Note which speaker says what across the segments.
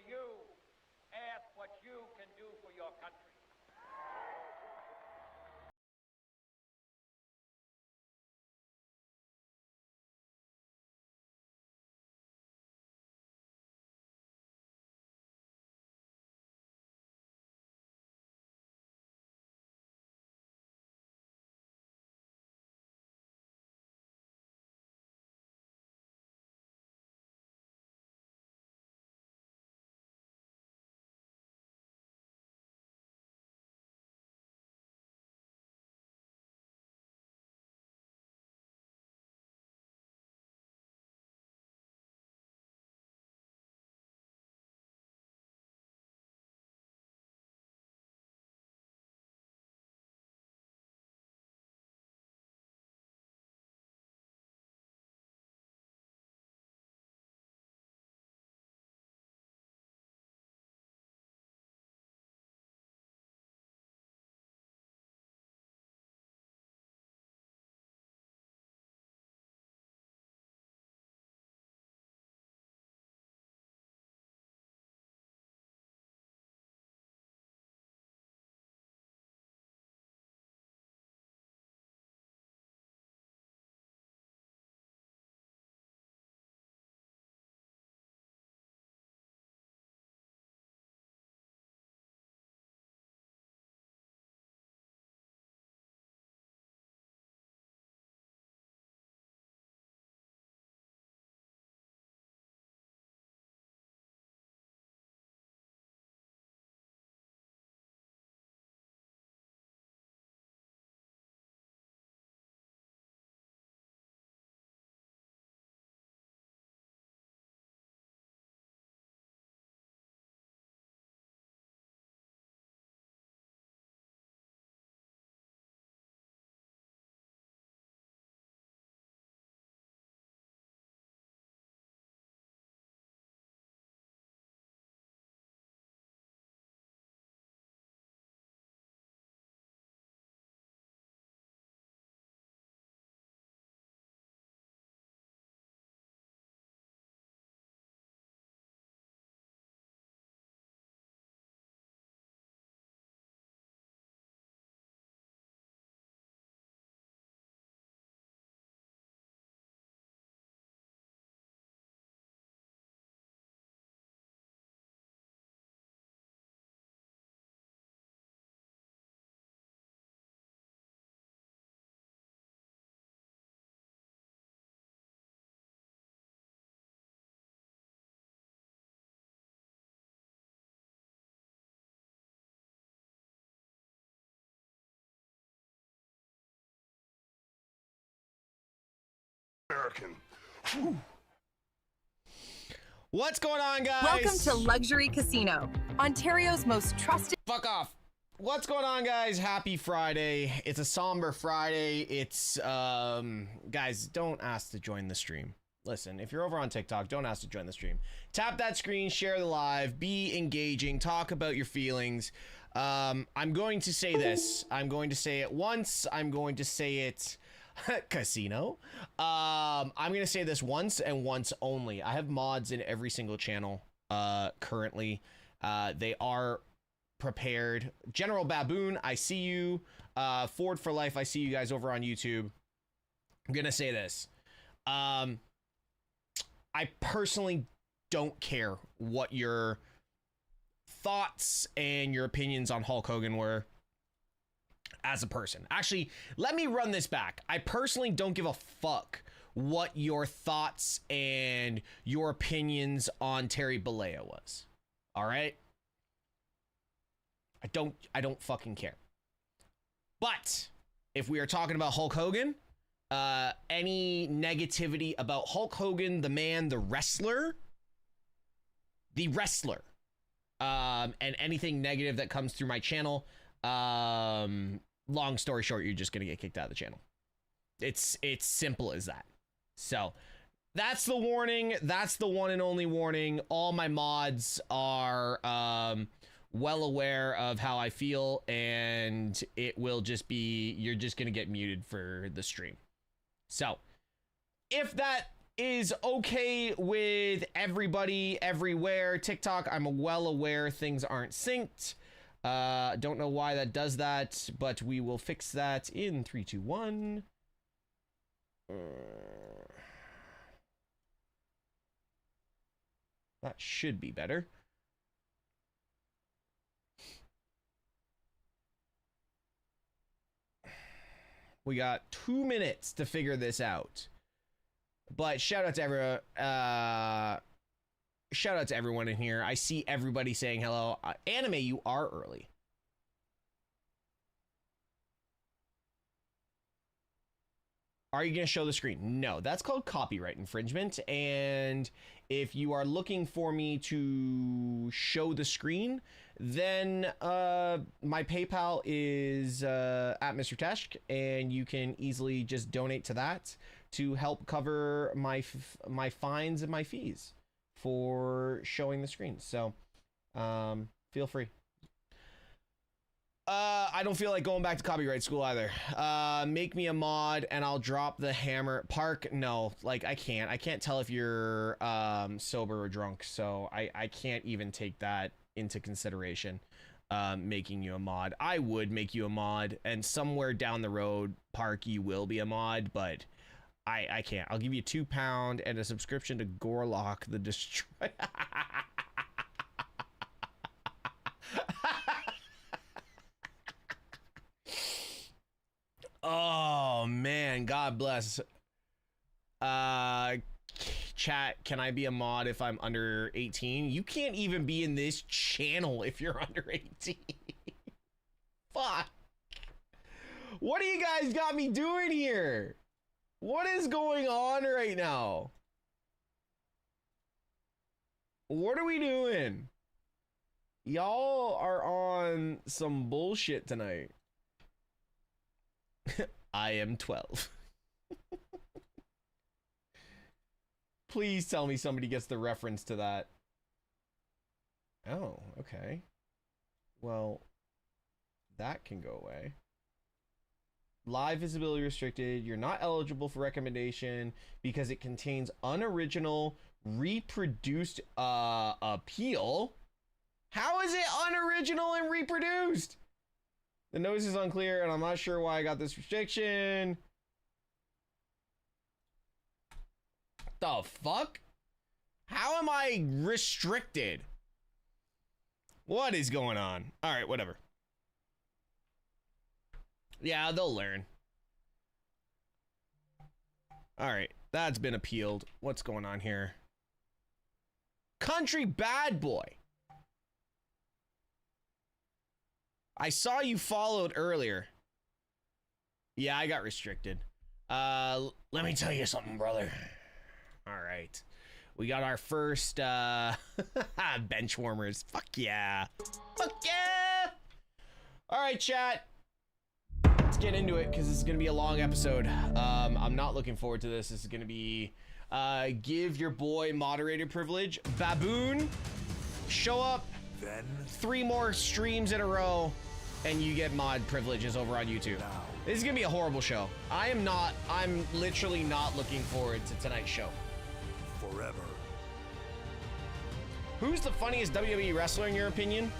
Speaker 1: you ask what you can do for your country.
Speaker 2: American.
Speaker 3: What's going on, guys?
Speaker 4: Welcome to Luxury Casino, Ontario's most trusted.
Speaker 3: Fuck off. What's going on, guys? Happy Friday. It's a somber Friday. It's, guys, don't ask to join the stream. Listen, if you're over on TikTok, don't ask to join the stream. Tap that screen, share the live, be engaging, talk about your feelings. I'm going to say this. I'm going to say it once. I'm going to say it... Casino. I'm gonna say this once and once only. I have mods in every single channel currently. They are prepared. General Baboon, I see you. Ford for Life, I see you guys over on YouTube. I'm gonna say this. I personally don't care what your thoughts and your opinions on Hulk Hogan were as a person. Actually, let me run this back. I personally don't give a fuck what your thoughts and your opinions on Terry Bollea was. All right? I don't fucking care. But if we are talking about Hulk Hogan, any negativity about Hulk Hogan, the man, the wrestler, and anything negative that comes through my channel, long story short, you're just gonna get kicked out of the channel. It's simple as that. So that's the warning. That's the one and only warning. All my mods are well aware of how I feel, and it will just be, you're just gonna get muted for the stream. So if that is okay with everybody everywhere. TikTok, I'm well aware things aren't synced. Don't know why that does that, but we will fix that in 3, 2, 1. That should be better. We got 2 minutes to figure this out. But shout out to everyone in here. I see everybody saying hello. Anime, you are early. Are you going to show the screen? No, that's called copyright infringement. And if you are looking for me to show the screen, then my PayPal is at MrTeshk, and you can easily just donate to that to help cover my fines and my fees for showing the screen. So feel free. I don't feel like going back to copyright school either. Make me a mod and I'll drop the hammer. Park, no, like I can't tell if you're sober or drunk, so I can't even take that into consideration. Making you a mod. I would make you a mod, and somewhere down the road, Park, you will be a mod, but I can't. I'll give you £2 and a subscription to Gorlock the Destroyer. Oh man, God bless. Chat, can I be a mod if I'm under 18? You can't even be in this channel if you're under 18. Fuck. What do you guys got me doing here? What is going on right now? What are we doing? Y'all are on some bullshit tonight. I am 12. Please tell me somebody gets the reference to that. Oh, okay. Well, that can go away. Live visibility restricted. You're not eligible for recommendation because it contains unoriginal, reproduced appeal. How is it unoriginal and reproduced? The notice is unclear, and I'm not sure why I got this restriction. The fuck? How am I restricted? What is going on? All right, whatever. Yeah, they'll learn. All right, that's been appealed. What's going on here? Country bad boy. I saw you followed earlier. Yeah, I got restricted. Let me tell you something, brother. All right. We got our first bench warmers. Fuck yeah. Fuck yeah. All right, chat. Let's get into it because this is going to be a long episode. I'm not looking forward to this. This is going to be give your boy moderator privilege. Baboon, show up. Then 3 more streams in a row and you get mod privileges over on YouTube. Now. This is gonna be a horrible show. I'm literally not looking forward to tonight's show.
Speaker 2: Forever.
Speaker 3: Who's the funniest WWE wrestler in your opinion?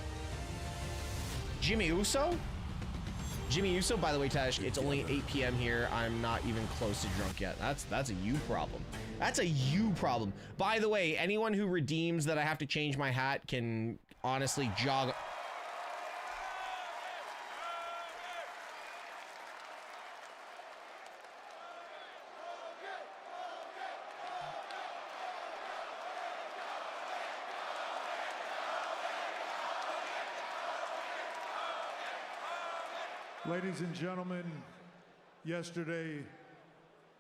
Speaker 3: Jimmy Uso? Jimmy Uso, by the way, Tesh, it's only 8 p.m. here. I'm not even close to drunk yet. That's a you problem. That's a you problem. By the way, anyone who redeems that I have to change my hat can honestly jog.
Speaker 2: Ladies and gentlemen, yesterday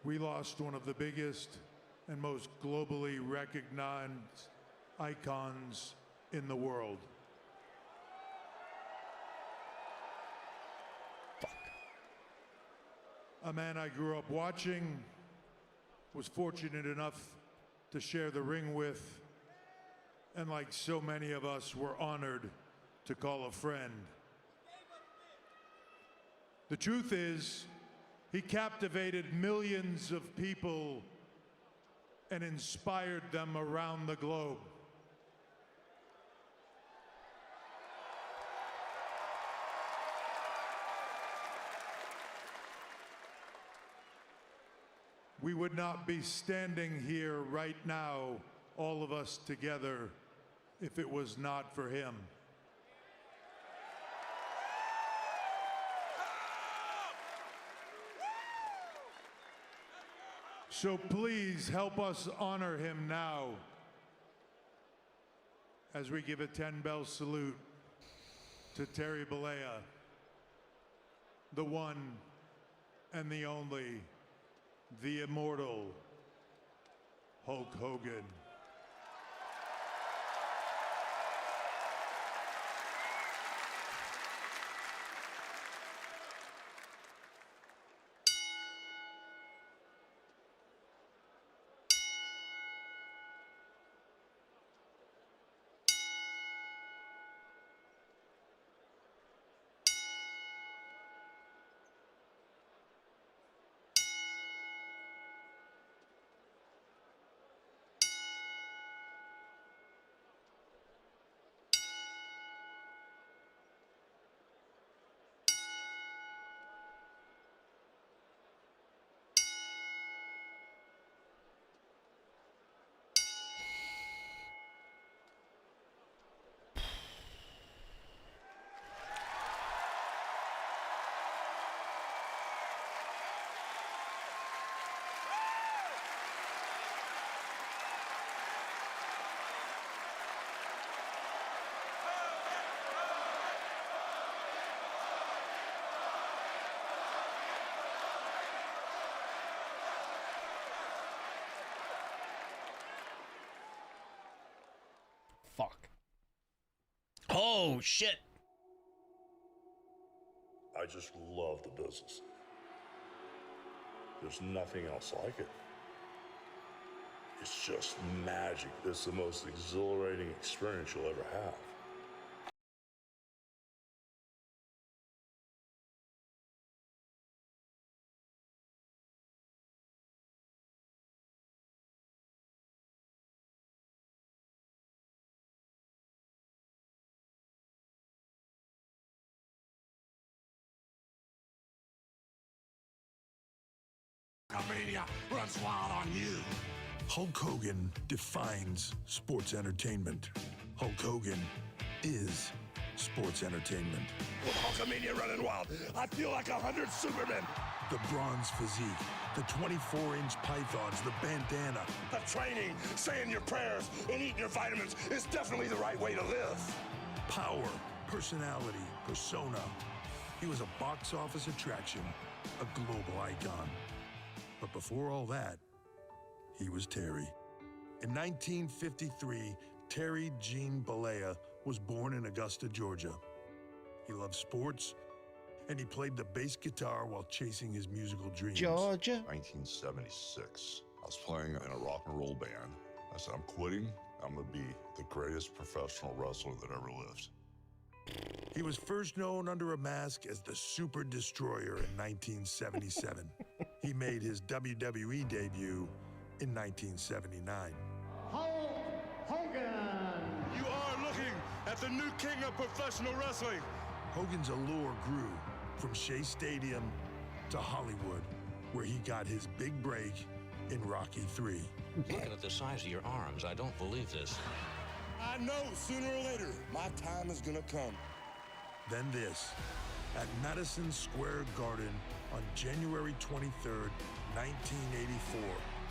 Speaker 2: we lost one of the biggest and most globally recognized icons in the world.
Speaker 3: Fuck.
Speaker 2: A man I grew up watching, was fortunate enough to share the ring with, and like so many of us, were honored to call a friend. The truth is, he captivated millions of people and inspired them around the globe. We would not be standing here right now, all of us together, if it was not for him. So please help us honor him now as we give a 10-bell salute to Terry Bollea, the one and the only, the immortal Hulk Hogan.
Speaker 3: Fuck. Oh, shit.
Speaker 5: I just love the business. There's nothing else like it. It's just magic. It's the most exhilarating experience you'll ever have.
Speaker 6: Hulkamania runs wild on you.
Speaker 7: Hulk Hogan defines sports entertainment. Hulk Hogan is sports entertainment.
Speaker 6: With Hulkamania running wild, I feel like 100 Supermen.
Speaker 7: The bronze physique, the 24-inch pythons, the bandana.
Speaker 6: The training, saying your prayers, and eating your vitamins is definitely the right way to live.
Speaker 7: Power, personality, persona. He was a box office attraction, a global icon. But before all that, he was Terry. In 1953, Terry Gene Bollea was born in Augusta, Georgia. He loved sports, and he played the bass guitar while chasing his musical dreams.
Speaker 3: Georgia.
Speaker 5: 1976. I was playing in a rock and roll band. I said, I'm quitting. I'm going to be the greatest professional wrestler that ever lived.
Speaker 7: He was first known under a mask as the Super Destroyer in 1977. He made his WWE debut in 1979.
Speaker 1: Hulk Hogan!
Speaker 6: You are looking at the new king of professional wrestling.
Speaker 7: Hogan's allure grew from Shea Stadium to Hollywood, where he got his big break in Rocky III.
Speaker 8: Looking at the size of your arms, I don't believe this.
Speaker 6: I know sooner or later, my time is gonna come.
Speaker 7: Then this, at Madison Square Garden on January 23rd, 1984,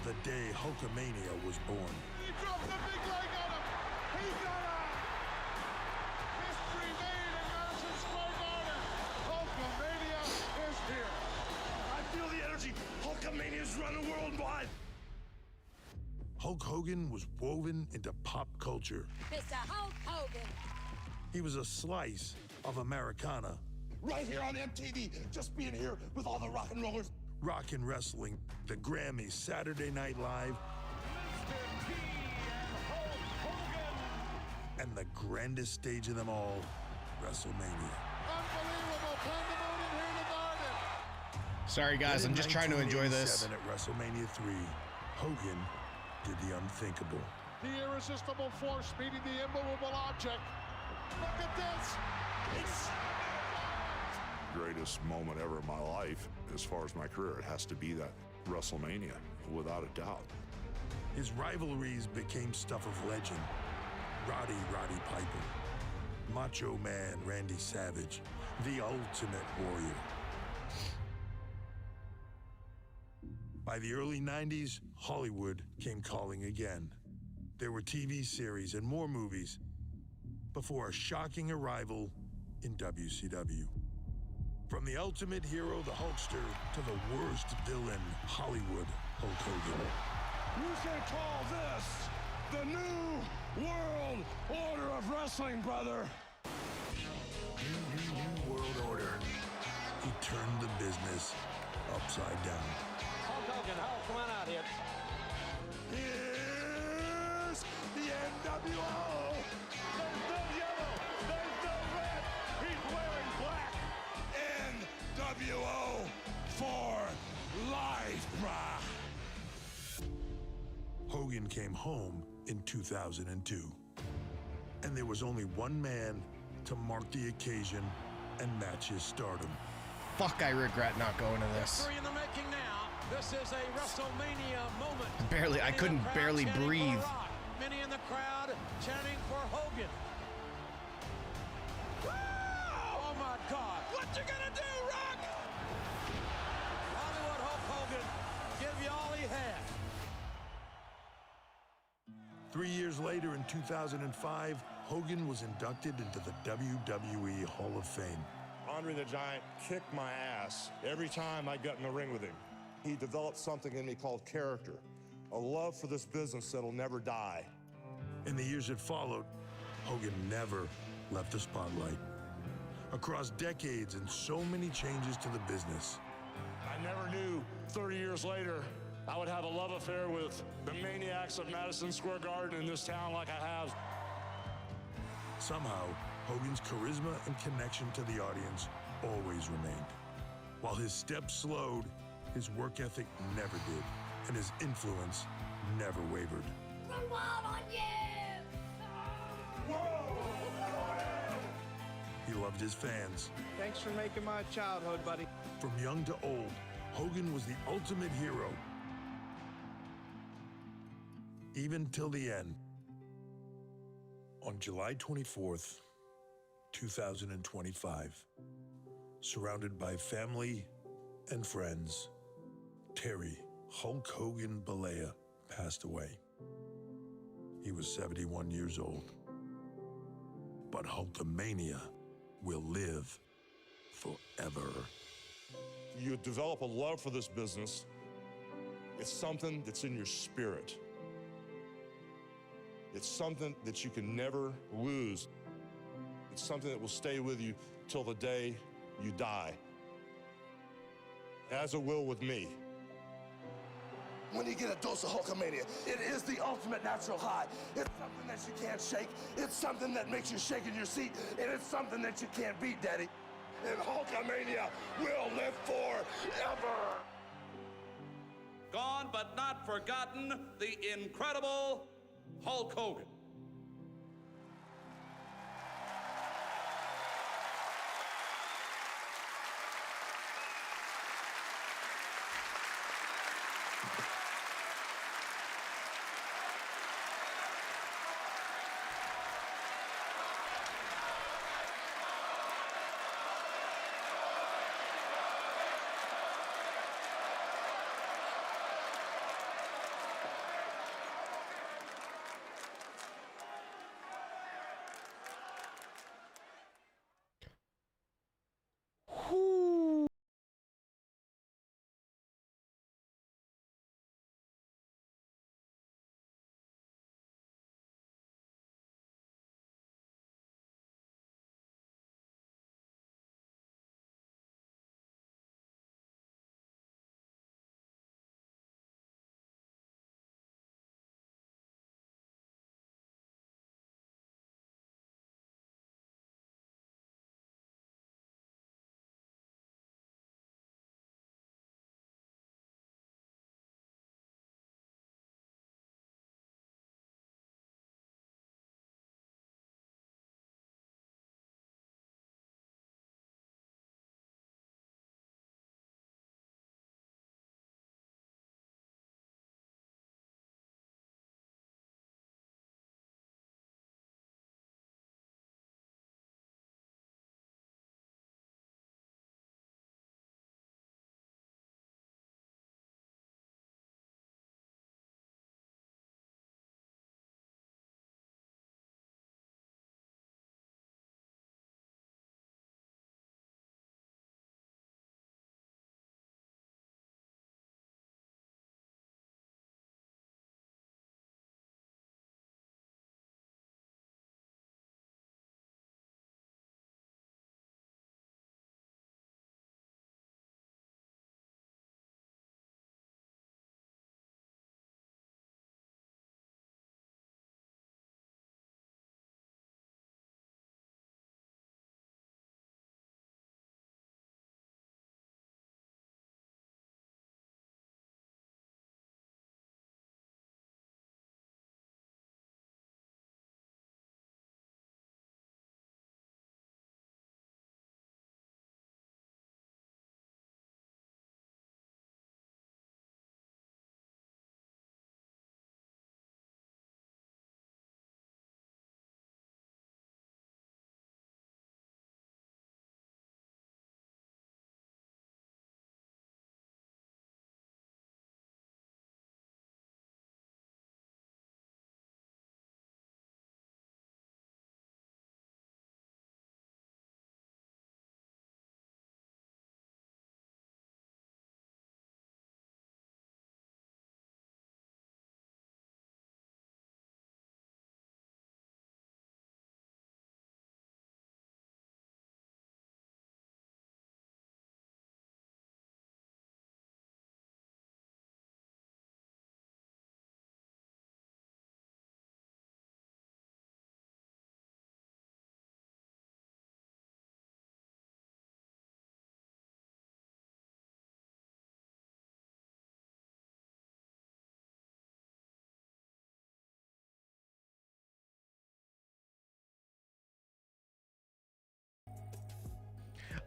Speaker 7: the day Hulkamania was born.
Speaker 6: He dropped the big leg on him. He got out. History made in Madison Square Garden. Hulkamania is here. I feel the energy. Hulkamania is running worldwide.
Speaker 7: Hulk Hogan was woven into pop culture.
Speaker 9: Mr. Hulk Hogan.
Speaker 7: He was a slice of Americana.
Speaker 6: Right here on MTV, just being here with all the rock and rollers.
Speaker 7: Rock and wrestling, the Grammys, Saturday Night Live, and the grandest stage of them all, WrestleMania.
Speaker 6: Unbelievable pandemonium here in the Garden.
Speaker 3: Sorry, guys. I'm just trying to enjoy this.
Speaker 7: At WrestleMania 3, Hogan did the unthinkable.
Speaker 6: The irresistible force meeting the immovable object. Look at this. It's
Speaker 5: Greatest moment ever in my life, as far as my career, it has to be that WrestleMania, without a doubt.
Speaker 7: His rivalries became stuff of legend. Roddy Piper, Macho Man Randy Savage, the Ultimate Warrior. By the early 90s, Hollywood came calling again. There were TV series and more movies before a shocking arrival in WCW. From the ultimate hero, the Hulkster, to the worst villain, Hollywood Hulk Hogan.
Speaker 6: You should call this the New World Order of Wrestling, brother.
Speaker 7: New World Order. He turned the business upside down.
Speaker 1: Hulk Hogan, Hulk, come on out here.
Speaker 6: Here's the NWO. There's no yellow. There's no red. He's wearing black. NWO for life, brah.
Speaker 7: Hogan came home in 2002. And there was only one man to mark the occasion and match his stardom.
Speaker 3: Fuck, I regret not going to this.
Speaker 9: Victory in the making now. This is a WrestleMania moment.
Speaker 3: Barely, I couldn't barely breathe.
Speaker 9: Many in the crowd chanting for Hogan. Oh my God. What you gonna do, Rock? Hollywood Hulk Hogan give you all he had.
Speaker 7: 3 years later, in 2005, Hogan was inducted into the WWE Hall of Fame.
Speaker 10: Andre the Giant kicked my ass every time I got in the ring with him. He developed something in me called character, a love for this business that'll never die.
Speaker 7: In the years that followed, Hogan never left the spotlight. Across decades and so many changes to the business.
Speaker 10: I never knew 30 years later I would have a love affair with the maniacs of Madison Square Garden in this town like I have.
Speaker 7: Somehow, Hogan's charisma and connection to the audience always remained. While his steps slowed, his work ethic never did, and his influence never wavered.
Speaker 11: Run wild on you!
Speaker 7: He loved his fans.
Speaker 9: Thanks for making my childhood, buddy.
Speaker 7: From young to old, Hogan was the ultimate hero. Even till the end. On July 24th, 2025, surrounded by family and friends, Terry Hulk Hogan Balea passed away. He was 71 years old. But Hulkamania will live forever.
Speaker 10: You develop a love for this business. It's something that's in your spirit. It's something that you can never lose. It's something that will stay with you till the day you die. As it will with me.
Speaker 12: When you get a dose of Hulkamania, it is the ultimate natural high. It's something that you can't shake. It's something that makes you shake in your seat. And it's something that you can't beat, Daddy. And Hulkamania will live forever.
Speaker 1: Gone but not forgotten, the incredible Hulk Hogan.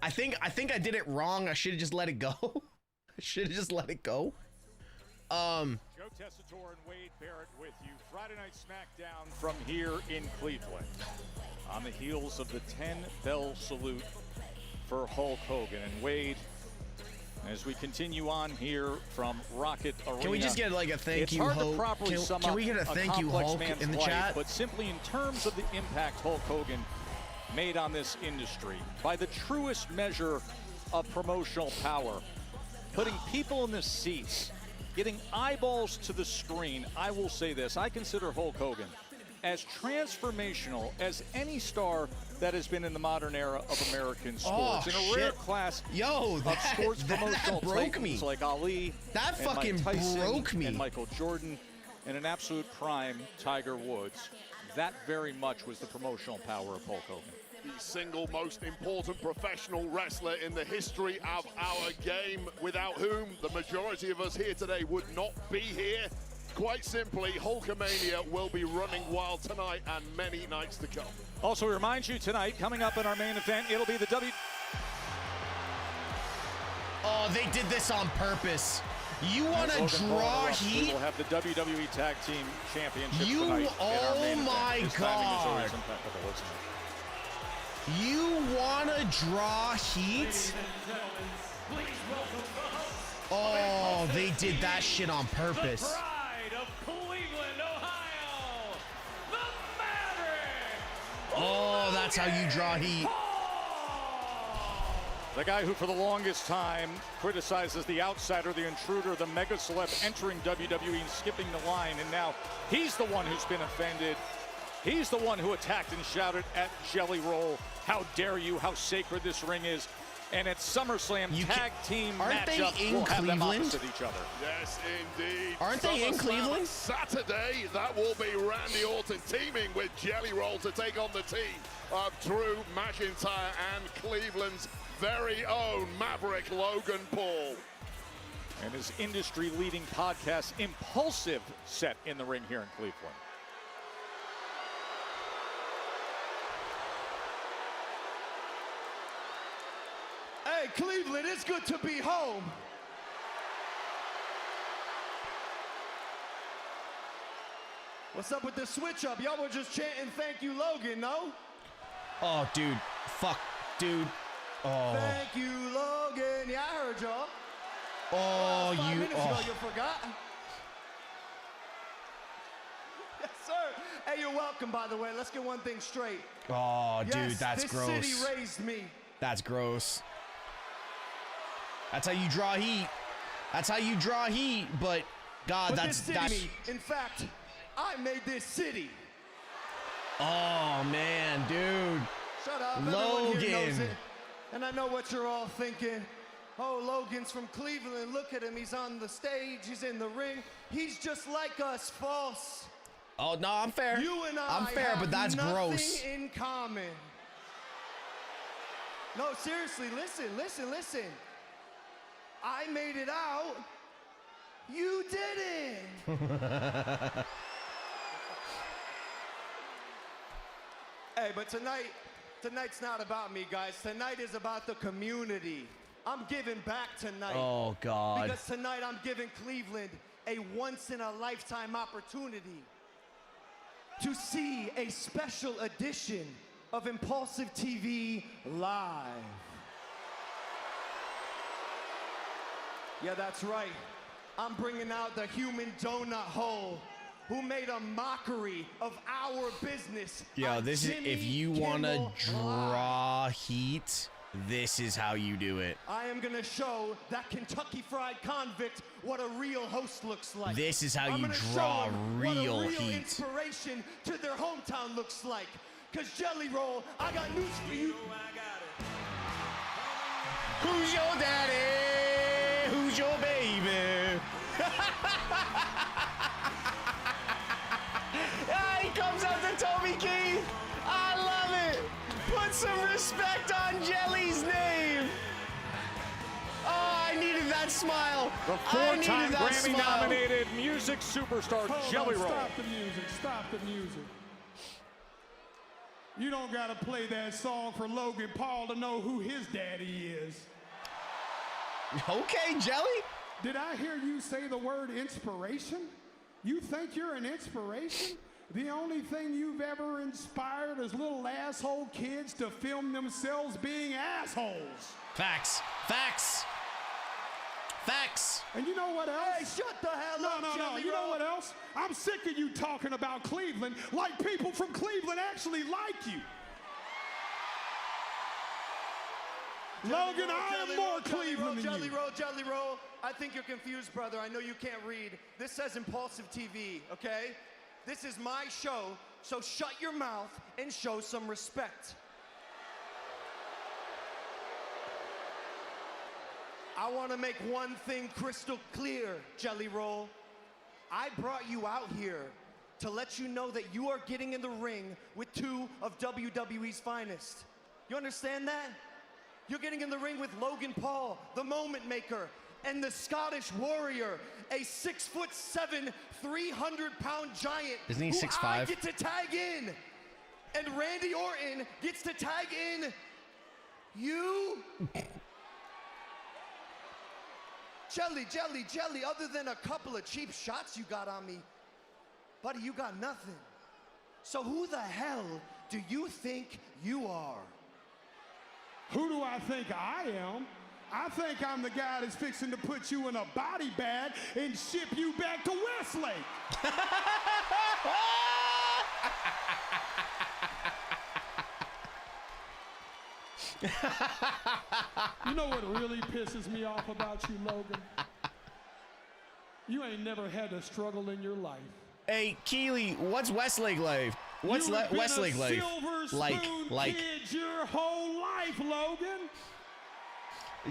Speaker 3: I think I did it wrong. I should have just let it go. I should have just let it go.
Speaker 11: Joe Tessitore and Wade Barrett with you. Friday Night Smackdown from here in Cleveland. On the heels of the 10-bell salute for Hulk Hogan. And Wade, as we continue on here from Rocket Arena.
Speaker 3: Can we just get like a thank you,
Speaker 11: Hulk?
Speaker 3: Hulk?
Speaker 11: It's hard to properly sum
Speaker 3: Can we
Speaker 11: up
Speaker 3: get a thank you,
Speaker 11: complex
Speaker 3: Hulk,
Speaker 11: man's
Speaker 3: in the
Speaker 11: life,
Speaker 3: chat?
Speaker 11: But simply in terms of the impact Hulk Hogan made on this industry, by the truest measure of promotional power, putting people in the seats, getting eyeballs to the screen. I will say this, I consider Hulk Hogan as transformational as any star that has been in the modern era of American sports. In a rare class of sports promotional
Speaker 3: broke
Speaker 11: titans
Speaker 3: me.
Speaker 11: like Ali,
Speaker 3: That
Speaker 11: and
Speaker 3: fucking
Speaker 11: Mike Tyson,
Speaker 3: broke me.
Speaker 11: and Michael Jordan, and an absolute prime Tiger Woods. That very much was the promotional power of Hulk Hogan.
Speaker 6: The single most important professional wrestler in the history of our game, without whom the majority of us here today would not be here. Quite simply, Hulkamania will be running wild tonight and many nights to come.
Speaker 11: Also, we remind you tonight, coming up in our main event, it'll be the
Speaker 3: Oh, they did this on purpose. You want to draw heat?
Speaker 11: We will have the WWE Tag Team Championship
Speaker 3: You,
Speaker 11: tonight.
Speaker 3: oh my God. You want to draw heat? Oh, they did that shit on purpose.
Speaker 9: Pride of Cleveland, Ohio, the Maverick.
Speaker 3: Oh, that's how you draw heat.
Speaker 11: The guy who for the longest time criticizes the outsider, the intruder, the mega celeb entering WWE and skipping the line, and now he's the one who's been offended. He's the one who attacked and shouted at Jelly Roll, how dare you, how sacred this ring is. And at SummerSlam, tag team matchups will have them opposite each other.
Speaker 6: Yes, indeed.
Speaker 3: Aren't they in Cleveland?
Speaker 6: Saturday, that will be Randy Orton teaming with Jelly Roll to take on the team of Drew McIntyre and Cleveland's very own Maverick Logan Paul.
Speaker 11: And his industry-leading podcast, Impulsive, set in the ring here in Cleveland.
Speaker 13: Hey, Cleveland, it's good to be home. What's up with the switch up? Y'all were just chanting thank you, Logan, no?
Speaker 3: Oh, dude. Fuck, dude. Oh.
Speaker 13: Thank you, Logan. Yeah, I heard y'all.
Speaker 3: Oh,
Speaker 13: 5
Speaker 3: you.
Speaker 13: minutes ago,
Speaker 3: Oh.
Speaker 13: you forgot. Yes, sir. Hey, you're welcome, by the way. Let's get one thing straight.
Speaker 3: Oh, dude,
Speaker 13: Yes,
Speaker 3: that's
Speaker 13: this
Speaker 3: gross.
Speaker 13: city raised me.
Speaker 3: That's gross. That's how you draw heat. That's how you draw heat, but God,
Speaker 13: But this city
Speaker 3: that's
Speaker 13: me. In fact, I made this city.
Speaker 3: Oh man, dude.
Speaker 13: Shut up. Everyone here knows
Speaker 3: Logan.
Speaker 13: it. And I know what you're all thinking. Oh, Logan's from Cleveland. Look at him. He's on the stage. He's in the ring. He's just like us. False.
Speaker 3: Oh no, I'm fair.
Speaker 13: You and I
Speaker 3: I'm fair,
Speaker 13: have
Speaker 3: but that's
Speaker 13: nothing
Speaker 3: gross.
Speaker 13: in common. No, seriously, listen. I made it out. You didn't. Hey, but tonight's not about me, guys. Tonight is about the community. I'm giving back tonight.
Speaker 3: Oh God.
Speaker 13: Because tonight I'm giving Cleveland a once-in-a-lifetime opportunity to see a special edition of Impulsive TV live. Yeah, that's right. I'm bringing out the human donut hole who made a mockery of our business.
Speaker 3: Yo, this is if you want to draw heat, this is how you do it.
Speaker 13: I am gonna show that Kentucky Fried Convict what a real host looks like.
Speaker 3: This is how
Speaker 13: I'm
Speaker 3: you
Speaker 13: gonna
Speaker 3: draw
Speaker 13: show 'em
Speaker 3: real
Speaker 13: what a real
Speaker 3: heat.
Speaker 13: inspiration to their hometown looks like. Cause Jelly Roll, I got news for you.
Speaker 3: Who's your daddy? Who's your baby? Ah, he comes out to Toby Keith. I love it. Put some respect on Jelly's name. Oh, I needed that smile.
Speaker 11: The four-time Grammy-nominated music superstar Jelly Roll.
Speaker 14: Stop the music. Stop the music. You don't gotta play that song for Logan Paul to know who his daddy is.
Speaker 3: Okay, Jelly.
Speaker 14: Did I hear you say the word inspiration? You think you're an inspiration? The only thing you've ever inspired is little asshole kids to film themselves being assholes.
Speaker 3: Facts. Facts. Facts.
Speaker 14: And you know what else?
Speaker 13: Hey, shut the hell up,
Speaker 14: No. You know what else? I'm sick of you talking about Cleveland like people from Cleveland actually like you. Logan, I am more Cleveland than you.
Speaker 13: Jelly roll. I think you're confused, brother. I know you can't read. This says Impulsive TV, okay? This is my show, so shut your mouth and show some respect. I want to make one thing crystal clear, Jelly Roll. I brought you out here to let you know that you are getting in the ring with two of WWE's finest. You understand that? You're getting in the ring with Logan Paul, the Moment Maker, and the Scottish Warrior, a 6'7", 300-pound giant.
Speaker 3: Isn't he
Speaker 13: who
Speaker 3: 6'5"?
Speaker 13: I get to tag in, and Randy Orton gets to tag in you. Jelly, other than a couple of cheap shots you got on me, buddy, you got nothing. So who the hell do you think you are?
Speaker 14: Who do I think I am? I think I'm the guy that's fixing to put you in a body bag and ship you back to Westlake. You know what really pisses me off about you, Logan? You ain't never had a struggle in your life.
Speaker 3: Hey, Keely, what's Westlake like? What's Westlake like?
Speaker 14: Silver spoon kid your whole life, Logan.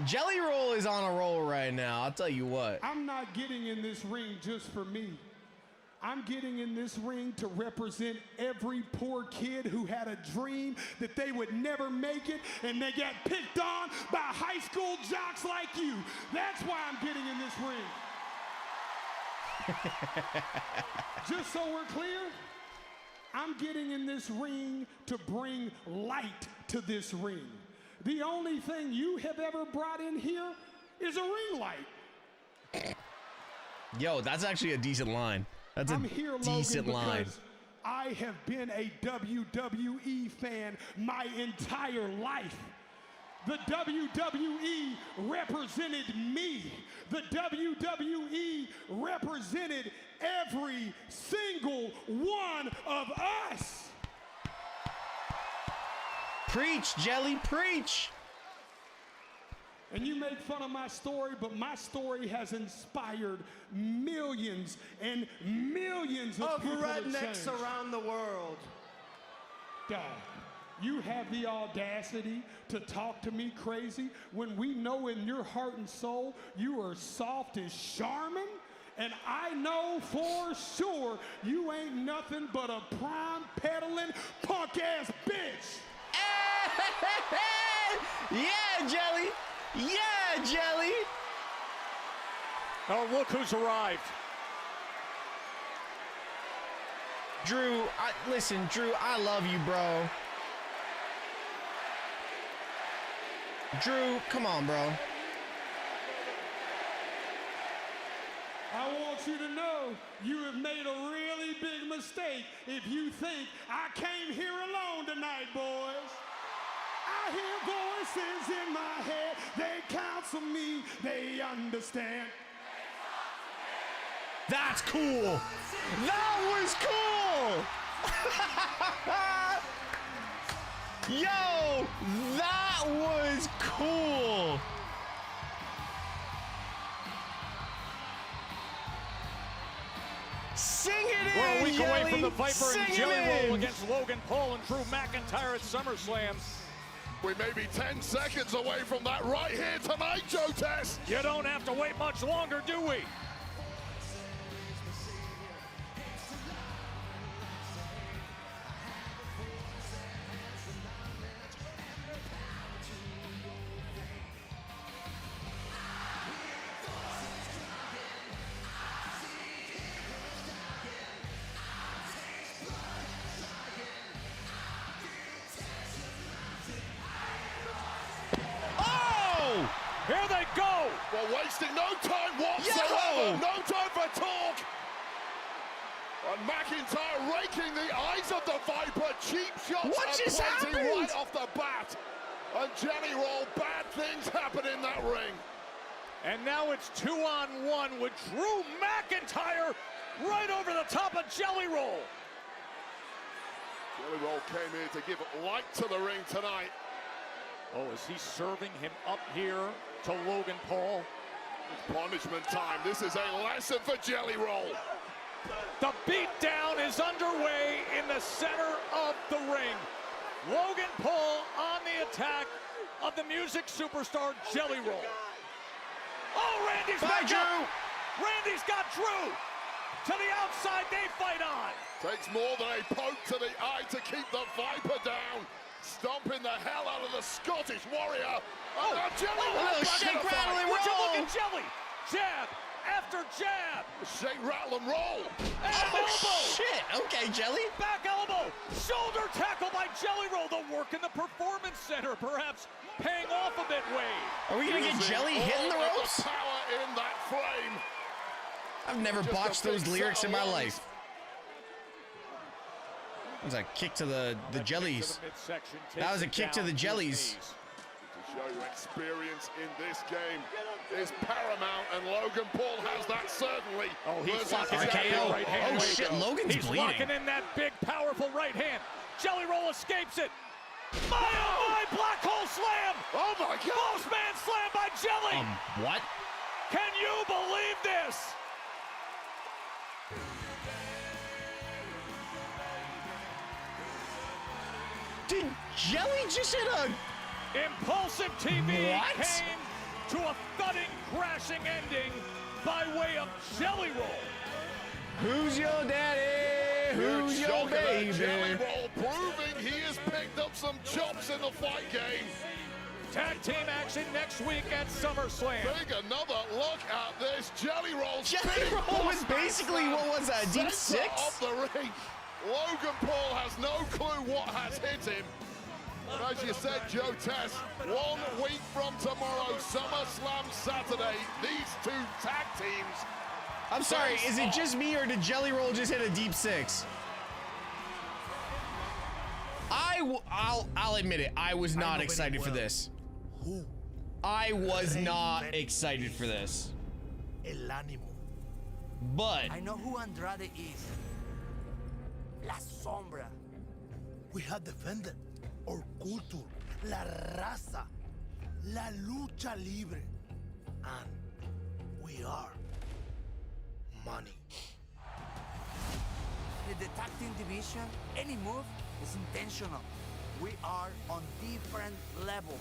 Speaker 3: Jelly Roll is on a roll right now. I'll tell you what.
Speaker 14: I'm not getting in this ring just for me. I'm getting in this ring to represent every poor kid who had a dream that they would never make it, and they got picked on by high school jocks like you. That's why I'm getting in this ring. Just so we're clear, I'm getting in this ring to bring light to this ring. The only thing you have ever brought in here is a ring light.
Speaker 3: Yo, that's actually a decent line. That's
Speaker 14: I'm
Speaker 3: a
Speaker 14: here,
Speaker 3: decent
Speaker 14: Logan,
Speaker 3: line.
Speaker 14: because I have been a WWE fan my entire life. The WWE represented me. The WWE represented every single one of us.
Speaker 3: Preach, Jelly, preach.
Speaker 14: And you make fun of my story, but my story has inspired millions and millions of people
Speaker 13: rednecks around the world.
Speaker 14: Dog, you have the audacity to talk to me crazy when we know in your heart and soul you are soft as Charmin? And I know for sure you ain't nothing but a prime peddling punk ass bitch.
Speaker 3: Yeah, Jelly. Yeah, Jelly.
Speaker 11: Oh, look who's arrived.
Speaker 3: Drew, listen, Drew, I love you, bro. Drew, come on, bro.
Speaker 14: I want you to know you have made a really big mistake if you think I came here alone tonight, boys. I hear voices in my head, they counsel me, they understand.
Speaker 3: That's cool. That was cool. Yo, that was cool. Sing it in,
Speaker 11: We're a week away from the Viper
Speaker 3: Sing
Speaker 11: and Jelly
Speaker 3: it
Speaker 11: Roll
Speaker 3: in.
Speaker 11: against Logan Paul and Drew McIntyre at SummerSlam.
Speaker 6: We may be 10 seconds away from that right here tonight, Joe Test.
Speaker 11: You don't have to wait much longer, do we?
Speaker 6: talk. And McIntyre raking the eyes of the Viper. Cheap shots
Speaker 3: What just
Speaker 6: plenty
Speaker 3: happened?
Speaker 6: right off the bat. And Jelly Roll, bad things happen in that ring.
Speaker 11: And now it's 2-on-1 with Drew McIntyre right over the top of Jelly Roll.
Speaker 6: Jelly Roll came here to give light to the ring tonight.
Speaker 11: Oh, is he serving him up here to Logan Paul?
Speaker 6: It's punishment time. This is a lesson for Jelly Roll.
Speaker 11: The beatdown is underway in the center of the ring. Logan Paul on the attack of the music superstar Jelly Roll. Oh, Randy's back up. Randy's got Drew. To the outside, they fight on.
Speaker 6: Takes more than a poke to the eye to keep the Viper down. Stomping the hell out of the Scottish Warrior. And now Jelly Roll back in the fight.
Speaker 11: Would you look at Jelly? Jab after jab.
Speaker 6: Shake, rattle, and roll.
Speaker 11: And elbow.
Speaker 3: Shit. Okay, Jelly.
Speaker 11: Back elbow. Shoulder tackle by Jelly Roll. The work in the Performance Center, perhaps paying off a bit, Wade.
Speaker 3: Are we gonna get Jelly hitting the ropes?
Speaker 6: The power in that frame.
Speaker 3: I've never
Speaker 6: Just
Speaker 3: botched
Speaker 6: a big
Speaker 3: those lyrics
Speaker 6: set
Speaker 3: in
Speaker 6: of
Speaker 3: my
Speaker 6: lungs.
Speaker 3: life. That was a kick to the jellies. That was a kick to the jellies.
Speaker 6: To show you experience in this game is paramount, and Logan Paul has that certainly.
Speaker 11: Oh, he's
Speaker 6: versus
Speaker 11: locking in that
Speaker 6: Jelly
Speaker 11: big
Speaker 6: Roll.
Speaker 11: right hand.
Speaker 3: Oh, shit, Logan's
Speaker 11: He's
Speaker 3: bleeding.
Speaker 11: locking in that big, powerful right hand. Jelly Roll escapes it. My, oh my, black hole slam.
Speaker 6: Oh, my God.
Speaker 11: Postman slam by Jelly.
Speaker 3: What?
Speaker 11: Can you believe this?
Speaker 3: Did Jelly just hit a...
Speaker 11: Impulsive TV
Speaker 3: What?
Speaker 11: came to a thudding, crashing ending by way of Jelly Roll.
Speaker 3: Who's your daddy? Who's your
Speaker 6: Shocking that
Speaker 3: baby?
Speaker 6: Jelly Roll proving he has picked up some chops in the fight game.
Speaker 11: Tag team action next week at SummerSlam.
Speaker 6: Take another look at this. Jelly Roll.
Speaker 3: Jelly Roll was basically, what was that, a deep
Speaker 6: Center
Speaker 3: six?
Speaker 6: of the ring. Logan Paul has no clue what has hit him. And as you said, Joe Tess, 1 week from tomorrow, SummerSlam Saturday, these two tag teams.
Speaker 3: I'm sorry, is it just me or did Jelly Roll just hit a deep six? I'll admit it, I was not excited for this. I was not excited for this.
Speaker 12: El ánimo.
Speaker 3: But
Speaker 12: I know who Andrade is. La Sombra. We have defended our culture, la raza, la lucha libre, and we are money. In the tag team division, any move is intentional. We are on different level.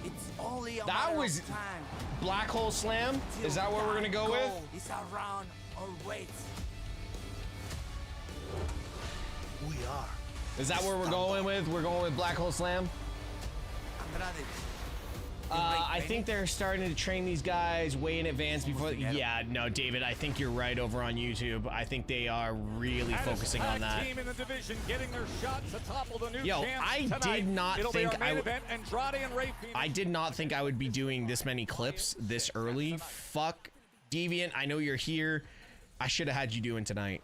Speaker 12: It's only a
Speaker 3: that
Speaker 12: matter
Speaker 3: was
Speaker 12: of time.
Speaker 3: Black Hole Slam? Is that what we're gonna go with?
Speaker 12: It's around our weights. We are.
Speaker 3: Is that where we're going with? We're going with Black Hole Slam?
Speaker 12: Andrade.
Speaker 3: I think they're starting to train these guys way in advance before. Yeah, no, David, I think you're right over on YouTube. I think they are really focusing on that.
Speaker 11: Team in the division getting their shot to topple the new
Speaker 3: Yo,
Speaker 11: champs
Speaker 3: I
Speaker 11: tonight.
Speaker 3: did not
Speaker 11: It'll
Speaker 3: think
Speaker 11: be our main event, Andrade and Ray Phoenix.
Speaker 3: I did not think I would be doing this many clips this early. Fuck Deviant, I know you're here. I should have had you doing tonight.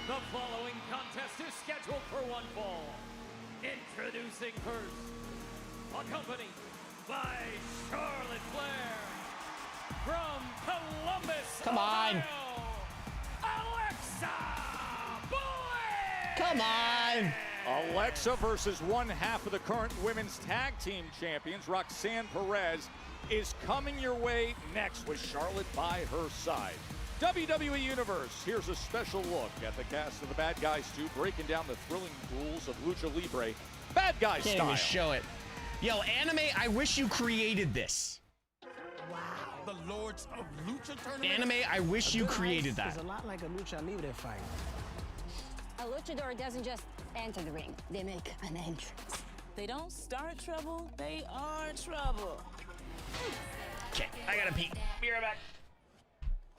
Speaker 15: The following contest is scheduled for one fall. Introducing first, accompanied by Charlotte Flair from Columbus,
Speaker 3: Come on.
Speaker 15: Ohio, Alexa Bliss.
Speaker 3: Come on.
Speaker 11: Alexa versus one half of the current women's tag team champions, Roxanne Perez, is coming your way next with Charlotte by her side. WWE Universe, here's a special look at the cast of the Bad Guys 2, breaking down the thrilling rules of Lucha Libre, Bad Guy
Speaker 3: Can't
Speaker 11: style.
Speaker 3: even show it. Yo, Anime, I wish you created this.
Speaker 16: Wow. The Lords of Lucha tournament.
Speaker 3: Anime, I wish you created that.
Speaker 17: It's a lot like a Lucha Libre fight.
Speaker 18: A luchador doesn't just enter the ring, they make an entrance.
Speaker 19: They don't start trouble, they are trouble.
Speaker 3: Okay, I gotta pee. Be right back.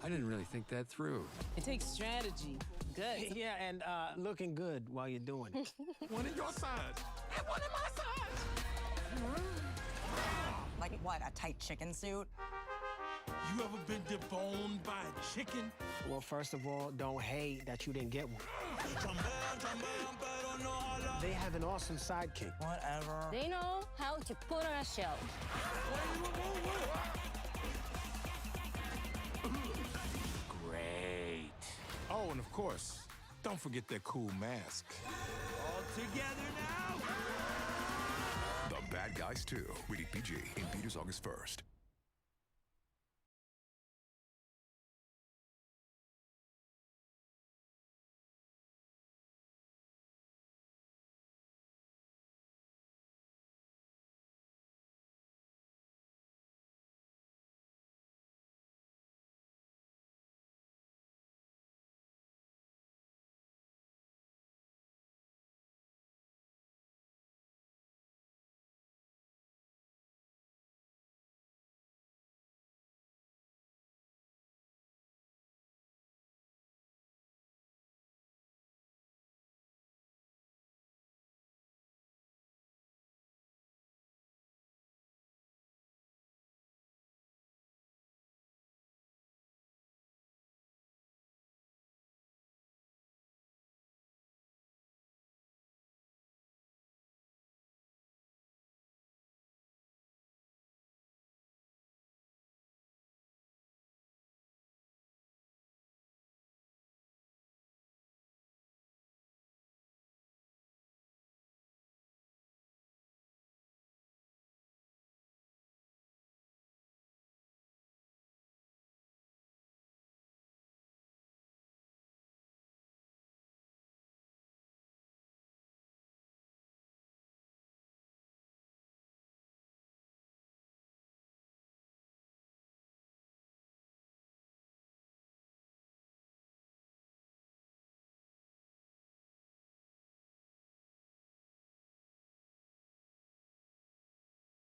Speaker 20: I didn't really think that through.
Speaker 19: It takes strategy. Good.
Speaker 17: Yeah, and looking good while you're doing it.
Speaker 16: One of your sides. And one of my
Speaker 21: what, a tight chicken suit?
Speaker 16: You ever been deboned by a chicken?
Speaker 17: Well, first of all, don't hate that you didn't get one. They have an awesome sidekick.
Speaker 21: Whatever.
Speaker 18: They know how to put on a show.
Speaker 16: Great. Oh, and of course, don't forget that cool mask.
Speaker 6: All together now.
Speaker 22: The Bad Guys 2, rated PG, in theaters August 1st.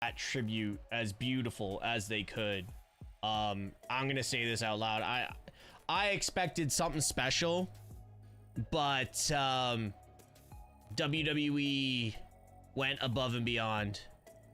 Speaker 3: That tribute as beautiful as they could. I'm gonna say this out loud. I expected something special, but WWE went above and beyond.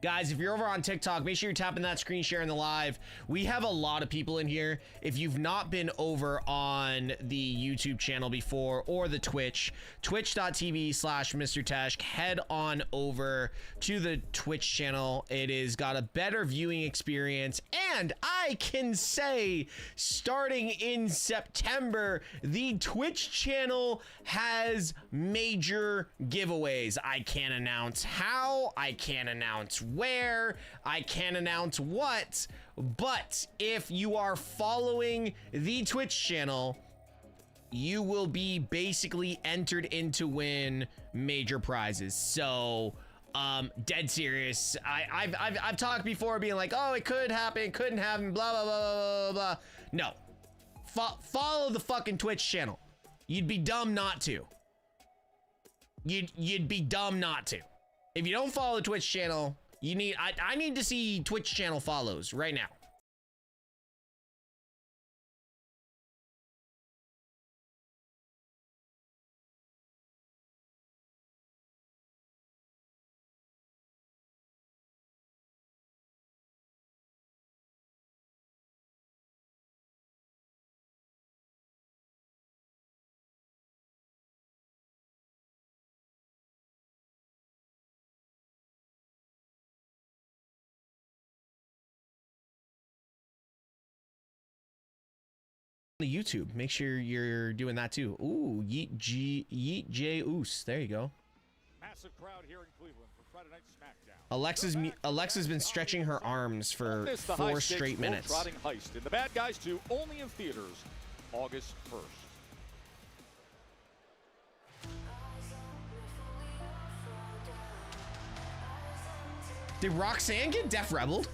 Speaker 3: Guys, if you're over on TikTok, make sure you're tapping that screen share in the live. We have a lot of people in here. If you've not been over on the YouTube channel before or the Twitch, twitch.tv/MrTeshk, head on over to the Twitch channel. It has got a better viewing experience. And I can say, starting in September, the Twitch channel has major giveaways. I can't announce how, I can't announce where, I can't announce what, but if you are following the Twitch channel, you will be basically entered in to win major prizes. So dead serious. I've talked before being like, oh, it could happen, couldn't happen, blah blah blah blah blah. No, follow the fucking Twitch channel. You'd be dumb not to. You'd be dumb not to. If you don't follow the Twitch channel, you need, I need to see Twitch channel follows right now. YouTube, make sure you're doing that too. Ooh, Yeet J Oos. There you go.
Speaker 11: Massive crowd here in Cleveland for Friday Night SmackDown.
Speaker 3: Alexa's been stretching her arms for 4 straight minutes.
Speaker 11: Trotting heist in The Bad Guys 2, only in theaters August 1st.
Speaker 3: Did Roxanne get Def Rebelled?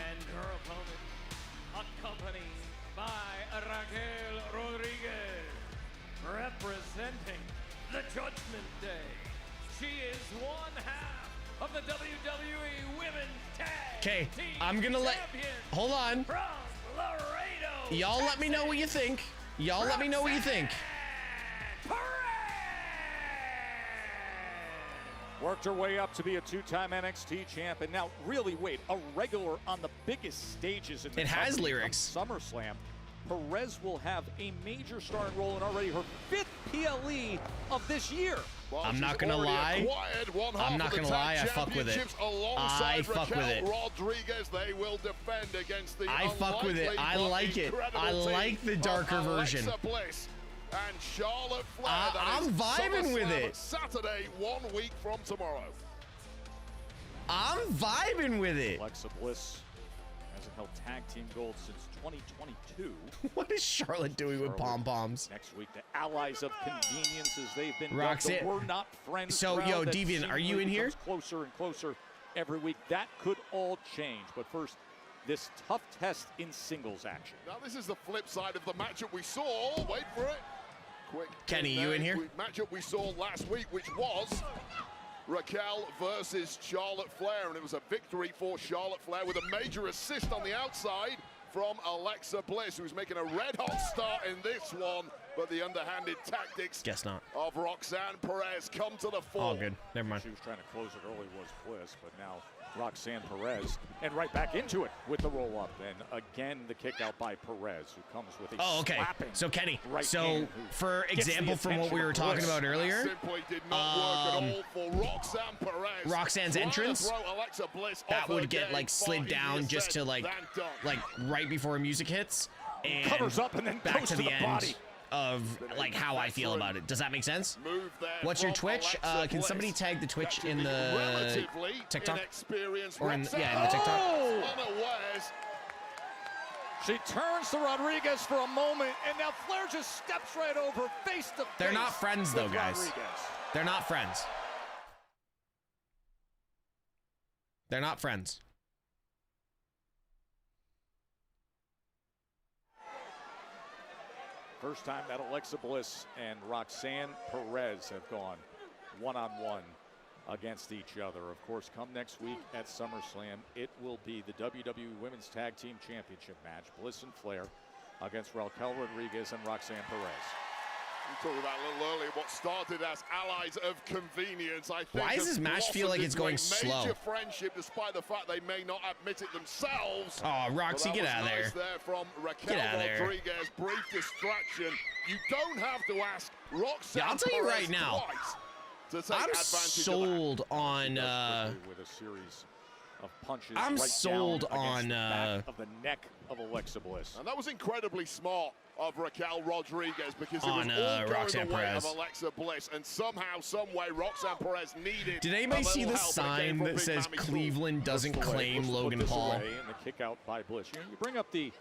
Speaker 15: And her opponent, accompanied by Raquel Rodriguez, representing the Judgment Day. She is one half of the WWE Women's Tag
Speaker 3: Okay,
Speaker 15: Team
Speaker 3: I'm gonna let.
Speaker 15: Champions
Speaker 3: Hold on.
Speaker 15: from Laredo,
Speaker 3: Y'all let me know what you think. Y'all let me know what you think.
Speaker 11: Worked her way up to be a two-time NXT champ, and now really, wait, a regular on the biggest stages in the
Speaker 3: It has
Speaker 11: company,
Speaker 3: lyrics.
Speaker 11: from SummerSlam. Perez will have a major starring role in already her 5th PLE of this year.
Speaker 2: Well,
Speaker 3: I'm not
Speaker 2: she's
Speaker 3: gonna
Speaker 2: already
Speaker 3: lie.
Speaker 2: acquired one
Speaker 3: I'm
Speaker 2: half
Speaker 3: not
Speaker 2: of the
Speaker 3: gonna
Speaker 2: tag
Speaker 3: lie. I fuck with it.
Speaker 2: championships alongside
Speaker 3: I fuck with it.
Speaker 2: Raquel Rodriguez. They will defend against the
Speaker 3: I fuck with it.
Speaker 2: unlikely
Speaker 3: I
Speaker 2: but
Speaker 3: like it. I
Speaker 2: incredible
Speaker 3: like the
Speaker 2: team
Speaker 3: darker
Speaker 2: of
Speaker 3: version.
Speaker 2: Alexa Bliss and Charlotte Flair. That
Speaker 3: I'm
Speaker 2: is
Speaker 3: vibing with
Speaker 2: SummerSlam
Speaker 3: it.
Speaker 2: Saturday, 1 week from tomorrow.
Speaker 3: I'm vibing with it.
Speaker 11: Alexa Bliss hasn't held tag team gold since 2022.
Speaker 3: What is Charlotte doing with pom-poms?
Speaker 11: Next week, the allies of convenience as they've been
Speaker 3: Roxanne.
Speaker 11: dubbed the We're Not Friends
Speaker 3: So,
Speaker 11: crowd
Speaker 3: yo,
Speaker 11: that
Speaker 3: Deviant, are you
Speaker 11: seemingly
Speaker 3: in here?
Speaker 11: becomes closer and closer every week. That could all change. But first, this tough test in singles action.
Speaker 2: Now, this is the flip side of the matchup we saw. Wait for it. Quick.
Speaker 3: Kenny, you in here?
Speaker 2: Matchup we saw last week, which was Raquel versus Charlotte Flair, and it was a victory for Charlotte Flair with a major assist on the outside from Alexa Bliss, who's making a red-hot start in this one, but the underhanded tactics
Speaker 3: Guess not.
Speaker 2: of Roxanne Perez come to the fore.
Speaker 3: All good. Never mind.
Speaker 11: She was trying to close it early was Bliss, but now Roxanne Perez, and right back into it with the roll-up. And again, the kick out by Perez, who comes with a
Speaker 3: Oh, okay.
Speaker 11: slapping
Speaker 3: So, Kenny,
Speaker 11: right
Speaker 3: so
Speaker 11: hand,
Speaker 3: for
Speaker 11: who gets the
Speaker 3: example, from what we
Speaker 11: attention
Speaker 3: were
Speaker 11: of
Speaker 3: talking
Speaker 11: Bliss.
Speaker 3: about earlier,
Speaker 2: Simply did not work at all for Roxanne Perez.
Speaker 3: Roxanne's
Speaker 2: Trying to
Speaker 3: entrance,
Speaker 2: throw Alexa Bliss
Speaker 3: that
Speaker 2: off her
Speaker 3: would get
Speaker 2: game.
Speaker 3: like slid
Speaker 2: Far
Speaker 3: down
Speaker 2: easier
Speaker 3: just
Speaker 2: said
Speaker 3: to like
Speaker 2: than done.
Speaker 3: right before her music hits, and
Speaker 11: Covers up and then
Speaker 3: back
Speaker 11: goes
Speaker 3: to
Speaker 11: to
Speaker 3: the
Speaker 11: the
Speaker 3: end
Speaker 11: body.
Speaker 3: of like how I feel about it. Does that make sense?
Speaker 2: Move there
Speaker 3: What's your
Speaker 2: from
Speaker 3: Twitch?
Speaker 2: Alexa
Speaker 3: Can
Speaker 2: Bliss.
Speaker 3: somebody tag the Twitch
Speaker 2: Catching
Speaker 3: in the
Speaker 2: relatively
Speaker 3: TikTok?
Speaker 2: inexperienced
Speaker 3: Or in the,
Speaker 2: Roxanne.
Speaker 3: yeah, in the TikTok.
Speaker 2: Oh! Unawares.
Speaker 11: She turns to Rodriguez for a moment, and now Flair just steps right over face to face.
Speaker 3: They're not friends though,
Speaker 11: with
Speaker 3: guys.
Speaker 11: Rodriguez.
Speaker 3: They're not friends. They're not friends.
Speaker 11: First time that Alexa Bliss and Roxanne Perez have gone one-on-one against each other. Of course, come next week at SummerSlam, it will be the WWE Women's Tag Team Championship match. Bliss and Flair against Raquel Rodriguez and Roxanne Perez.
Speaker 2: We talked about a little earlier what started as allies of convenience. I think
Speaker 3: Why does this match feel like it's going
Speaker 2: major
Speaker 3: slow?
Speaker 2: friendship, despite the fact they may not admit it themselves.
Speaker 3: Oh, Roxy,
Speaker 2: But that
Speaker 3: get
Speaker 2: was
Speaker 3: out of
Speaker 2: nice
Speaker 3: there.
Speaker 2: from Raquel
Speaker 3: Get out of there.
Speaker 2: Rodriguez. Brief distraction. You don't have to ask Roxanne
Speaker 3: Yeah, I'll tell you
Speaker 2: Perez
Speaker 3: right now,
Speaker 2: twice to take
Speaker 3: I'm
Speaker 2: advantage of that.
Speaker 3: sold on.
Speaker 11: With a series of punches.
Speaker 3: I'm
Speaker 11: right
Speaker 3: sold
Speaker 11: down against
Speaker 3: on,
Speaker 11: the back of the neck of Alexa Bliss.
Speaker 2: And that was incredibly smart of Raquel Rodriguez, because it
Speaker 3: On,
Speaker 2: was all going
Speaker 3: Roxanne
Speaker 2: the way
Speaker 3: Perez.
Speaker 2: of Alexa Bliss, and somehow, some way, Roxanne Perez needed.
Speaker 3: Did anybody
Speaker 2: a
Speaker 3: see
Speaker 2: little
Speaker 3: the
Speaker 2: help, and it
Speaker 3: sign
Speaker 2: came from
Speaker 3: that
Speaker 2: Big
Speaker 3: says
Speaker 2: Mammy
Speaker 3: Cleveland doesn't
Speaker 11: Pushed away,
Speaker 3: claim
Speaker 11: pushed
Speaker 3: Logan
Speaker 11: this
Speaker 3: Paul?
Speaker 11: away, and the kick out by Bliss. You know, you bring up the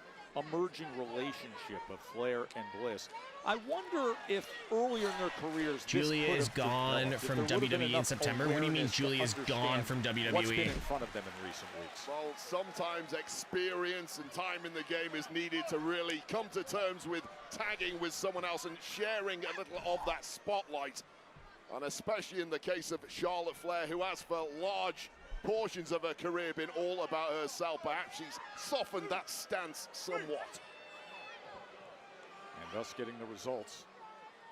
Speaker 11: emerging relationship of Flair and Bliss. I wonder if earlier in their careers,
Speaker 3: Julia
Speaker 11: this
Speaker 3: is
Speaker 11: could have
Speaker 3: gone
Speaker 11: developed, if
Speaker 3: from
Speaker 11: there would've been
Speaker 3: WWE in
Speaker 11: enough
Speaker 3: September. What do you mean
Speaker 11: awareness to
Speaker 3: Julia is gone
Speaker 11: understand
Speaker 3: from WWE?
Speaker 11: What's been in front of them in recent weeks?
Speaker 2: Well, sometimes experience and time in the game is needed to really come to terms with tagging with someone else and sharing a little of that spotlight. And especially in the case of Charlotte Flair, who has for large portions of her career been all about herself. Perhaps she's softened that stance somewhat.
Speaker 11: And thus getting the results.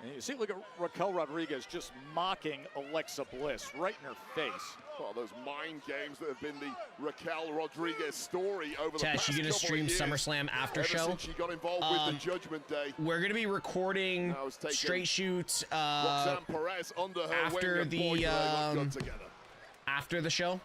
Speaker 11: And you see, look at Raquel Rodriguez just mocking Alexa Bliss right in her face.
Speaker 2: Oh, those mind games that have been the Raquel Rodriguez story over the
Speaker 3: Tesh,
Speaker 2: past
Speaker 3: you gonna
Speaker 2: couple
Speaker 3: stream
Speaker 2: of years.
Speaker 3: SummerSlam after
Speaker 2: Ever
Speaker 3: show?
Speaker 2: since she got involved with the Judgment Day.
Speaker 3: We're gonna be recording
Speaker 2: Now it's taken
Speaker 3: straight shoots
Speaker 2: Roxanne Perez under her
Speaker 3: after
Speaker 2: wing, and boy, do they look good together.
Speaker 3: after the show.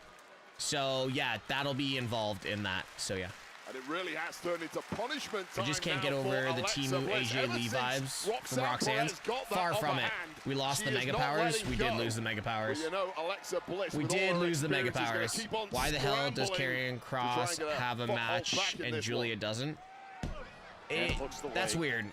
Speaker 3: So yeah, that'll be involved in that. So yeah.
Speaker 2: And it really has turned into punishment
Speaker 3: We
Speaker 2: time
Speaker 3: just can't
Speaker 2: now
Speaker 3: get over
Speaker 2: for
Speaker 3: the
Speaker 2: Alexa
Speaker 3: Timu
Speaker 2: Bliss.
Speaker 3: AJ
Speaker 2: Ever
Speaker 3: Lee
Speaker 2: since
Speaker 3: vibes from Roxanne.
Speaker 2: Perez got that
Speaker 3: Far from
Speaker 2: upper
Speaker 3: it.
Speaker 2: hand,
Speaker 3: We lost
Speaker 2: she
Speaker 3: the
Speaker 2: is
Speaker 3: Mega
Speaker 2: not
Speaker 3: Powers.
Speaker 2: letting
Speaker 3: We
Speaker 2: go.
Speaker 3: did lose the Mega Powers.
Speaker 2: But you know, Alexa Bliss,
Speaker 3: We
Speaker 2: with all
Speaker 3: did
Speaker 2: her
Speaker 3: lose the Mega
Speaker 2: experience, is
Speaker 3: Powers.
Speaker 2: gonna keep on
Speaker 3: Why the hell does
Speaker 2: scrambling
Speaker 3: Karrion
Speaker 2: to try and
Speaker 3: Kross
Speaker 2: get a
Speaker 3: have a
Speaker 2: foothold
Speaker 3: match
Speaker 2: back in
Speaker 3: and
Speaker 2: this
Speaker 3: Julia
Speaker 2: one.
Speaker 3: doesn't?
Speaker 11: And looks the
Speaker 3: That's
Speaker 11: way.
Speaker 3: weird.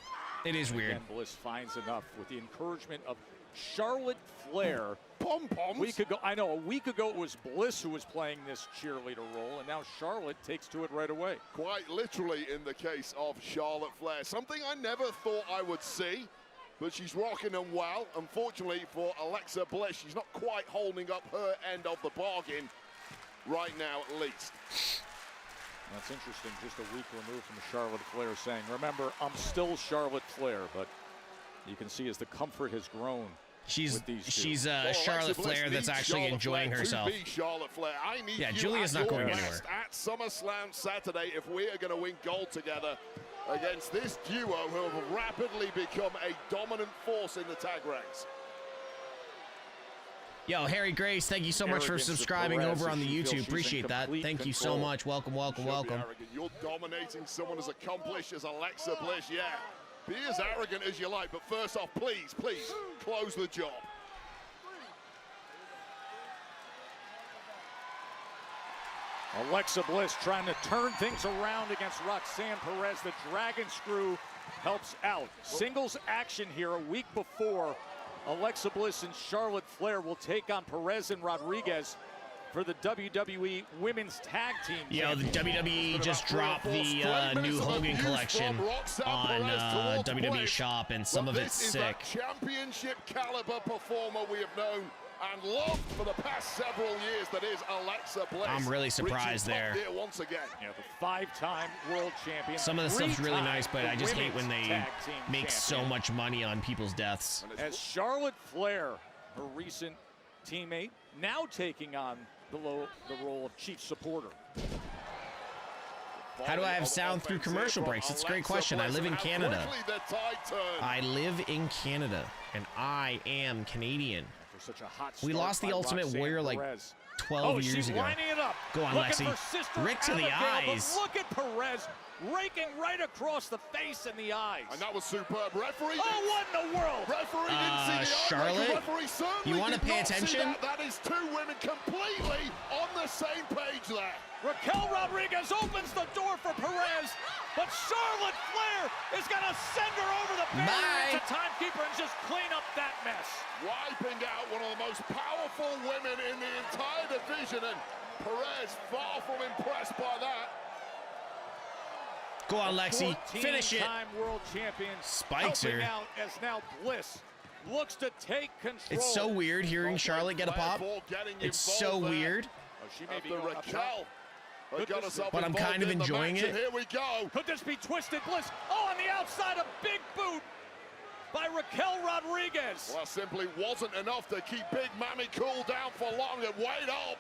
Speaker 3: It is weird.
Speaker 11: And Bliss finds enough with the encouragement of Charlotte Flair.
Speaker 2: Pom-poms.
Speaker 11: A week ago, I know, a week ago it was Bliss who was playing this cheerleader role, and now Charlotte takes to it right away.
Speaker 2: Quite literally in the case of Charlotte Flair. Something I never thought I would see, but she's rocking them well. Unfortunately for Alexa Bliss, she's not quite holding up her end of the bargain right now, at least.
Speaker 11: That's interesting, just a week removed from Charlotte Flair saying, remember, I'm still Charlotte Flair, but you can see as the comfort has grown.
Speaker 3: She's Charlotte Flair that's actually enjoying herself.
Speaker 2: Charlotte Flair. I need
Speaker 3: yeah, Julia's not going anywhere.
Speaker 2: At SummerSlam Saturday, if we are going to win gold together against this duo who have rapidly become a dominant force in the tag ranks.
Speaker 3: Yo, Harry Grace, thank you so much for subscribing over on the YouTube. Appreciate that. Thank you so much. Welcome, welcome, welcome.
Speaker 2: You're dominating someone as accomplished as Alexa Bliss, yeah. Be as arrogant as you like, but first off, please, please, close the job.
Speaker 11: Alexa Bliss trying to turn things around against Roxanne Perez. The Dragon Screw helps out. Singles action here a week before. Alexa Bliss and Charlotte Flair will take on Perez and Rodriguez for the WWE Women's Tag Team.
Speaker 3: Yo, the WWE just dropped the new Hogan collection on WWE Shop, and some of it's sick.
Speaker 2: This is a championship caliber performer we have known and loved for the past several years. That is Alexa Bliss.
Speaker 3: I'm really surprised there.
Speaker 2: Once again.
Speaker 11: Yeah, the 5-time world champion.
Speaker 3: Some of the stuff's really nice, but I just hate when they make so much money on people's deaths.
Speaker 11: As Charlotte Flair, her recent teammate, now taking on the role of chief supporter.
Speaker 3: How do I have sound through commercial breaks? It's a great question. I live in Canada. I live in Canada, and I am Canadian.
Speaker 11: Such a hot
Speaker 3: we lost the Ultimate Warrior like 12 years ago.
Speaker 11: Go
Speaker 3: on, Lexi. Rick to the eyes.
Speaker 11: Look at Perez raking right across the face and the eyes.
Speaker 2: And that was superb. Referee.
Speaker 11: Oh, what in the world?
Speaker 2: Referee didn't see the
Speaker 3: Charlotte, you want to pay attention?
Speaker 2: That is two women completely on the same page there.
Speaker 11: Raquel Rodriguez opens the door for Perez, but Charlotte Flair is going to send her over the barrier to timekeeper and just clean up that mess.
Speaker 2: Wiping out one of the most powerful women in the entire division, and Perez far from impressed by that.
Speaker 3: Go on, Lexi. Finish it.
Speaker 11: 14-time world champion.
Speaker 3: Spikes her.
Speaker 11: Out as now Bliss looks to take control.
Speaker 3: It's so weird hearing Charlotte get a pop. It's so weird.
Speaker 11: Oh, she may be
Speaker 2: Raquel.
Speaker 3: But I'm kind of enjoying it.
Speaker 2: Here we go.
Speaker 11: Could this be Twisted Bliss? Oh, on the outside, a big boot by Raquel Rodriguez.
Speaker 2: Well, simply wasn't enough to keep Big Mammy cool down for long and wait up.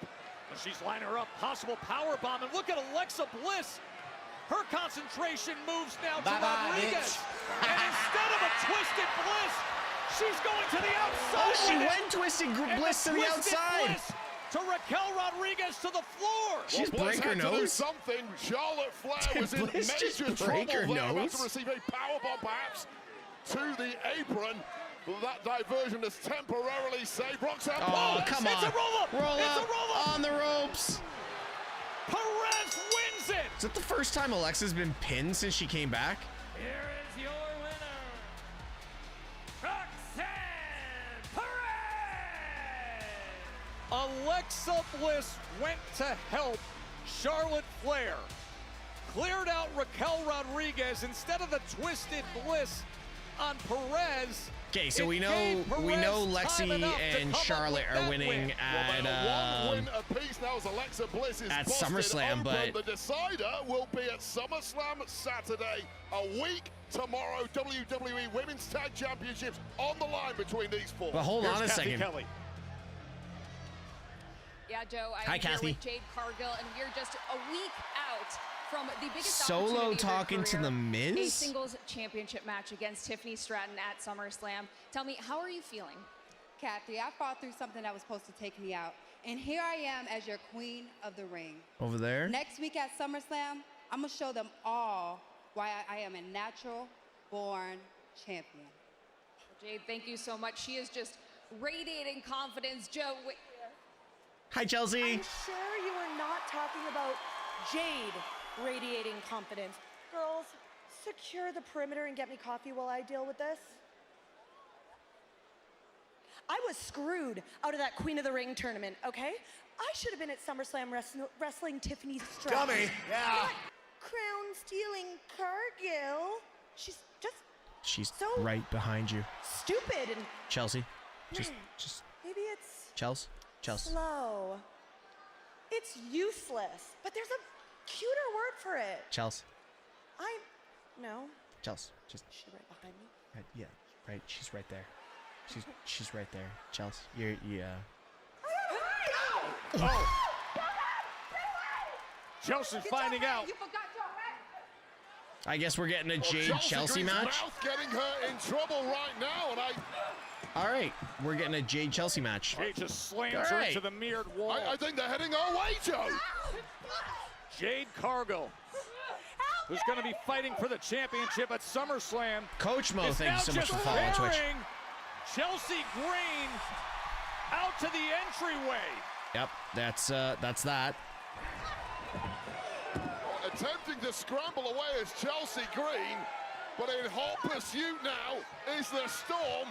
Speaker 11: And she's lining her up. Possible power bomb. And look at Alexa Bliss. Her concentration moves now to Rodriguez. And instead of a Twisted Bliss, she's going to the outside.
Speaker 3: Oh, she went Twisted Bliss to the outside.
Speaker 11: Bliss to Raquel Rodriguez to the floor.
Speaker 3: She's break her nose.
Speaker 2: Something. Charlotte Flair was in major trouble there. About to receive a powerbomb perhaps to the apron. That diversion is temporarily saved. Roxanne.
Speaker 3: Oh, come on.
Speaker 11: It's a roll-up.
Speaker 3: It's a roll-up. On the ropes.
Speaker 11: Perez wins it.
Speaker 3: Is that the first time Alexa's been pinned since she came back?
Speaker 15: Here is your winner, Roxanne Perez.
Speaker 11: Alexa Bliss went to help Charlotte Flair. Cleared out Raquel Rodriguez instead of the Twisted Bliss on Perez.
Speaker 3: Okay, so we know Lexi and Charlotte are winning at SummerSlam, but
Speaker 2: the decider will be at SummerSlam Saturday, a week tomorrow. WWE Women's Tag Championships on the line between these four.
Speaker 3: But hold on a second.
Speaker 11: Kelly.
Speaker 4: Yeah, Joe,
Speaker 3: I'm here
Speaker 4: with Jade Cargill, and we're just a week out from the biggest
Speaker 3: Solo talking to The Miz?
Speaker 4: A singles championship match against Tiffany Stratton at SummerSlam. Tell me, how are you feeling?
Speaker 8: Kathy, I fought through something that was supposed to take me out. And here I am as your queen of the ring.
Speaker 3: Over there?
Speaker 8: Next week at SummerSlam, I'm going to show them all why I am a natural-born champion.
Speaker 4: Jade, thank you so much. She is just radiating confidence. Joe, wait.
Speaker 3: Hi, Chelsea.
Speaker 23: I'm sure you are not talking about Jade radiating confidence. Girls, secure the perimeter and get me coffee while I deal with this. I was screwed out of that Queen of the Ring tournament, okay? I should have been at SummerSlam wrestling Tiffany Stratton.
Speaker 12: Dummy, yeah.
Speaker 23: Crown-stealing Cargill. She's so
Speaker 3: right behind you.
Speaker 23: Stupid and
Speaker 3: Chelsea. Just
Speaker 23: maybe it's
Speaker 3: Chelsea.
Speaker 23: slow. It's useless. But there's a cuter word for it.
Speaker 3: Chelsea.
Speaker 23: No.
Speaker 3: Chelsea. Just.
Speaker 23: She's right behind me.
Speaker 3: Right, yeah. Right. She's right there. She's right there. Chelsea. Yeah.
Speaker 11: Oh. Chelsea finding out.
Speaker 4: You forgot your hat.
Speaker 3: I guess we're getting a Jade Chelsea
Speaker 2: Green's
Speaker 3: match.
Speaker 2: Mouth getting her in trouble right now, and
Speaker 3: All right, we're getting a Jade Chelsea match.
Speaker 11: Jade just slams her into the mirrored wall.
Speaker 2: I think they're heading our way, Joe.
Speaker 11: Jade Cargill, who's going to be fighting for the championship at SummerSlam.
Speaker 3: Coach Mo, thank you so much for following on Twitch.
Speaker 11: Chelsea Green out to the entryway.
Speaker 3: Yep, that's that.
Speaker 2: Attempting to scramble away is Chelsea Green, but in hot pursuit now is the Storm,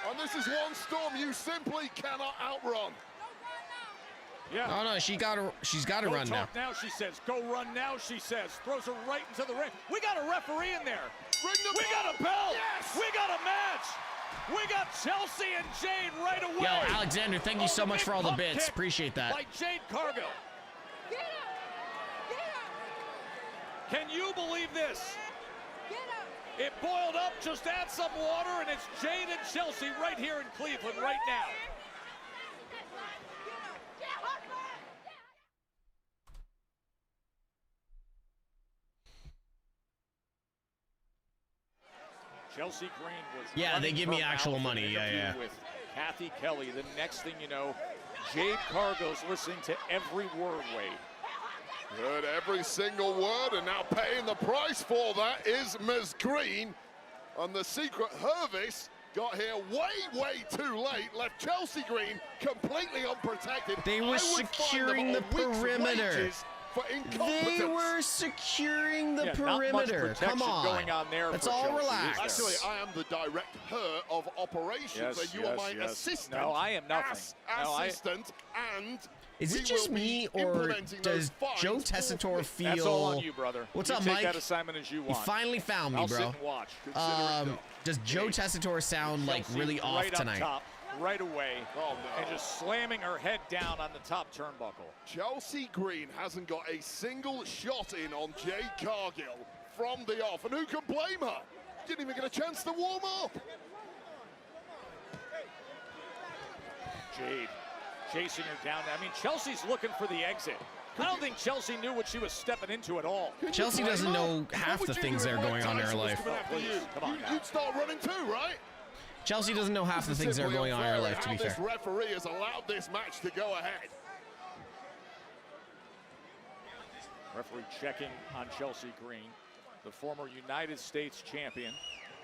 Speaker 2: and this is one Storm you simply cannot outrun.
Speaker 11: Yeah.
Speaker 3: Oh no, she's got to run now.
Speaker 11: Now, she says. Go run now, she says. Throws her right into the ring. We got a referee in there. We got a bell.
Speaker 2: Yes.
Speaker 11: We got a match. We got Chelsea and Jade right away.
Speaker 3: Yo, Alexander, thank you so much for all the bits. Appreciate that.
Speaker 11: By Jade Cargill. Can you believe this? It boiled up, just add some water, and it's Jade and Chelsea right here in Cleveland right now. Chelsea Green was
Speaker 3: they give me actual money. Yeah.
Speaker 11: With Kathy Kelly. The next thing you know, Jade Cargill's listening to every word, Wade.
Speaker 2: Heard every single word, and now paying the price for that is Ms. Green. And the Secret Hervis got here way too late, left Chelsea Green completely unprotected.
Speaker 3: They were securing the perimeter.
Speaker 2: For
Speaker 3: they were securing the perimeter.
Speaker 11: Not much protection
Speaker 3: Come on.
Speaker 11: going on there.
Speaker 3: Let's all relax.
Speaker 2: Actually, I am the director of operations, and you are my assistant.
Speaker 11: No, I am nothing.
Speaker 2: Assistant, and
Speaker 3: is it just me, or does Joe Tessitore feel?
Speaker 11: That's all on you, brother.
Speaker 3: What's
Speaker 11: you
Speaker 3: up,
Speaker 11: take
Speaker 3: Mike?
Speaker 11: That assignment as you want.
Speaker 3: You finally found me,
Speaker 11: I'll
Speaker 3: bro.
Speaker 11: Sit and watch.
Speaker 3: Does Joe Tessitore sound like really off
Speaker 11: right
Speaker 3: tonight?
Speaker 11: Up top, right away, and just slamming her head down on the top turnbuckle.
Speaker 2: Chelsea Green hasn't got a single shot in on Jade Cargill from the off, and who can blame her? Didn't even get a chance to warm up.
Speaker 11: Jade chasing her down. I mean, Chelsea's looking for the exit. I don't think Chelsea knew what she was stepping into at all.
Speaker 3: Chelsea doesn't know half the things that are going on in her life.
Speaker 11: Come on now.
Speaker 2: You'd start running too, right?
Speaker 3: Chelsea doesn't know half the things that are going on in her life, to be fair.
Speaker 2: This referee has allowed this match to go ahead.
Speaker 11: Referee checking on Chelsea Green, the former United States champion.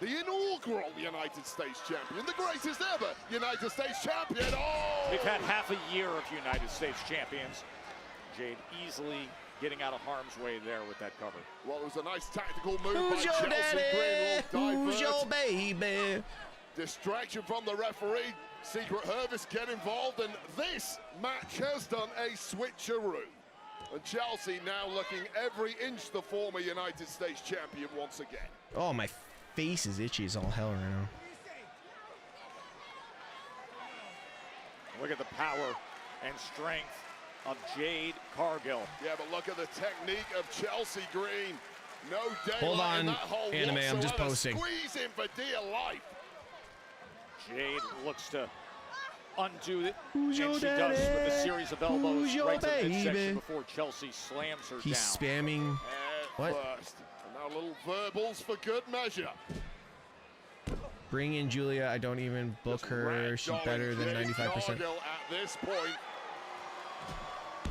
Speaker 2: The inaugural United States champion, the greatest ever United States champion. Oh!
Speaker 11: We've had half a year of United States champions. Jade easily getting out of harm's way there with that cover.
Speaker 2: Well, it was a nice tactical move
Speaker 3: Who's
Speaker 2: by
Speaker 3: your
Speaker 2: Chelsea
Speaker 3: daddy?
Speaker 2: Green.
Speaker 3: Who's your baby?
Speaker 2: Distraction from the referee. Secret Hervis get involved, and this match has done a switcheroo. And Chelsea now looking every inch the former United States champion once again.
Speaker 3: Oh, my face is itchy as all hell right now.
Speaker 11: Look at the power and strength of Jade Cargill.
Speaker 2: Yeah, but look at the technique of Chelsea Green. No daylight
Speaker 3: Hold on,
Speaker 2: in that hole
Speaker 3: Anime, I'm just posting.
Speaker 2: Squeeze in for dear life.
Speaker 11: Jade looks to undo it,
Speaker 3: Who's
Speaker 11: and
Speaker 3: your
Speaker 11: she
Speaker 3: daddy?
Speaker 11: does with a series of elbows
Speaker 3: Who's your
Speaker 11: right to the
Speaker 3: baby?
Speaker 11: midsection before Chelsea slams her
Speaker 3: He's
Speaker 11: down.
Speaker 3: spamming. What?
Speaker 2: First. And now little verbals for good measure.
Speaker 3: Bring in Julia. I don't even book her. She's better than 95%.
Speaker 2: At this point.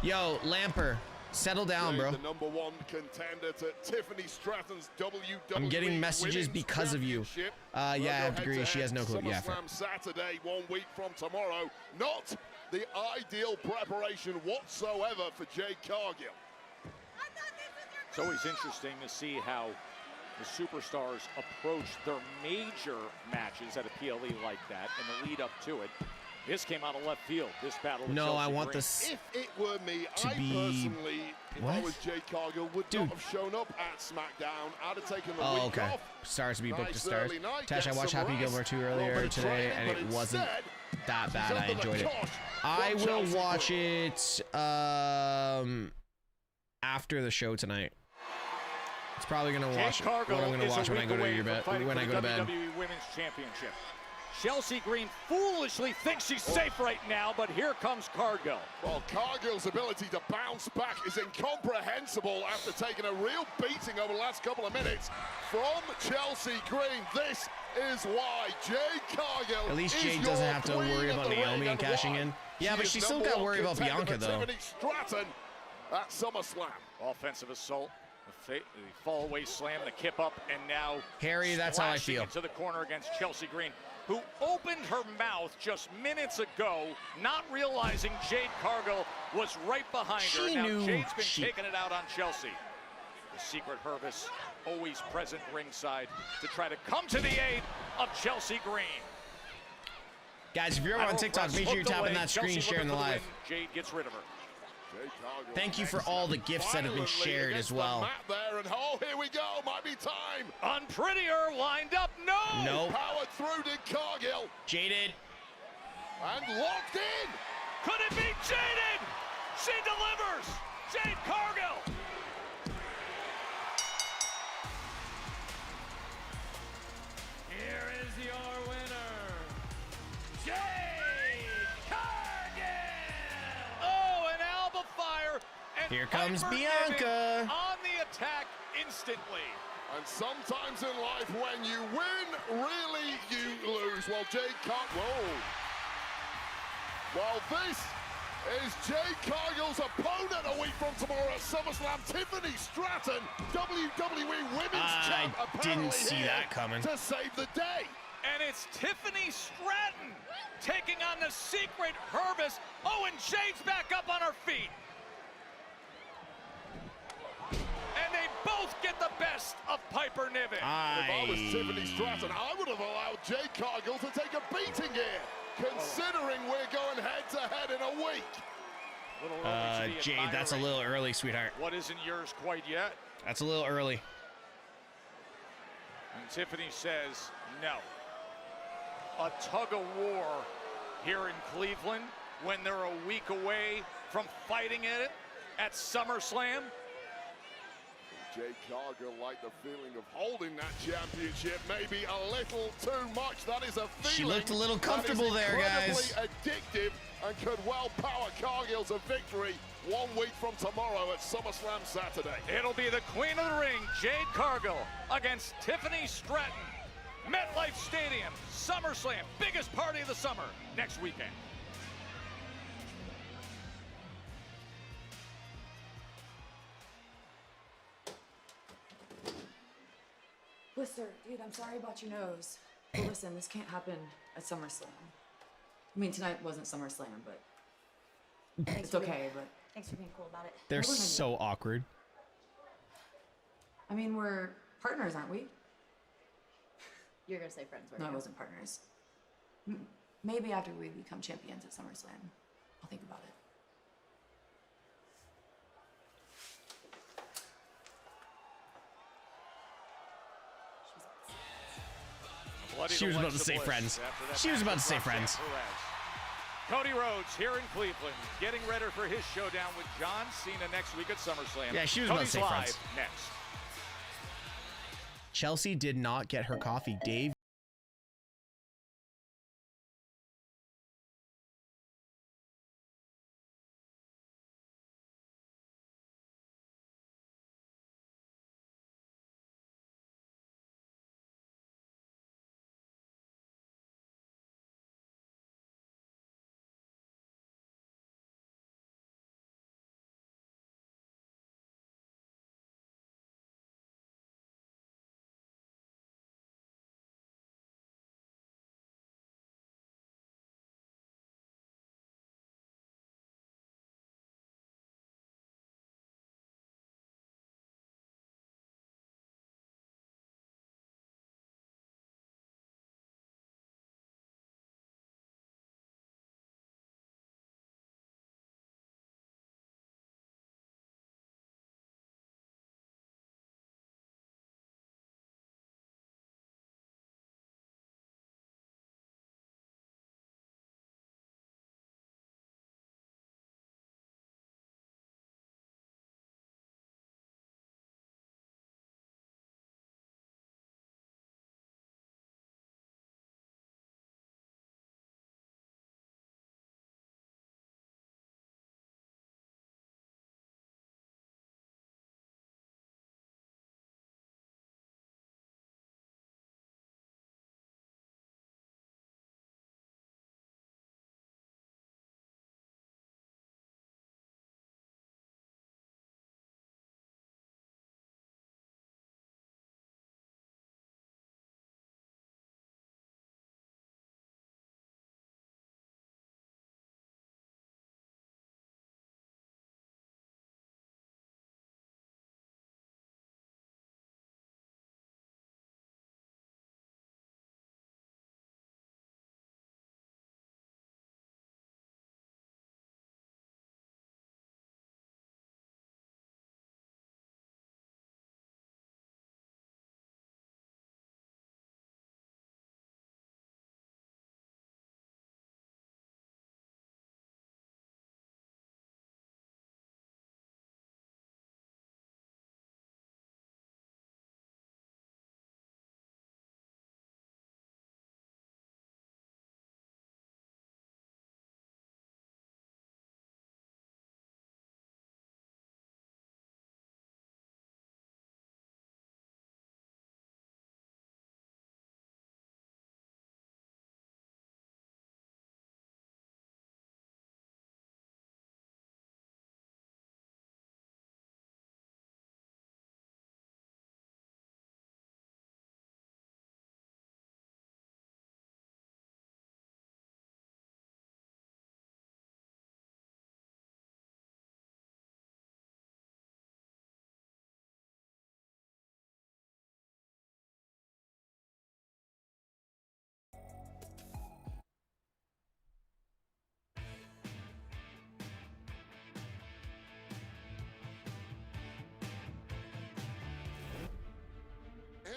Speaker 3: Yo, Lamper, settle down, bro.
Speaker 2: The number one contender to Tiffany Stratton's WWE.
Speaker 3: I'm getting messages because of you. Yeah, I have to agree. She has no clue. Yeah.
Speaker 2: SummerSlam Saturday, 1 week from tomorrow. Not the ideal preparation whatsoever for Jade Cargill.
Speaker 11: It's always interesting to see how the superstars approach their major matches at a PLE like that and the lead up to it. This came out of left field, this battle.
Speaker 3: No,
Speaker 11: Chelsea
Speaker 3: I want
Speaker 11: Green.
Speaker 3: this
Speaker 2: If it were me,
Speaker 3: to
Speaker 2: I
Speaker 3: be...
Speaker 2: personally, if I
Speaker 3: What?
Speaker 2: was Jade Cargill, would not have shown up at Smackdown. I'd have taken the week
Speaker 3: okay.
Speaker 2: off.
Speaker 3: Stars to be booked to
Speaker 2: Nice
Speaker 3: stars.
Speaker 2: early night,
Speaker 3: Tash, I
Speaker 2: get
Speaker 3: watched
Speaker 2: some
Speaker 3: Happy
Speaker 2: rest.
Speaker 3: Gilmore 2
Speaker 2: Little
Speaker 3: earlier
Speaker 2: bit of
Speaker 3: today,
Speaker 2: training,
Speaker 3: and
Speaker 2: but
Speaker 3: it wasn't
Speaker 2: instead,
Speaker 3: that bad.
Speaker 2: she's
Speaker 3: I
Speaker 2: under the
Speaker 3: enjoyed it.
Speaker 2: cosh
Speaker 3: I
Speaker 2: from
Speaker 3: will
Speaker 2: Chelsea
Speaker 3: watch
Speaker 2: Green.
Speaker 3: it after the show tonight. It's probably gonna watch
Speaker 11: Jade Cargill
Speaker 3: what I'm gonna
Speaker 11: is
Speaker 3: watch
Speaker 11: a
Speaker 3: when I
Speaker 11: week
Speaker 3: go to
Speaker 11: away
Speaker 3: your
Speaker 11: from
Speaker 3: bed.
Speaker 11: fighting
Speaker 3: When
Speaker 11: for
Speaker 3: I
Speaker 11: the
Speaker 3: go to bed.
Speaker 11: WWE Women's Championship. Chelsea Green foolishly thinks she's safe right now, but here comes Cargill.
Speaker 2: Well, Cargill's ability to bounce back is incomprehensible after taking a real beating over the last couple of minutes from Chelsea Green. This is why Jade Cargill.
Speaker 3: At least
Speaker 2: is
Speaker 3: Jade
Speaker 2: your
Speaker 3: doesn't have to
Speaker 2: queen
Speaker 3: worry
Speaker 2: of
Speaker 3: about
Speaker 2: the
Speaker 3: Naomi
Speaker 2: ring
Speaker 3: and cashing
Speaker 2: why
Speaker 3: in. Yeah,
Speaker 2: she
Speaker 3: but
Speaker 2: is
Speaker 3: she's still
Speaker 2: number
Speaker 3: got to
Speaker 2: one
Speaker 3: worry about
Speaker 2: contender
Speaker 3: Bianca,
Speaker 2: for
Speaker 3: though.
Speaker 2: Tiffany Stratton at SummerSlam.
Speaker 11: Offensive assault, the fall away slam, the kip up, and now
Speaker 3: Harry, that's how I
Speaker 11: splashing
Speaker 3: feel.
Speaker 11: into the corner against Chelsea Green, who opened her mouth just minutes ago, not realizing Jade Cargill was right behind her.
Speaker 3: She
Speaker 11: Now
Speaker 3: knew
Speaker 11: Jade's been
Speaker 3: she-
Speaker 11: taking it out on Chelsea. The secret Hervis always present ringside to try to come to the aid of Chelsea Green.
Speaker 3: Guys, if you're over on TikTok, make sure you're tapping that screen, sharing the live.
Speaker 11: Jade gets rid of her.
Speaker 3: Thank you for all the gifts that have been shared as well.
Speaker 2: There and oh, here we go. Might be time.
Speaker 11: Unprettier lined up. No.
Speaker 3: Nope.
Speaker 2: Powered through to Cargill.
Speaker 3: Jaded.
Speaker 2: And locked in.
Speaker 11: Could it be Jaded? She delivers. Jade Cargill.
Speaker 15: Here is your winner, Jade Cargill!
Speaker 11: Oh, an Alba Fire. And
Speaker 3: Here comes
Speaker 11: Piper
Speaker 3: Bianca.
Speaker 11: Niven on the attack instantly.
Speaker 2: And sometimes in life, when you win, really you lose. Well, Jade Cargill. Well, this is Jade Cargill's opponent a week from tomorrow at SummerSlam. Tiffany Stratton, WWE Women's Champ, apparently
Speaker 3: didn't see
Speaker 2: here
Speaker 3: that coming.
Speaker 2: to save the day.
Speaker 11: And it's Tiffany Stratton taking on the secret Hervis. Oh, and Jade's back up on her feet. And they both get the best of Piper Niven.
Speaker 2: If I was Tiffany Stratton, I would have allowed Jade Cargill to take a beating here, considering we're going head-to-head in a week.
Speaker 3: Jade, that's a little early, sweetheart.
Speaker 11: What isn't yours quite yet?
Speaker 3: That's a little early.
Speaker 11: And Tiffany says no. A tug of war here in Cleveland when they're a week away from fighting it at SummerSlam.
Speaker 2: Jade Cargill like the feeling of holding that championship maybe a little too much. That is a feeling.
Speaker 3: She looked a little comfortable there, guys.
Speaker 2: Incredibly addictive and could well power Cargill to victory 1 week from tomorrow at SummerSlam Saturday.
Speaker 11: It'll be the queen of the ring, Jade Cargill, against Tiffany Stratton. MetLife Stadium, SummerSlam, biggest party of the summer, next weekend.
Speaker 5: Blister, dude, I'm sorry about your nose. But listen, this can't happen at SummerSlam. I mean, tonight wasn't SummerSlam, but it's okay, but...
Speaker 18: Thanks for being cool about it.
Speaker 3: They're so awkward.
Speaker 5: I mean, we're partners, aren't we?
Speaker 18: You're gonna say friends,
Speaker 5: No, I wasn't partners. Maybe after we become champions at SummerSlam, I'll think about it.
Speaker 3: She was about to say friends. She was about to say friends.
Speaker 11: Cody Rhodes here in Cleveland, getting ready for his showdown with John Cena next week at SummerSlam.
Speaker 3: Yeah, she was about to say
Speaker 11: Cody's
Speaker 3: friends.
Speaker 11: live next.
Speaker 3: Chelsea did not get her coffee. Dave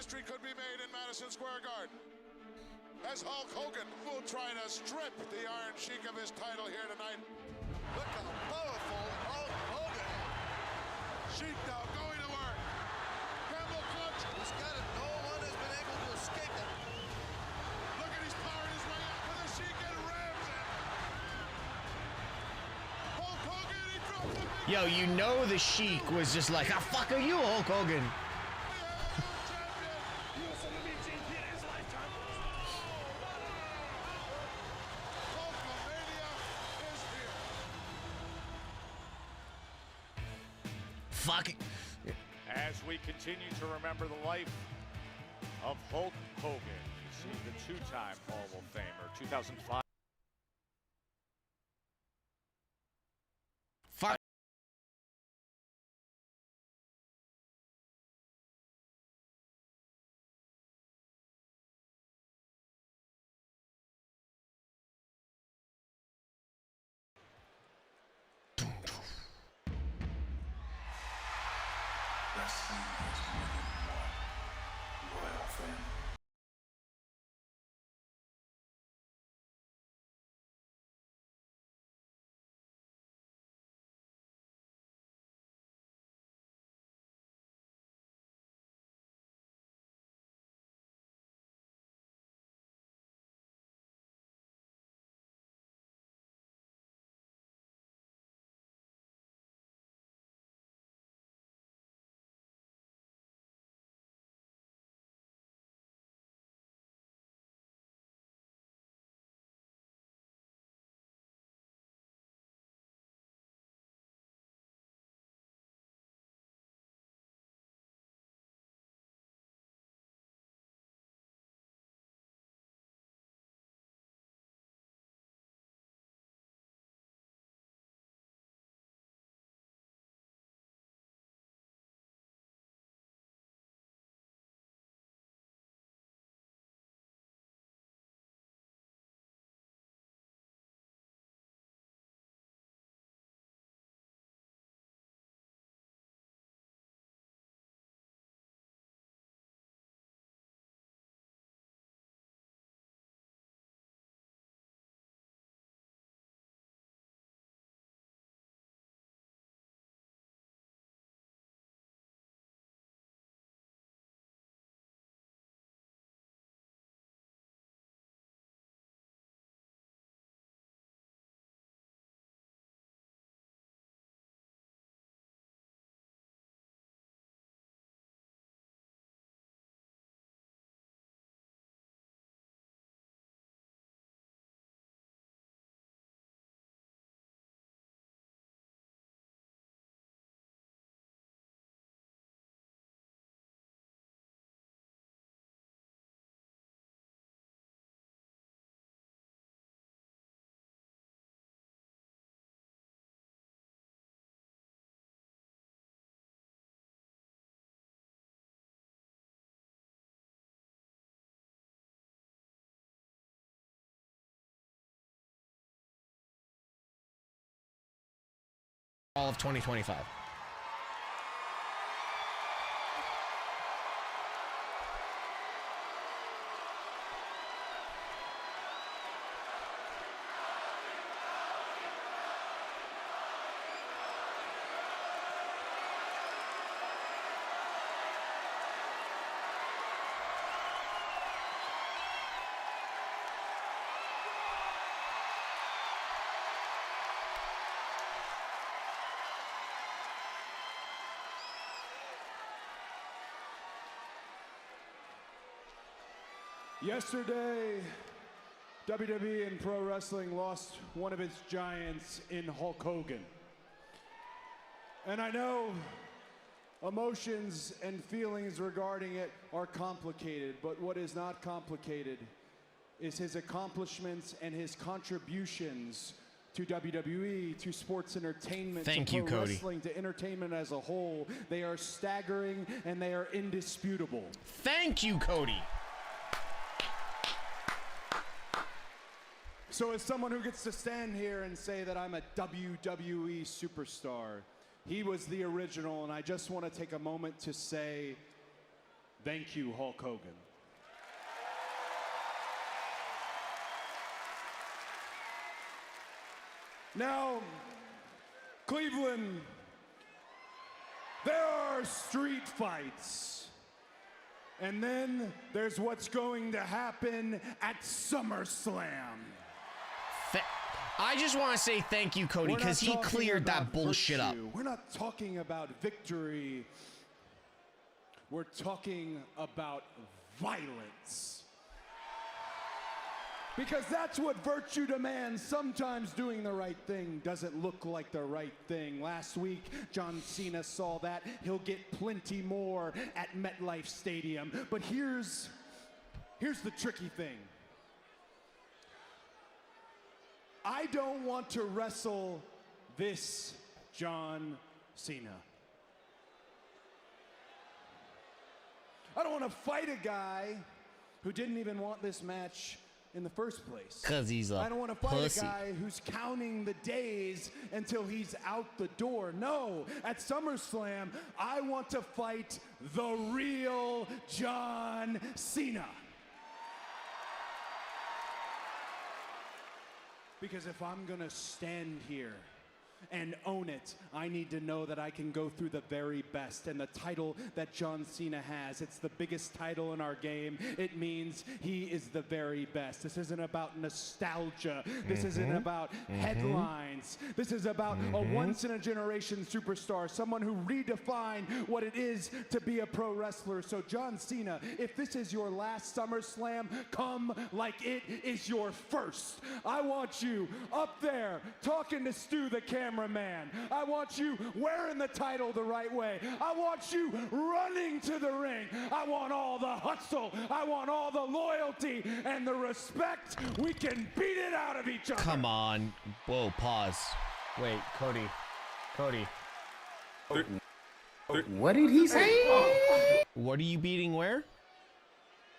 Speaker 6: history could be made in Madison Square Garden. As Hulk Hogan will try to strip the Iron Sheik of his title here tonight. Look how powerful Hulk Hogan. Sheik now going to work. Campbell clutch. He's got it. No one has been able to escape it. Look at he's powering his way up with the Sheik and rams it. Hulk Hogan, he dropped the big...
Speaker 3: Yo, you know the Sheik was just like, ah, fuck are you, Hulk Hogan? Fuck.
Speaker 11: As we continue to remember the life of Hulk Hogan, you see the two-time Hall of Famer, 2005.
Speaker 3: Fuck.
Speaker 1: Wrestling has more than one royal family.
Speaker 3: All of 2025.
Speaker 14: Yesterday, WWE and pro wrestling lost one of its giants in Hulk Hogan. And I know emotions and feelings regarding it are complicated, but what is not complicated is his accomplishments and his contributions to WWE, to sports entertainment,
Speaker 3: Thank
Speaker 14: to
Speaker 3: you,
Speaker 14: pro
Speaker 3: Cody.
Speaker 14: wrestling, to entertainment as a whole. They are staggering and they are indisputable.
Speaker 3: Thank you, Cody.
Speaker 14: So as someone who gets to stand here and say that I'm a WWE superstar, he was the original, and I just want to take a moment to say Thank you, Hulk Hogan. Now, Cleveland, there are street fights. And then there's what's going to happen at SummerSlam.
Speaker 3: I just want to say thank you, Cody, because he cleared that bullshit up.
Speaker 14: We're not talking about victory. We're talking about violence. Because that's what virtue demands. Sometimes doing the right thing doesn't look like the right thing. Last week, John Cena saw that. He'll get plenty more at MetLife Stadium. But here's the tricky thing. I don't want to wrestle this John Cena. I don't want to fight a guy who didn't even want this match in the first place.
Speaker 3: Because he's a
Speaker 14: I don't want to fight
Speaker 3: pussy.
Speaker 14: a guy who's counting the days until he's out the door. No, at SummerSlam, I want to fight the real John Cena. Because if I'm gonna stand here and own it, I need to know that I can go through the very best. And the title that John Cena has, it's the biggest title in our game. It means he is the very best. This isn't about nostalgia. This isn't about headlines. This is about a once-in-a-generation superstar, someone who redefined what it is to be a pro wrestler. So John Cena, if this is your last SummerSlam, come like it is your first. I want you up there talking to Stu the cameraman. I want you wearing the title the right way. I want you running to the ring. I want all the hustle. I want all the loyalty and the respect. We can beat it out of each other.
Speaker 3: Come on. Whoa, pause. Wait, Cody.
Speaker 7: What did he say?
Speaker 3: What are you beating where?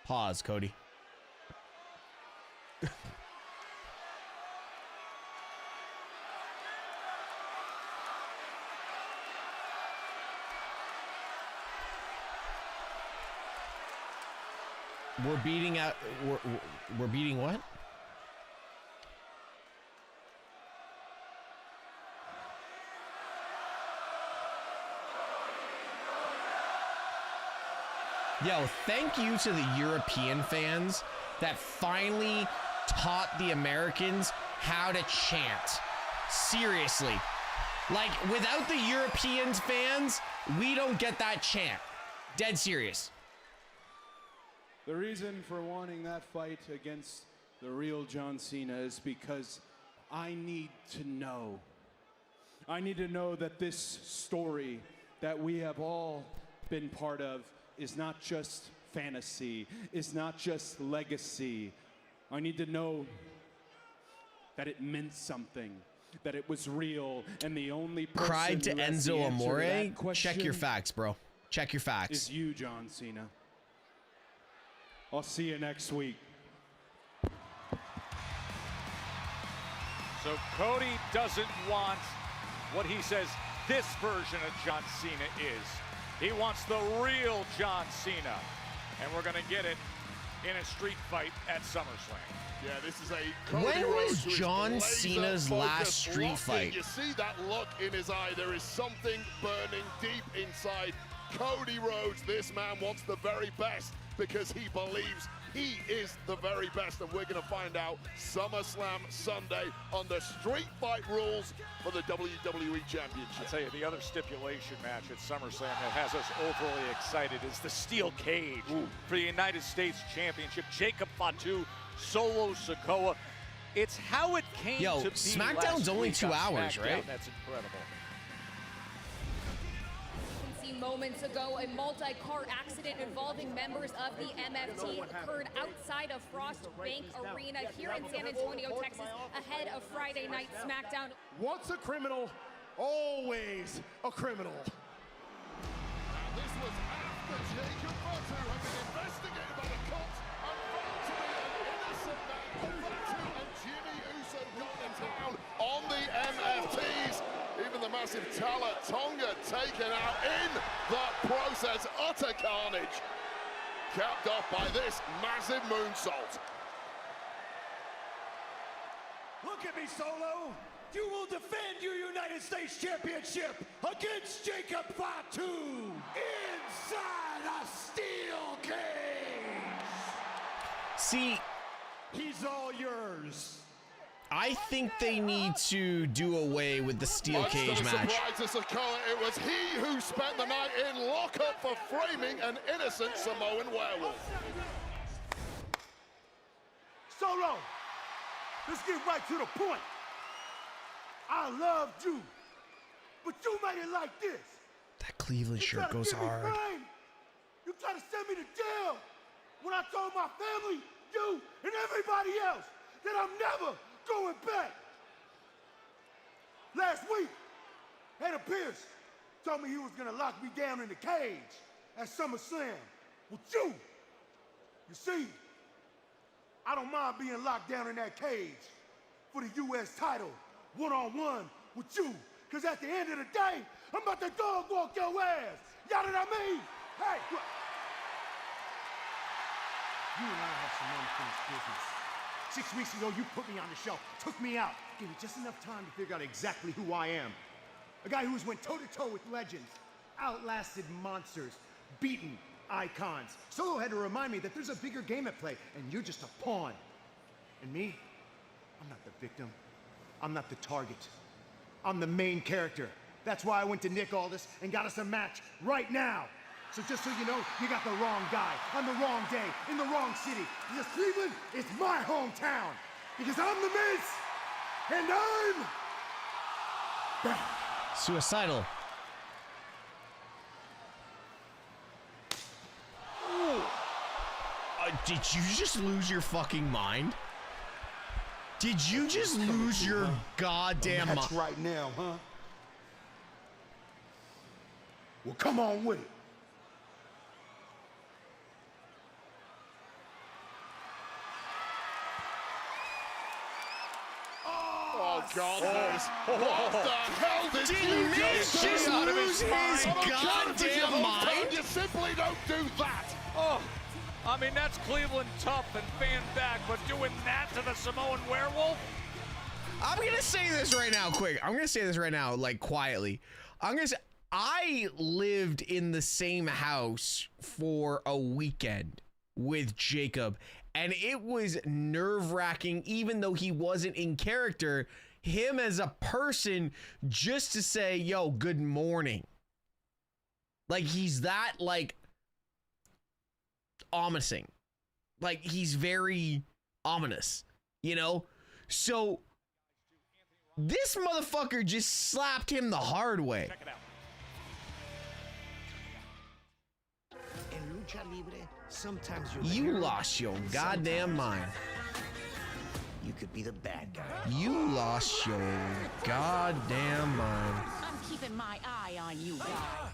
Speaker 3: Pause, Cody. We're beating out. We're beating what? Yo, thank you to the European fans that finally taught the Americans how to chant. Seriously. Like, without the European fans, we don't get that chant. Dead serious.
Speaker 14: The reason for wanting that fight against the real John Cena is because I need to know. I need to know that this story that we have all been part of is not just fantasy, is not just legacy. I need to know that it meant something, that it was real, and the only person
Speaker 3: Cried to
Speaker 14: who has the
Speaker 3: Enzo
Speaker 14: answer to
Speaker 3: Amore.
Speaker 14: that question
Speaker 3: Check your facts, bro. Check your facts.
Speaker 14: is you, John Cena. I'll see you next week.
Speaker 11: So Cody doesn't want what he says this version of John Cena is. He wants the real John Cena. And we're going to get it in a street fight at SummerSlam.
Speaker 2: Yeah, this is a Cody
Speaker 3: When
Speaker 2: Rhodes
Speaker 3: was
Speaker 2: who is
Speaker 3: John
Speaker 2: laser
Speaker 3: Cena's last
Speaker 2: focused,
Speaker 3: street
Speaker 2: locked in.
Speaker 3: fight?
Speaker 2: You see that look in his eye. There is something burning deep inside Cody Rhodes. This man wants the very best because he believes he is the very best, and we're going to find out SummerSlam Sunday on the street fight rules for the WWE Championship.
Speaker 11: I'll tell you, the other stipulation match at SummerSlam that has us overly excited is the steel cage for the United States Championship. Jacob Fatu, Solo Sikoa. It's how it came to be.
Speaker 3: SmackDown's only 2 hours,
Speaker 11: SmackDown.
Speaker 3: right?
Speaker 11: That's incredible.
Speaker 4: Moments ago, a multi-car accident involving members of the MFT occurred outside of Frost Bank Arena here in San Antonio, Texas, ahead of Friday Night Smackdown.
Speaker 13: Once a criminal, always a criminal.
Speaker 2: This was after Jacob Fatu had been investigated by the cops and found to be an innocent man. Fatu and Jimmy Uso got him down on the MFTs. Even the massive Tala Tonga taken out in that process. Utter carnage. capped off by this massive moonsault.
Speaker 13: Look at me, Solo. You will defend your United States Championship against Jacob Fatu inside a steel cage.
Speaker 3: See,
Speaker 13: he's all yours.
Speaker 3: I think they need to do away with the steel cage match.
Speaker 2: Surprise to Sikoa, it was he who spent the night in lockup for framing an innocent Samoan werewolf.
Speaker 6: Solo, let's get right to the point. I loved you, but you made it like this.
Speaker 3: That Cleveland shirt
Speaker 6: tried to
Speaker 3: goes
Speaker 6: get me
Speaker 3: hard.
Speaker 6: framed. You tried to send me to jail when I told my family, you, and everybody else that I'm never going back. Last week, Adam Pierce told me he was gonna lock me down in the cage at SummerSlam with you. You see, I don't mind being locked down in that cage for the U.S. title, one-on-one with you. Cause at the end of the day, I'm about to dog walk your ass. Y'all know what I mean? Hey! You and I have some unfinished business. 6 weeks ago, you put me on the shelf, took me out, gave me just enough time to figure out exactly who I am. A guy who's went toe-to-toe with legends, outlasted monsters, beaten icons. Solo had to remind me that there's a bigger game at play, and you're just a pawn. And me? I'm not the victim. I'm not the target. I'm the main character. That's why I went to Nick Aldis and got us a match right now. So just so you know, you got the wrong guy on the wrong day in the wrong city. Because Cleveland is my hometown. Because I'm the Miz, and I'm back.
Speaker 3: Suicidal. Did you just lose your fucking mind? Did you just lose your goddamn mind?
Speaker 6: That's right now, huh? Well, come on with it.
Speaker 2: Oh, God, Miz. What the hell did you
Speaker 3: Miz
Speaker 2: just
Speaker 3: just
Speaker 2: out of
Speaker 3: lose his goddamn mind?
Speaker 2: You simply don't do that.
Speaker 11: Oh, I mean, that's Cleveland tough and fan back, but doing that to the Samoan werewolf?
Speaker 3: I'm gonna say this right now, quick. I'm gonna say this right now, like quietly. I'm gonna say I lived in the same house for a weekend with Jacob, and it was nerve-wracking, even though he wasn't in character, him as a person, just to say, yo, good morning. Like, he's that, like, ominous-ing. Like, he's very ominous, you know? So this motherfucker just slapped him the hard way.
Speaker 11: Check it out.
Speaker 17: In lucha libre, sometimes you're the
Speaker 3: You
Speaker 17: hero,
Speaker 3: lost your
Speaker 17: and
Speaker 3: goddamn mind.
Speaker 17: you could be the bad guy.
Speaker 3: You lost your goddamn mind.
Speaker 19: I'm keeping my eye on you, guy.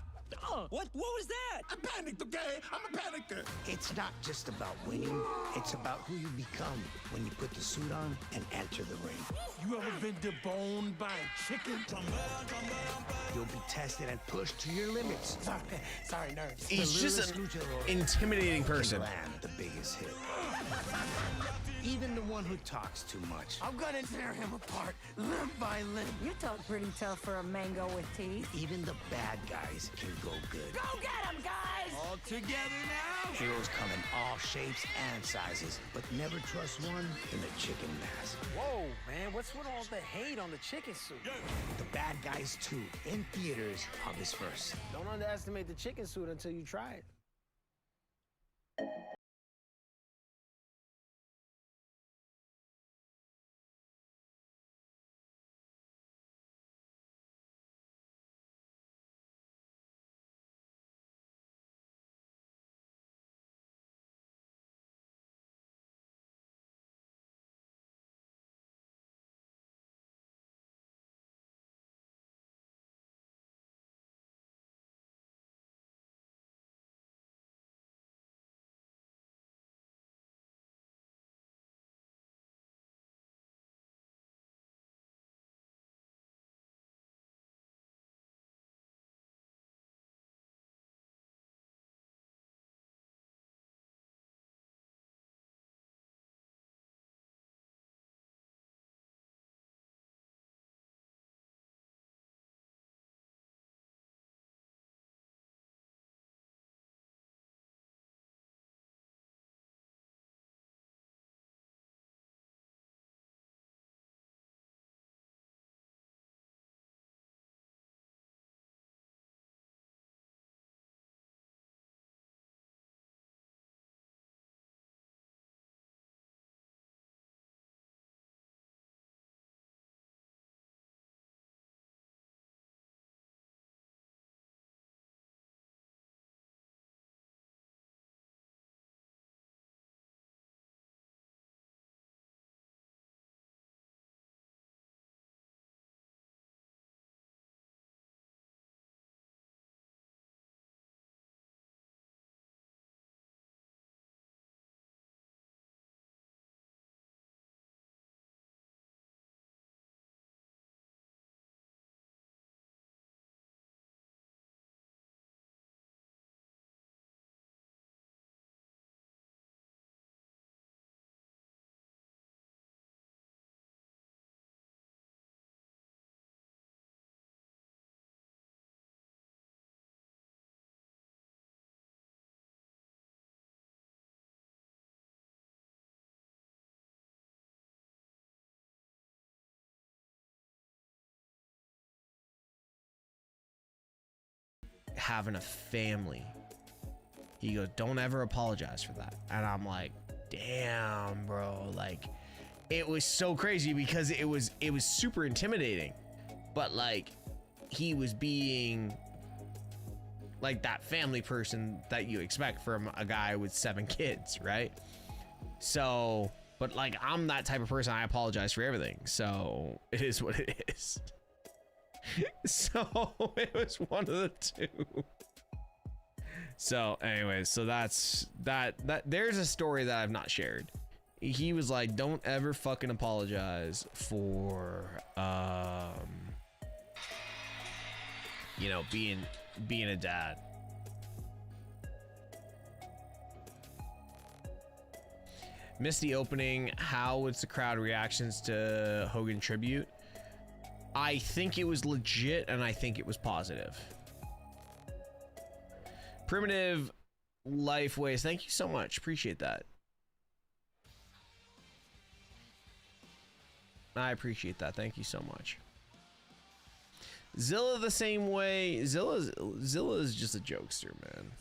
Speaker 7: What was that? I panicked, okay? I'm a panicker.
Speaker 17: It's not just about winning, it's about who you become when you put the suit on and enter the ring.
Speaker 16: You ever been deboned by a chicken?
Speaker 17: You'll be tested and pushed to your limits.
Speaker 7: Sorry, nerds.
Speaker 3: He's
Speaker 17: The
Speaker 3: just an
Speaker 17: littlest luchador
Speaker 3: intimidating
Speaker 17: can
Speaker 3: person.
Speaker 17: land the biggest hit. Even the one who talks too much.
Speaker 7: I'm gonna tear him apart, limb by limb.
Speaker 18: You talk pretty tough for a mango with teeth.
Speaker 17: Even the bad guys can go good.
Speaker 19: Go get him, guys!
Speaker 7: All together now.
Speaker 17: Heroes come in all shapes and sizes, but never trust one in the chicken mask. Whoa, man, what's with all the hate on the chicken suit? The Bad Guys 2 in theaters August 1st. Don't underestimate the chicken suit until you try it.
Speaker 3: having a family. He goes, don't ever apologize for that. And I'm like, damn, bro. Like, it was so crazy because it was super intimidating. But like, he was being like that family person that you expect from a guy with 7 kids, right? So, but like, I'm that type of person. I apologize for everything. So it is what it is. So it was one of the two. So anyways, so that's that there's a story that I've not shared. He was like, don't ever fucking apologize for you know, being a dad. Missed the opening. How was the crowd reactions to Hogan tribute? I think it was legit, and I think it was positive. Primitive Life Ways, thank you so much. Appreciate that. I appreciate that. Thank you so much. Zilla the same way. Zilla is just a jokester, man.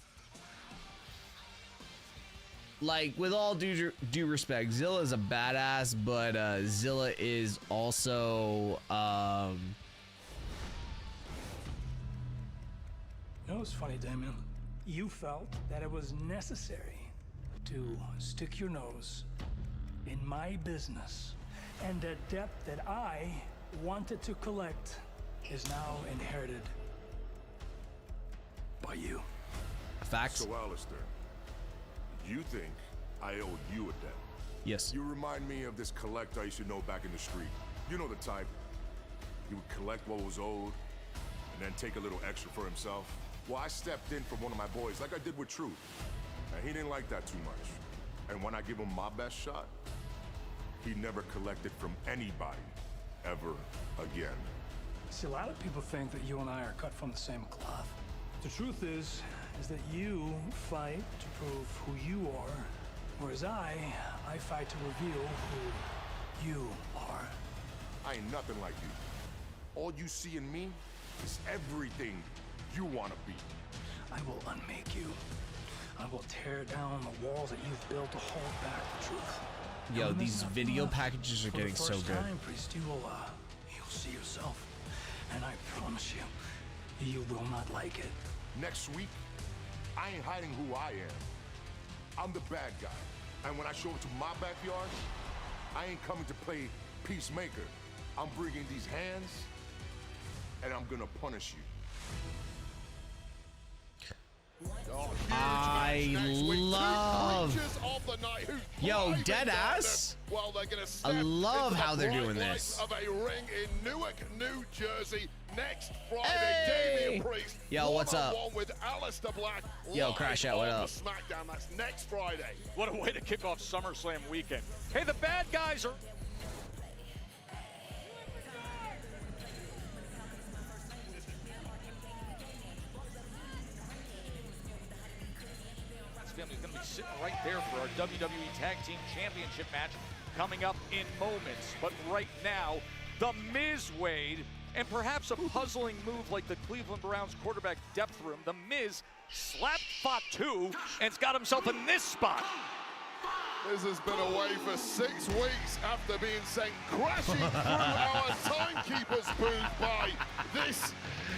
Speaker 3: Like, with all due respect, Zilla is a badass, but Zilla is also
Speaker 9: You know what's funny, Damien? You felt that it was necessary to stick your nose in my business, and the debt that I wanted to collect is now inherited by you.
Speaker 3: Facts.
Speaker 1: So, Alistair, you think I owe you a debt?
Speaker 3: Yes.
Speaker 1: You remind me of this collector I used to know back in the street. You know the type. He would collect what was owed and then take a little extra for himself. Well, I stepped in for one of my boys like I did with Truth, and he didn't like that too much. And when I give him my best shot, he never collected from anybody ever again.
Speaker 9: See, a lot of people think that you and I are cut from the same cloth. The truth is that you fight to prove who you are, whereas I fight to reveal who you are.
Speaker 1: I ain't nothing like you. All you see in me is everything you want to be.
Speaker 9: I will unmake you. I will tear down the walls that you've built to hold back the truth.
Speaker 3: Yo, these video packages are getting so good.
Speaker 9: Time, Priest, you'll see yourself, and I promise you will not like it.
Speaker 1: Next week, I ain't hiding who I am. I'm the bad guy. And when I show up to my backyard, I ain't coming to play peacemaker. I'm bringing these hands, and I'm gonna punish you.
Speaker 3: I love. Yo, deadass. I love how they're doing this.
Speaker 2: Of a ring in Newark, New Jersey. Next Friday, Damian Priest.
Speaker 3: Yo, what's up?
Speaker 2: With Alistair Black.
Speaker 3: Yo, Crash Out, what up?
Speaker 2: Smackdown. That's next Friday.
Speaker 11: What a way to kick off SummerSlam weekend. Hey, the bad guys are. Family's going to be sitting right there for our WWE Tag Team Championship match coming up in moments. But right now, the Miz Wade, and perhaps a puzzling move like the Cleveland Browns quarterback depth room, the Miz slapped Fatu and's got himself in this spot.
Speaker 2: Miz has been away for 6 weeks after being sent crashing through our timekeeper's booth by this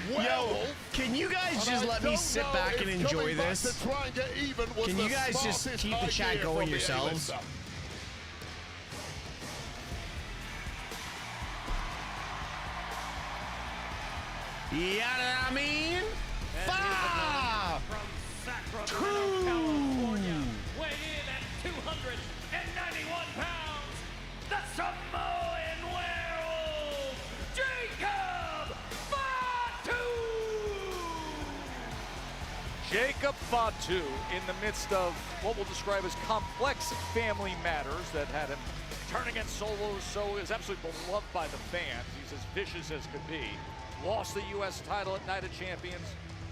Speaker 2: werewolf.
Speaker 3: Yo, can you guys just let me sit back and enjoy this? Can you guys just keep the chat going yourselves? You know what I mean? 5,
Speaker 15: from Sacramento, California, weighing in at 291 pounds, the Samoan werewolf, Jacob Fatu!
Speaker 11: Jacob Fatu, in the midst of what we'll describe as complex family matters that had him turn against Solo, so is absolutely beloved by the fans. He's as vicious as could be. Lost the U.S. title at Night of Champions.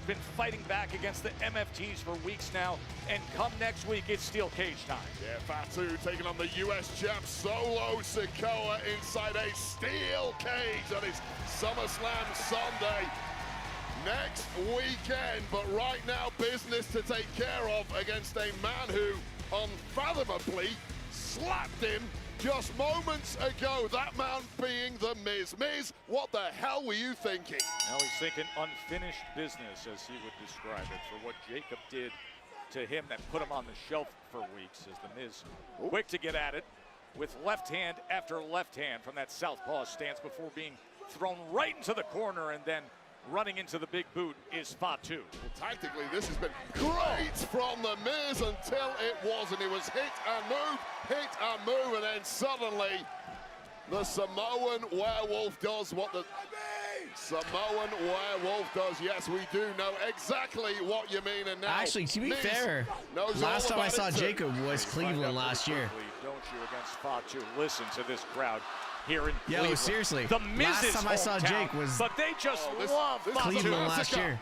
Speaker 11: Been fighting back against the MFTs for weeks now. And come next week, it's Steel Cage time.
Speaker 2: Yeah, Fatu taking on the U.S. champ Solo Sikoa inside a steel cage on his SummerSlam Sunday. next weekend. But right now, business to take care of against a man who unfathomably slapped him just moments ago. That man being The Miz. Miz, what the hell were you thinking?
Speaker 11: Now he's thinking unfinished business, as he would describe it, for what Jacob did to him that put him on the shelf for weeks. As The Miz quick to get at it with left hand after left hand from that southpaw stance before being thrown right into the corner, and then running into the big boot is Fatu.
Speaker 2: Well, tactically, this has been great from The Miz until it wasn't. It was hit and move, and then suddenly the Samoan werewolf does what the Samoan werewolf does. Yes, we do know exactly what you mean. And now,
Speaker 3: actually, to be fair, last time I saw Jacob was Cleveland last year.
Speaker 11: Don't you, against Fatu? Listen to this crowd here in Cleveland.
Speaker 3: Yo, seriously.
Speaker 11: The Miz's
Speaker 3: last time I saw Jake was
Speaker 11: but they just love
Speaker 3: Cleveland last year.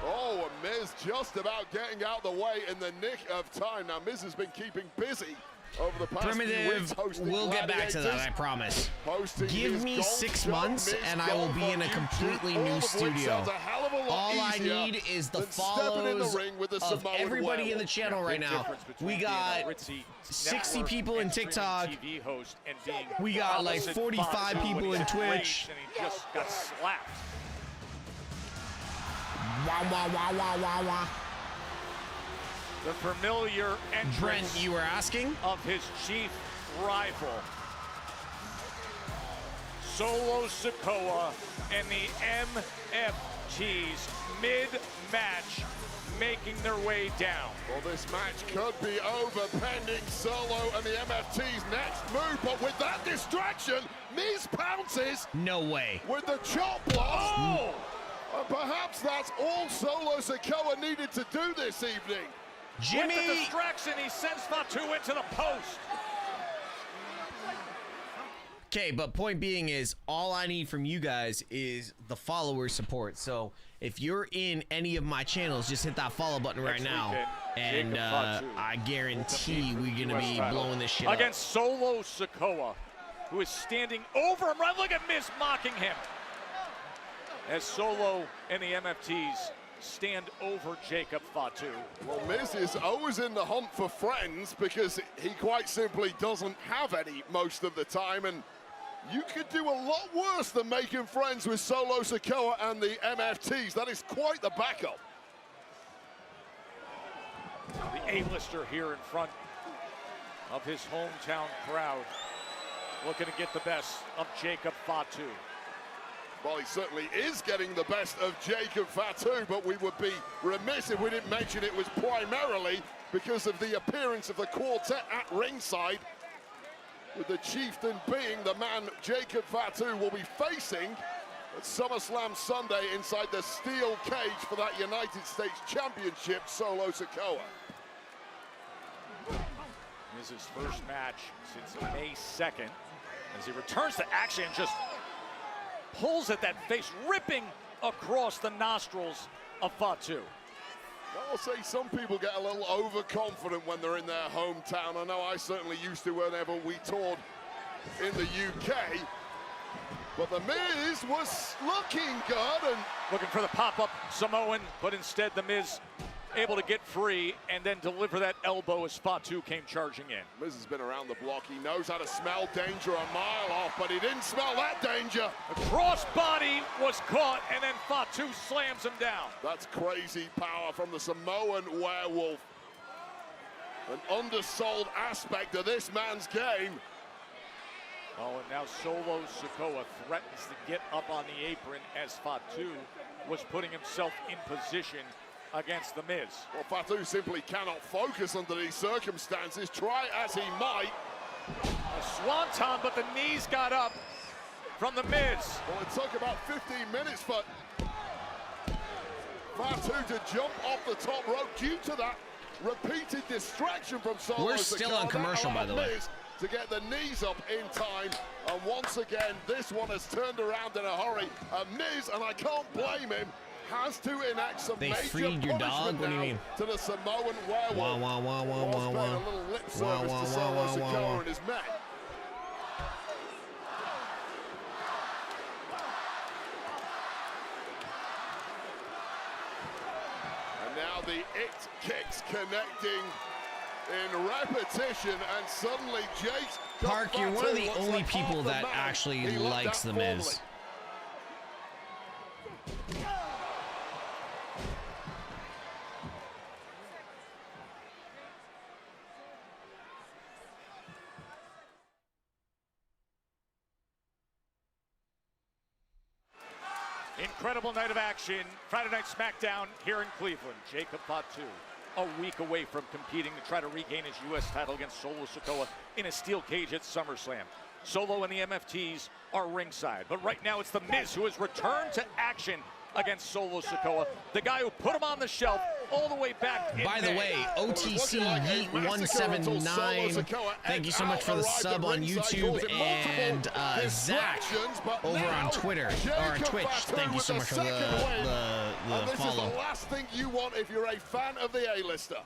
Speaker 2: Oh, and Miz just about getting out the way in the nick of time. Now, Miz has been keeping busy over the past few weeks.
Speaker 3: We'll get back to that, I promise. Give me 6 months and I will be in a completely new studio. All I need is the follows of everybody in the channel right now. We got 60 people in TikTok. We got like 45 people in Twitch.
Speaker 11: And he just got slapped.
Speaker 3: Wah, wah, wah, wah, wah, wah.
Speaker 11: The familiar entrance,
Speaker 3: Brent, you were asking?
Speaker 11: Of his chief rival, Solo Sikoa, and the MFTs mid-match making their way down.
Speaker 2: Well, this match could be over pending Solo and the MFT's next move, but with that distraction, Miz pounces.
Speaker 3: No way.
Speaker 2: With the chop block. Oh! Perhaps that's all Solo Sikoa needed to do this evening.
Speaker 3: Jimmy!
Speaker 11: With the distraction, he sends Fatu into the post.
Speaker 3: Okay, but point being is, all I need from you guys is the follower support. So if you're in any of my channels, just hit that follow button right now. And I guarantee we're going to be blowing this shit up.
Speaker 11: Against Solo Sikoa, who is standing over him. Right, look at Miz mocking him. As Solo and the MFTs stand over Jacob Fatu.
Speaker 2: Well, Miz is always in the hunt for friends because he quite simply doesn't have any most of the time, and you could do a lot worse than making friends with Solo Sikoa and the MFTs. That is quite the backup.
Speaker 11: The A-lister here in front of his hometown crowd, looking to get the best of Jacob Fatu.
Speaker 2: Well, he certainly is getting the best of Jacob Fatu, but we would be remiss if we didn't mention it was primarily because of the appearance of the quartet at ringside, with the chieftain being the man Jacob Fatu will be facing at SummerSlam Sunday inside the steel cage for that United States Championship, Solo Sikoa.
Speaker 11: This is his first match since May 2nd, as he returns to action and just pulls at that face, ripping across the nostrils of Fatu.
Speaker 2: I'll say some people get a little overconfident when they're in their hometown. I know I certainly used to whenever we toured in the UK. But The Miz was looking good and
Speaker 11: looking for the pop-up Samoan, but instead The Miz able to get free and then deliver that elbow as Fatu came charging in.
Speaker 2: Miz has been around the block. He knows how to smell danger a mile off, but he didn't smell that danger.
Speaker 11: The crossbody was caught, and then Fatu slams him down.
Speaker 2: That's crazy power from the Samoan werewolf. An undersold aspect of this man's game.
Speaker 11: Oh, and now Solo Sikoa threatens to get up on the apron as Fatu was putting himself in position against The Miz.
Speaker 2: Well, Fatu simply cannot focus under these circumstances, try as he might.
Speaker 11: A swanton, but the knees got up from The Miz.
Speaker 2: Well, it took about 15 minutes for Fatu to jump off the top rope due to that repeated distraction from Solo.
Speaker 3: We're still on commercial, by the way.
Speaker 2: To get the knees up in time, and once again, this one has turned around in a hurry. And Miz, and I can't blame him, has to enact some major
Speaker 3: freed your dog? What do you mean?
Speaker 2: To the Samoan werewolf.
Speaker 3: Wah, wah, wah, wah, wah, wah.
Speaker 2: A little lip service to Solo Sikoa and his men. Now the it kicks connecting in repetition, and suddenly Jake's
Speaker 3: Park, you're one of the only people that actually likes The Miz.
Speaker 11: Incredible night of action. Friday Night Smackdown here in Cleveland. Jacob Fatu, a week away from competing to try to regain his U.S. title against Solo Sikoa in a steel cage at SummerSlam. Solo and the MFTs are ringside, but right now it's The Miz who has returned to action against Solo Sikoa, the guy who put him on the shelf all the way back in
Speaker 3: By the
Speaker 11: May.
Speaker 3: way, OTC Yeet 179, thank you so much for the sub on YouTube, and Zach over on Twitter, or Twitch, thank you so much for the
Speaker 2: This is
Speaker 3: follow.
Speaker 2: the last thing you want if you're a fan of the A-lister.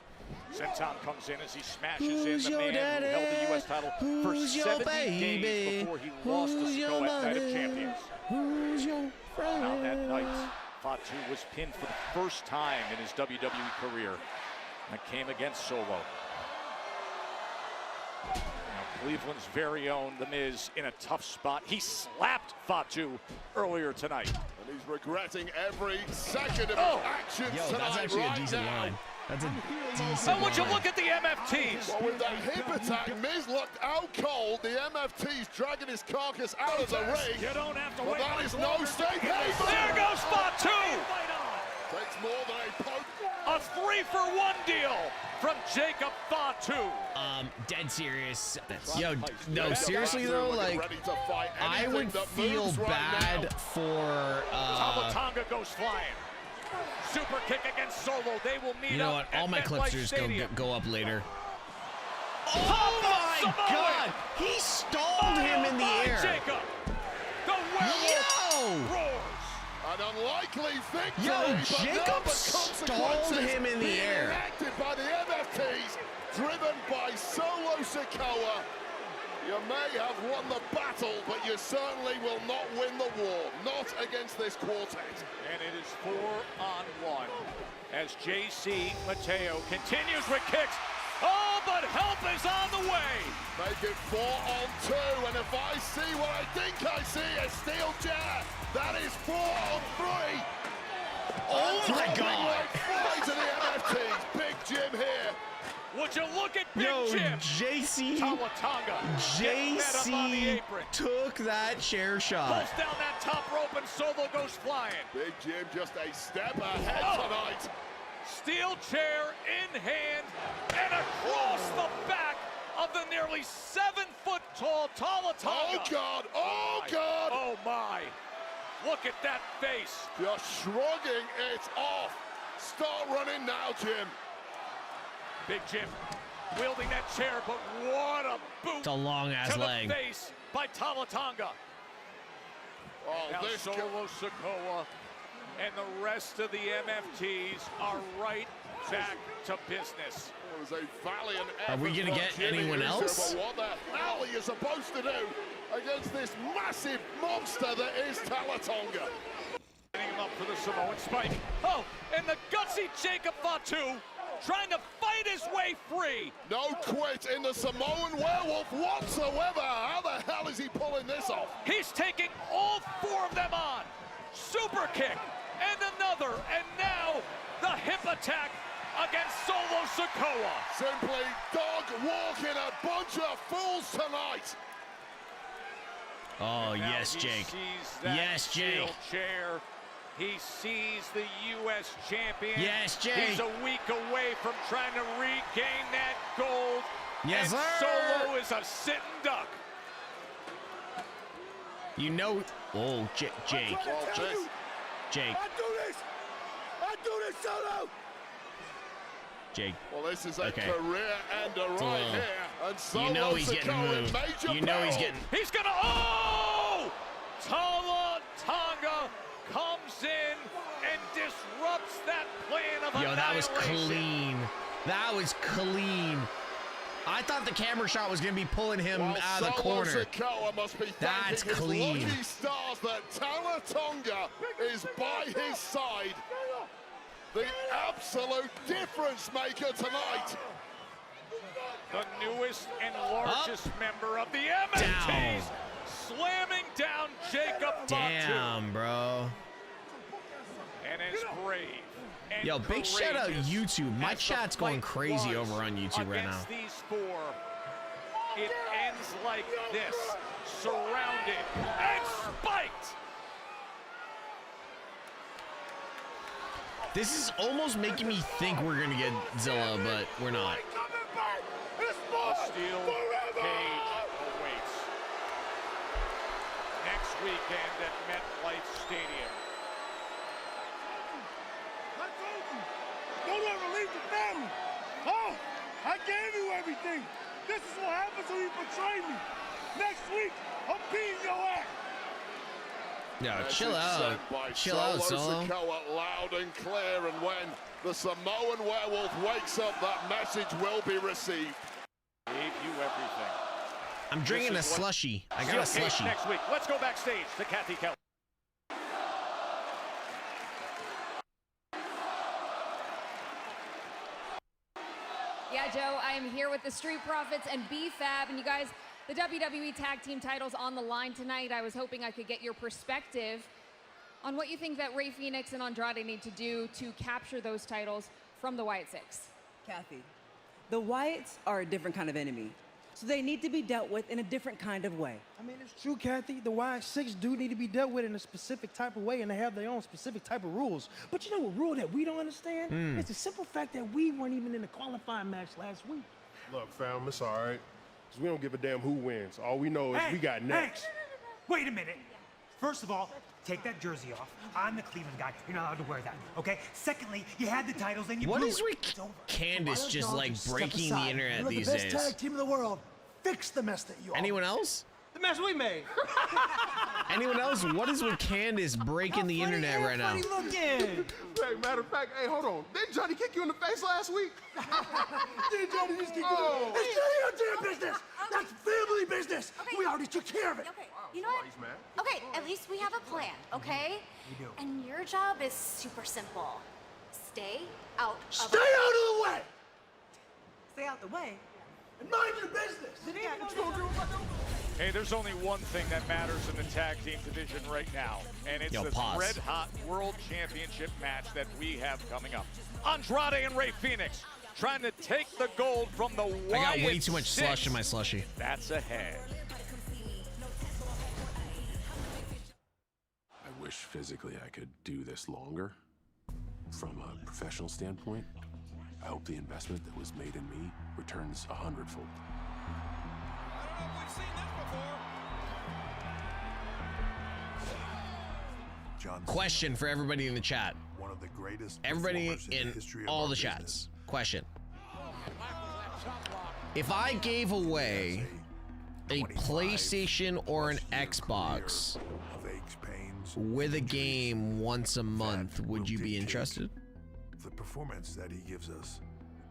Speaker 11: Senton comes in as he smashes in the man who held the U.S. title for 70 days before he lost to Sikoa at Night of Champions.
Speaker 3: Who's your friend?
Speaker 11: Now that night, Fatu was pinned for the first time in his WWE career. That came against Solo. Now Cleveland's very own The Miz in a tough spot. He slapped Fatu earlier tonight.
Speaker 2: And he's regretting every second of action
Speaker 3: Yo,
Speaker 2: tonight.
Speaker 3: that's actually
Speaker 2: right
Speaker 3: a decent
Speaker 2: now.
Speaker 3: line. That's a decent
Speaker 11: Now, would you
Speaker 3: line.
Speaker 11: look at the MFTs?
Speaker 2: Well, with that hip attack, Miz looked out cold. The MFT's dragging his carcass out of the ring.
Speaker 15: You don't have to
Speaker 2: But
Speaker 15: wait
Speaker 2: that
Speaker 15: much
Speaker 2: is no
Speaker 15: longer.
Speaker 2: stay.
Speaker 11: There goes Fatu!
Speaker 2: Takes more than a poke.
Speaker 11: A 3-for-1 deal from Jacob Fatu.
Speaker 3: Dead serious. Yo, no, seriously though, like,
Speaker 2: Ready to fight
Speaker 3: I would
Speaker 2: anything that
Speaker 3: feel
Speaker 2: moves right
Speaker 3: bad
Speaker 2: now.
Speaker 3: for,
Speaker 11: Tamatanga goes flying. Super kick against Solo. They will meet
Speaker 3: you know
Speaker 11: up
Speaker 3: what, all
Speaker 11: at
Speaker 3: my clips
Speaker 11: MetLife
Speaker 3: are just
Speaker 11: Stadium.
Speaker 3: go up later.
Speaker 11: Oh
Speaker 3: my God! He stalled him in the air.
Speaker 11: Jacob, the werewolf roars.
Speaker 2: An unlikely victory.
Speaker 3: Yo,
Speaker 2: but
Speaker 3: Jacob
Speaker 2: now the
Speaker 3: stalled
Speaker 2: consequences
Speaker 3: him in the
Speaker 2: being
Speaker 3: air.
Speaker 2: enacted by the MFTs, driven by Solo Sikoa. You may have won the battle, but you certainly will not win the war. Not against this quartet.
Speaker 11: And it is 4-on-1 as JC Mateo continues with kicks. Oh, but help is on the way.
Speaker 2: Make it 4-on-2, and if I see what I think I see, a steel chair, that is 4-on-3.
Speaker 3: Oh my
Speaker 2: Dropping
Speaker 3: God.
Speaker 2: like flies to the MFTs. Big Jim here.
Speaker 11: Would you look at Big
Speaker 3: Yo,
Speaker 11: Jim?
Speaker 3: JC
Speaker 11: Tamatanga getting that up on the
Speaker 3: JC
Speaker 11: apron.
Speaker 3: took that chair shot.
Speaker 11: Pulls down that top rope and Solo goes flying.
Speaker 2: Big Jim just a step ahead tonight.
Speaker 11: Steel chair in hand and across the back of the nearly 7-foot-tall Tamatanga.
Speaker 2: Oh, God. Oh, God.
Speaker 11: Oh, my. Look at that face.
Speaker 2: Just shrugging it off. Start running now, Jim.
Speaker 11: Big Jim wielding that chair, but what a boot
Speaker 3: It's a long-ass
Speaker 11: to
Speaker 3: leg.
Speaker 11: the face by Tamatanga.
Speaker 2: Oh,
Speaker 11: Now
Speaker 2: this
Speaker 11: Solo Sikoa and the rest of the MFTs are right back to business.
Speaker 2: It was a valiant
Speaker 3: Are we
Speaker 2: effort
Speaker 3: gonna
Speaker 2: from
Speaker 3: get
Speaker 2: Jimmy
Speaker 3: anyone
Speaker 2: Uso,
Speaker 3: else?
Speaker 2: But what the hell are you supposed to do against this massive monster that is Tamatanga?
Speaker 11: Setting him up for the Samoan spike. Oh, and the gutsy Jacob Fatu trying to fight his way free.
Speaker 2: No quit in the Samoan werewolf whatsoever. How the hell is he pulling this off?
Speaker 11: He's taking all 4 of them on. Super kick and another, and now the hip attack against Solo Sikoa.
Speaker 2: Simply dog walking a bunch of fools tonight.
Speaker 3: Oh,
Speaker 11: Now
Speaker 3: yes,
Speaker 11: he
Speaker 3: Jake.
Speaker 11: sees that
Speaker 3: Yes,
Speaker 11: steel
Speaker 3: Jake.
Speaker 11: chair. He sees the U.S. champion.
Speaker 3: Yes, Jake.
Speaker 11: He's a week away from trying to regain that gold.
Speaker 3: Yes,
Speaker 11: and
Speaker 3: sir.
Speaker 11: Solo is a sitting duck.
Speaker 3: You know, oh, Jake.
Speaker 2: Jake.
Speaker 3: Jake.
Speaker 6: I do this solo.
Speaker 3: Jake.
Speaker 2: Well, this is a
Speaker 3: Okay.
Speaker 2: career ender right
Speaker 3: little-
Speaker 2: here. And Solo
Speaker 3: You know he's getting
Speaker 2: Sikoa in
Speaker 3: moved.
Speaker 2: major
Speaker 3: You know he's
Speaker 2: peril.
Speaker 3: getting.
Speaker 11: He's gonna, oh! Tamatanga comes in and disrupts that plan of
Speaker 3: Yo, that was
Speaker 11: annihilation.
Speaker 3: clean. That was clean. I thought the camera shot was gonna be pulling him
Speaker 2: While
Speaker 3: out of the
Speaker 2: Solo
Speaker 3: corner.
Speaker 2: Sikoa must be
Speaker 3: That's
Speaker 2: thanking
Speaker 3: clean.
Speaker 2: his lucky stars that Tamatanga is by his side. the absolute difference maker tonight.
Speaker 11: The newest and largest member of the MSTs slamming down Jacob Fatu.
Speaker 3: Damn, bro.
Speaker 11: And as brave and
Speaker 3: Yo, big shout out YouTube. My chat's going crazy over on YouTube right now.
Speaker 11: Against these four, it ends like this. Surrounded and spiked.
Speaker 3: This is almost making me think we're gonna get Zilla, but we're not.
Speaker 11: A steel cage awaits. Next weekend at MetLife Stadium.
Speaker 6: I told you, don't ever leave the family. Oh, I gave you everything. This is what happens when you betray me. Next week, I'm beating your ass.
Speaker 3: Yo, chill out. Chill out, Solo.
Speaker 2: Sikoa, loud and clear, and when the Samoan werewolf wakes up, that message will be received.
Speaker 11: Gave you everything.
Speaker 3: I'm drinking a slushie. I got a slushie.
Speaker 11: Next week. Let's go backstage to Kathy Kelly.
Speaker 4: Yeah, Joe, I am here with the Street Profits and B-Fab, and you guys, the WWE Tag Team titles on the line tonight. I was hoping I could get your perspective on what you think that Rey Fenix and Andrade need to do to capture those titles from the Wyatt Six.
Speaker 10: Kathy, the Wyatts are a different kind of enemy, so they need to be dealt with in a different kind of way.
Speaker 20: I mean, it's true, Kathy. The Wyatt Six do need to be dealt with in a specific type of way, and they have their own specific type of rules. But you know a rule that we don't understand? It's the simple fact that we weren't even in the qualifying match last week.
Speaker 21: Look, fam, it's all right. Because we don't give a damn who wins. All we know is we got next.
Speaker 24: Wait a minute. First of all, take that jersey off. I'm the Cleveland guy. You're not allowed to wear that, okay? Secondly, you had the titles and you
Speaker 3: What
Speaker 24: blew
Speaker 3: is
Speaker 24: it.
Speaker 3: with Candace just like breaking the internet
Speaker 20: You're
Speaker 3: these
Speaker 20: the best
Speaker 3: days?
Speaker 20: tag team in the world. Fix the mess that you are.
Speaker 3: Anyone else?
Speaker 20: The mess we made.
Speaker 3: Anyone else? What is with Candace breaking the internet right now?
Speaker 20: looking.
Speaker 21: Hey, matter of fact, hey, hold on. Didn't Johnny kick you in the face last week?
Speaker 20: Did Johnny just kick you?
Speaker 21: Oh.
Speaker 20: It's none of your damn business. That's family business.
Speaker 25: Okay.
Speaker 20: We already took care of it.
Speaker 25: Okay, you know what?
Speaker 21: He's mad.
Speaker 25: Okay, at least we have a plan, okay?
Speaker 20: We do.
Speaker 25: And your job is super simple. Stay out of
Speaker 20: Stay out of the way.
Speaker 10: Stay out the way.
Speaker 20: And mind your business.
Speaker 11: Hey, there's only one thing that matters in the tag team division right now, and it's this red-hot World Championship match that we have coming up. Andrade and Rey Fenix trying to take the gold from the Wyatt
Speaker 3: I got way too much
Speaker 11: Six.
Speaker 3: slush in my slushie.
Speaker 11: That's ahead.
Speaker 26: I wish physically I could do this longer. From a professional standpoint, I hope the investment that was made in me returns 100-fold.
Speaker 3: Question for everybody in the chat.
Speaker 27: One of the greatest
Speaker 3: Everybody in
Speaker 27: the history of
Speaker 3: all
Speaker 27: our
Speaker 3: the
Speaker 27: business.
Speaker 3: chats. Question. If I gave away a PlayStation or an Xbox
Speaker 27: of aches, pains,
Speaker 3: with a game once a month, would you be interested?
Speaker 27: the performance that he gives us.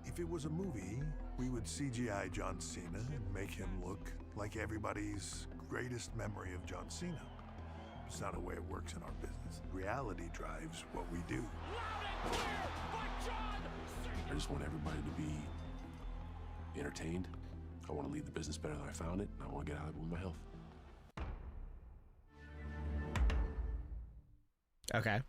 Speaker 27: If it was a movie, we would CGI John Cena and make him look like everybody's greatest memory of John Cena. It's not a way it works in our business. Reality drives what we do.
Speaker 26: I just want everybody to be entertained. I want to leave the business better than I found it, and I want to get out of it with my health.
Speaker 3: Okay.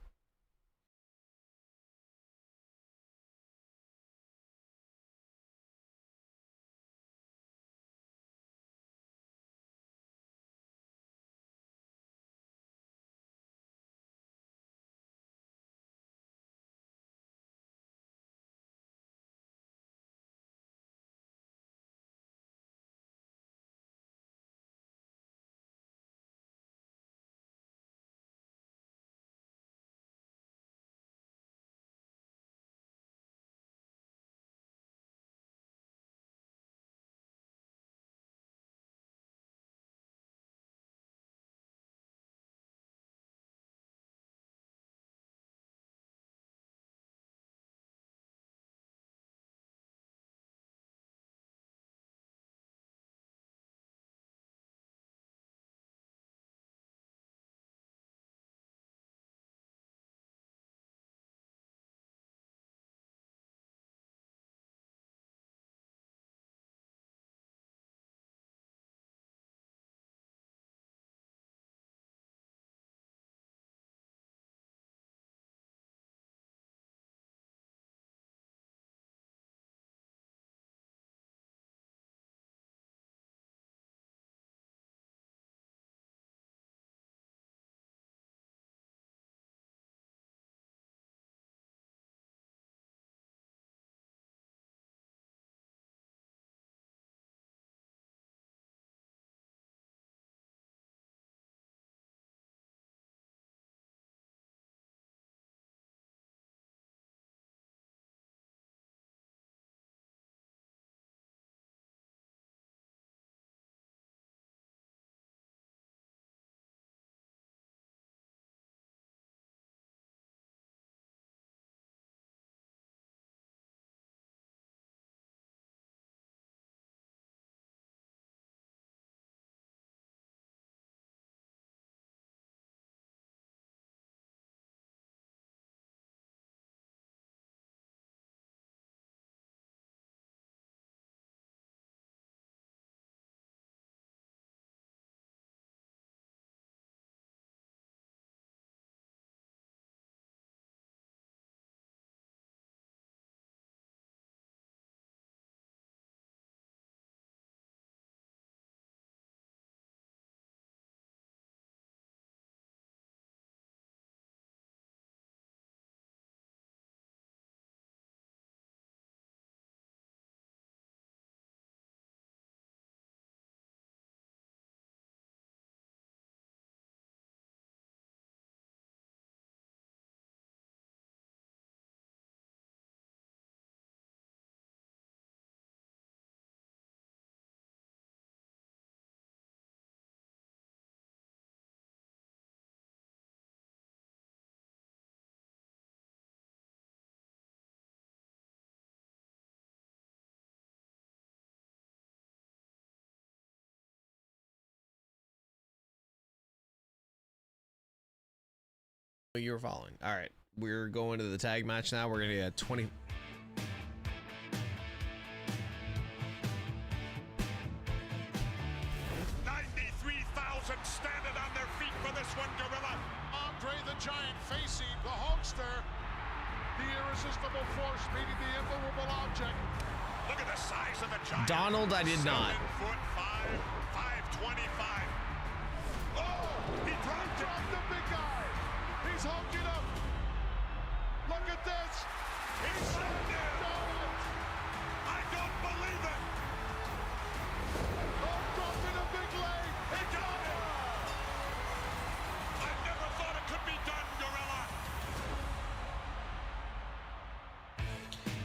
Speaker 3: You were following. All right, we're going to the tag match now. We're gonna get 20.
Speaker 6: 93,000 standing on their feet for this one, Gorilla. Andre the Giant facing the Hulkster. The irresistible force meeting the immovable object. Look at the size of the Giant.
Speaker 3: Donald, I did not.
Speaker 6: 7'5", 525. Oh, he dropped the big guy. He's hulking up. Look at this. He's slammed it. I don't believe it. Oh, dropping a big leg. He got it. I never thought it could be done, Gorilla.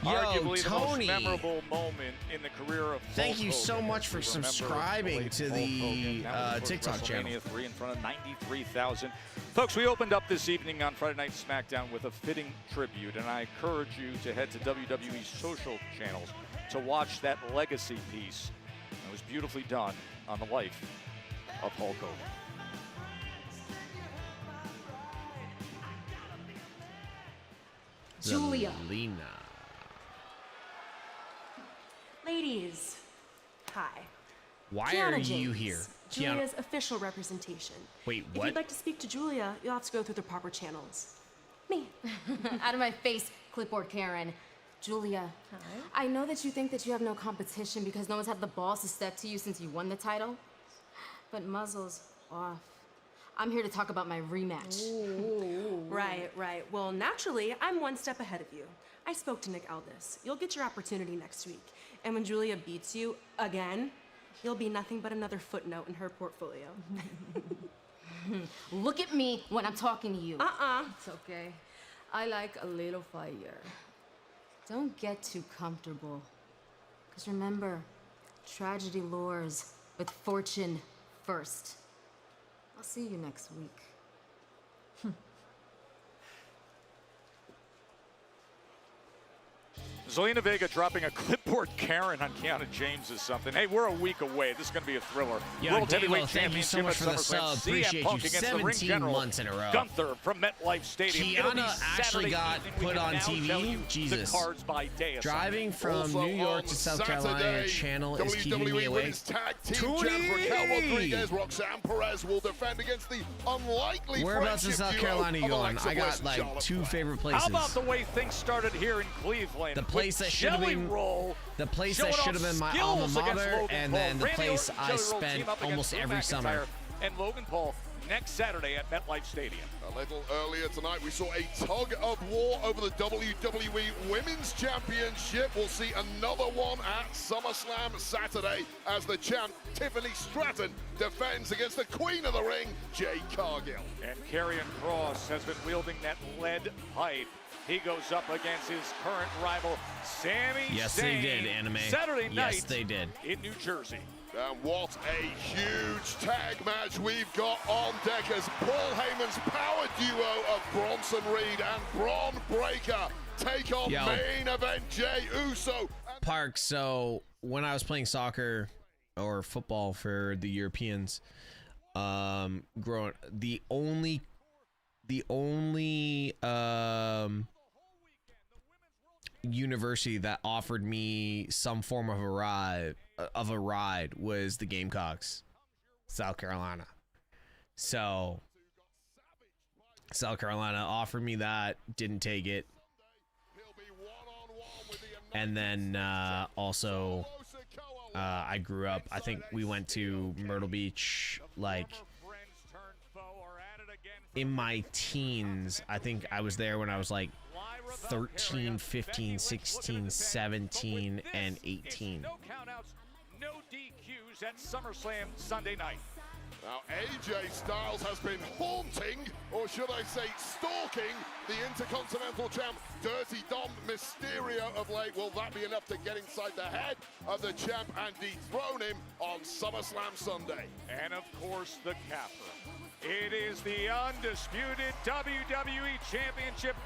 Speaker 11: Arguably
Speaker 3: Tony.
Speaker 11: the most memorable moment in the career of
Speaker 3: Thank
Speaker 11: Hulk
Speaker 3: you so
Speaker 11: Hogan.
Speaker 3: much for
Speaker 11: We remember
Speaker 3: subscribing
Speaker 11: late
Speaker 3: to
Speaker 11: Hulk
Speaker 3: the
Speaker 11: Hogan. That was, of course,
Speaker 3: TikTok channel.
Speaker 11: WrestleMania 3 in front of 93,000. Folks, we opened up this evening on Friday Night SmackDown with a fitting tribute, and I encourage you to head to WWE's social channels to watch that legacy piece. It was beautifully done on the life of Hulk Hogan.
Speaker 5: Julia.
Speaker 3: Zelina.
Speaker 5: Ladies, hi.
Speaker 3: Why
Speaker 5: Kiana
Speaker 3: are you
Speaker 5: James,
Speaker 3: here?
Speaker 5: Julia's official representation.
Speaker 3: Wait,
Speaker 5: If
Speaker 3: what?
Speaker 5: you'd like to speak to Julia, you'll have to go through the proper channels.
Speaker 8: Me. Out of my face, clipboard Karen. Julia, I know that you think that you have no competition because no one's had the balls to step to you since you won the title. But muzzle's off. I'm here to talk about my rematch.
Speaker 5: Right. Well, naturally, I'm one step ahead of you. I spoke to Nick Aldis. You'll get your opportunity next week. And when Julia beats you again, you'll be nothing but another footnote in her portfolio.
Speaker 8: Look at me when I'm talking to you.
Speaker 5: It's
Speaker 8: okay. I like a little fire. Don't get too comfortable. Because remember, tragedy lures, with fortune first. I'll see you next week.
Speaker 11: Zelina Vega dropping a clipboard Karen on Kiana James is something. Hey, we're a week away. This is going to be a thriller.
Speaker 3: Yo,
Speaker 11: World
Speaker 3: Davo,
Speaker 11: Heavyweight
Speaker 3: thank you so
Speaker 11: Championship
Speaker 3: much for
Speaker 11: at
Speaker 3: the
Speaker 11: SummerSlam.
Speaker 3: sub.
Speaker 11: CM
Speaker 3: Appreciate
Speaker 11: Punk
Speaker 3: you.
Speaker 11: against the
Speaker 3: 17
Speaker 11: ring general
Speaker 3: months in a row.
Speaker 11: Gunther from MetLife Stadium. It'll be
Speaker 3: Kiana actually
Speaker 11: Saturday
Speaker 3: got
Speaker 11: evening. We
Speaker 3: put
Speaker 11: can
Speaker 3: on
Speaker 11: now tell
Speaker 3: TV.
Speaker 11: you
Speaker 3: Jesus.
Speaker 11: The cards by day of
Speaker 3: Driving from
Speaker 2: Also
Speaker 3: New York
Speaker 2: on
Speaker 3: to South
Speaker 2: Saturday,
Speaker 3: Carolina channel is keeping me
Speaker 2: WWE
Speaker 3: awake.
Speaker 2: Women's Tag Team
Speaker 3: Tony!
Speaker 2: champ Raquel Rodriguez, Roxanne Perez will defend against the unlikely
Speaker 3: Whereabouts in
Speaker 2: friendship
Speaker 3: South
Speaker 2: duo
Speaker 3: Carolina you
Speaker 2: of
Speaker 3: going?
Speaker 2: Alexa
Speaker 3: I
Speaker 2: Bliss
Speaker 3: got
Speaker 2: and
Speaker 3: like
Speaker 2: Charlotte
Speaker 3: 2
Speaker 2: Flair.
Speaker 3: favorite places.
Speaker 11: How about the way things started here in Cleveland?
Speaker 3: The place
Speaker 11: with
Speaker 3: that should have
Speaker 11: Jelly
Speaker 3: been
Speaker 11: Roll
Speaker 3: the place
Speaker 11: showing
Speaker 3: that should
Speaker 11: off
Speaker 3: have been my
Speaker 11: skills
Speaker 3: alma
Speaker 11: against
Speaker 3: mater,
Speaker 11: Logan
Speaker 3: and
Speaker 11: Paul.
Speaker 3: then the
Speaker 11: Randy
Speaker 3: place
Speaker 11: Orton,
Speaker 3: I
Speaker 11: Jelly Roll
Speaker 3: spent
Speaker 11: team up
Speaker 3: almost
Speaker 11: against
Speaker 3: every
Speaker 11: Drew
Speaker 3: summer.
Speaker 11: McIntyre and Logan Paul next Saturday at MetLife Stadium.
Speaker 2: A little earlier tonight, we saw a tug of war over the WWE Women's Championship. We'll see another one at SummerSlam Saturday as the champ, Tiffany Stratton, defends against the Queen of the Ring, Jade Cargill.
Speaker 11: And Karrion Kross has been wielding that lead pipe. He goes up against his current rival, Sami Zayn.
Speaker 3: Yes, they did, anime.
Speaker 11: Saturday night
Speaker 3: Yes, they did.
Speaker 11: in New Jersey.
Speaker 2: And what a huge tag match we've got on deck as Paul Heyman's power duo of Bronson Reed and Braun Breaker take on main event Jey Uso.
Speaker 3: Park, so when I was playing soccer or football for the Europeans, growing the only university that offered me some form of a ride was the Gamecocks, South Carolina. So South Carolina offered me that, didn't take it. And then also I grew up, I think we went to Myrtle Beach like in my teens. I think I was there when I was like 13, 15, 16, 17, and 18.
Speaker 11: No countouts, no DQs at SummerSlam Sunday night.
Speaker 2: Now, AJ Styles has been haunting, or should I say stalking, the Intercontinental Champ, Dirty Dom Mysterio of late. Will that be enough to get inside the head of the champ and dethrone him on SummerSlam Sunday?
Speaker 11: And of course, the capper. It is the undisputed WWE Championship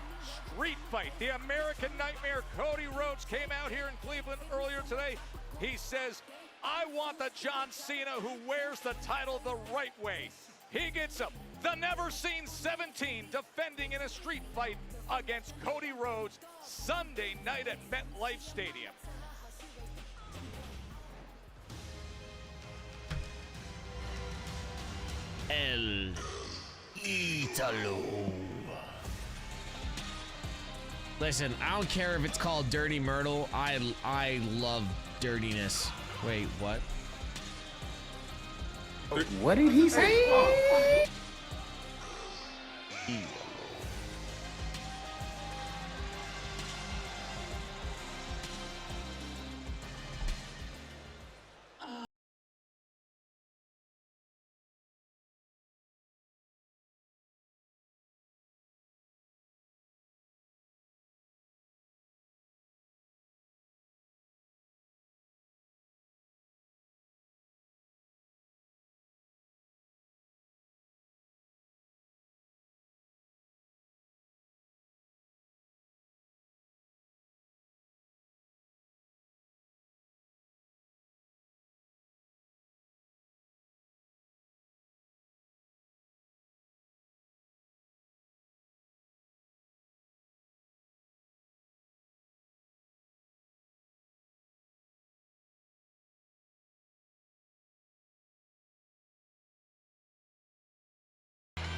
Speaker 11: street fight. The American Nightmare, Cody Rhodes, came out here in Cleveland earlier today. He says, I want the John Cena who wears the title the right way. He gets him. The never-seen 17 defending in a street fight against Cody Rhodes Sunday night at MetLife Stadium.
Speaker 3: El Italo. Listen, I don't care if it's called Dirty Myrtle. I love dirtiness. Wait, what?
Speaker 12: What did he say?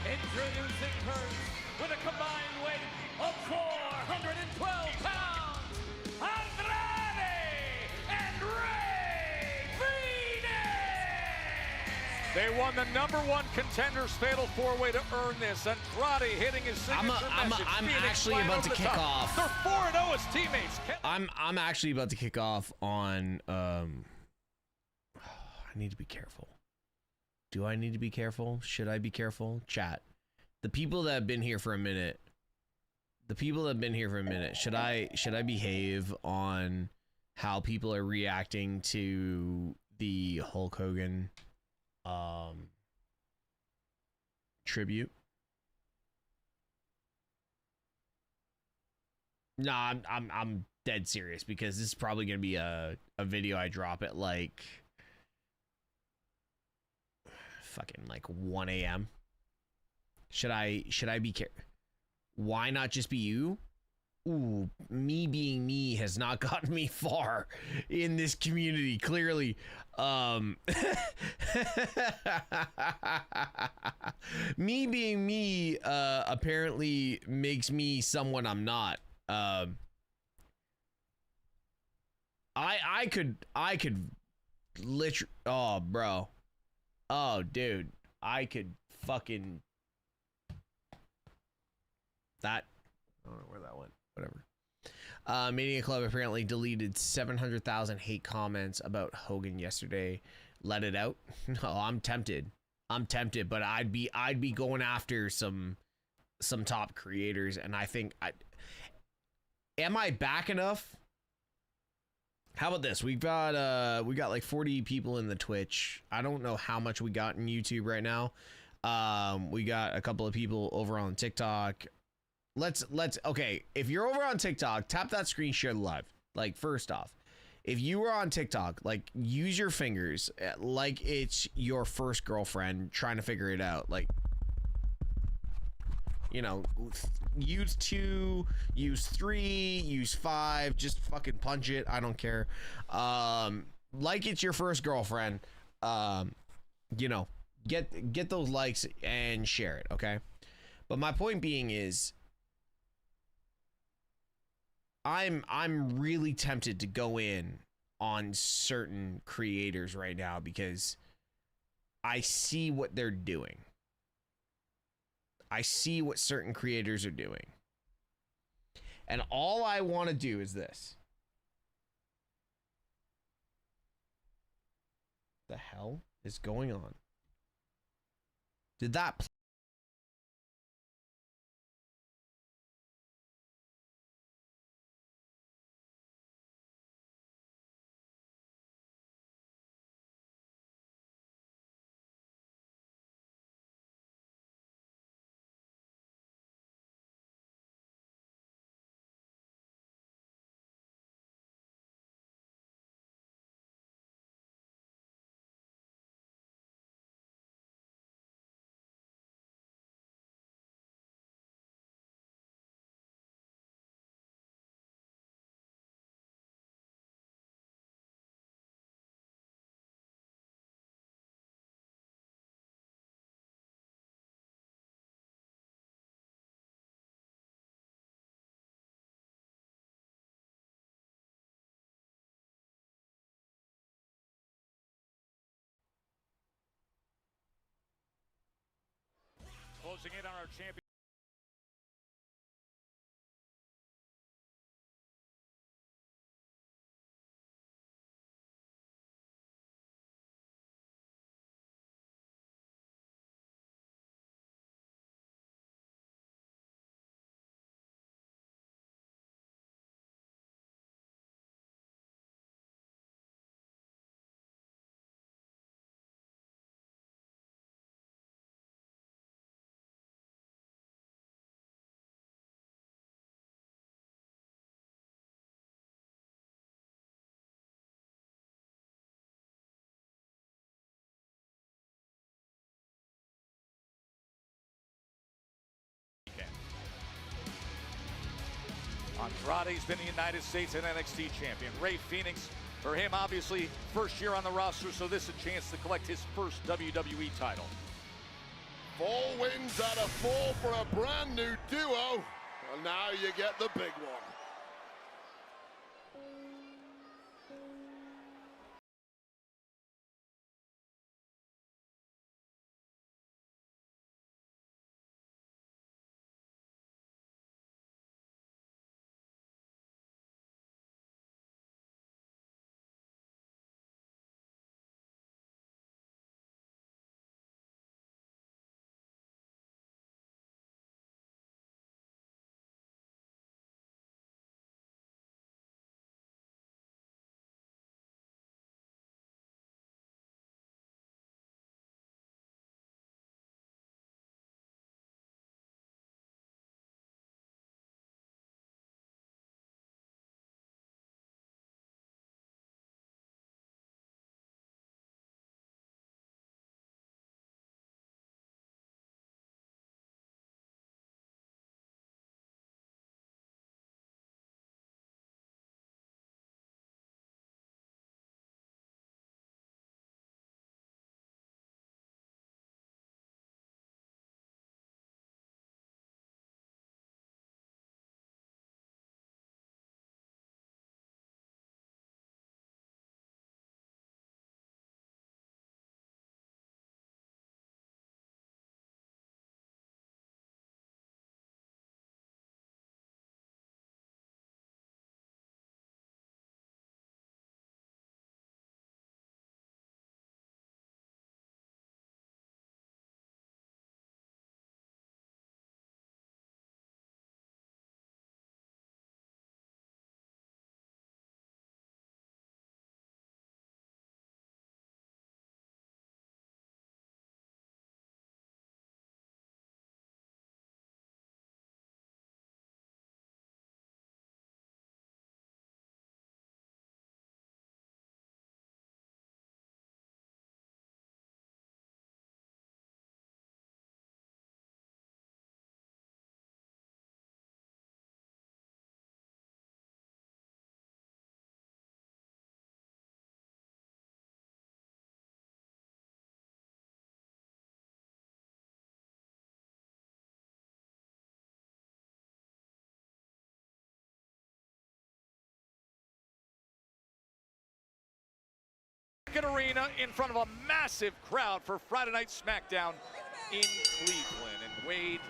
Speaker 15: Introducing first, with a combined weight of 412 pounds, Andrade and Rey Fénix!
Speaker 11: They won the #1 Contenders Fatal 4-Way to earn this. Andrade hitting his signature message.
Speaker 3: I'm
Speaker 11: Fénix
Speaker 3: actually
Speaker 11: flying
Speaker 3: about
Speaker 11: over
Speaker 3: to
Speaker 11: the
Speaker 3: kick
Speaker 11: top.
Speaker 3: off.
Speaker 11: They're 4-0 as teammates.
Speaker 3: I'm actually about to kick off on I need to be careful. Do I need to be careful? Should I be careful? Chat. The people that have been here for a minute. Should I behave on how people are reacting to the Hulk Hogan tribute? No, I'm dead serious, because this is probably gonna be a video I drop at like fucking like 1 a.m. Should I be Why not just be you? Ooh, me being me has not gotten me far in this community, clearly. Me being me apparently makes me someone I'm not. I could literally, oh bro. Oh dude, I could fucking that, I don't know where that went. Whatever. Media Club apparently deleted 700,000 hate comments about Hogan yesterday. Let it out. No, I'm tempted, but I'd be going after some top creators, and I think am I back enough? How about this? We got like 40 people in the Twitch. I don't know how much we got in YouTube right now. We got a couple of people over on TikTok. Let's okay, if you're over on TikTok, tap that screen share live. Like, first off, if you were on TikTok, like, use your fingers like it's your first girlfriend trying to figure it out. Like, you know, use 2, use 3, use 5, just fucking punch it. I don't care. Like it's your first girlfriend. You know, get those likes and share it, okay? But my point being is, I'm really tempted to go in on certain creators right now because I see what they're doing. I see what certain creators are doing. And all I want to do is this. The hell is going on? Did that
Speaker 11: closing in on our champion. Andrade's been the United States and NXT champion. Rey Fenix, for him, obviously, first year on the roster, so this is a chance to collect his first WWE title.
Speaker 2: 4 wins out of 4 for a brand new duo, and now you get the big one.
Speaker 11: Arena in front of a massive crowd for Friday Night Smackdown in Cleveland. And Wade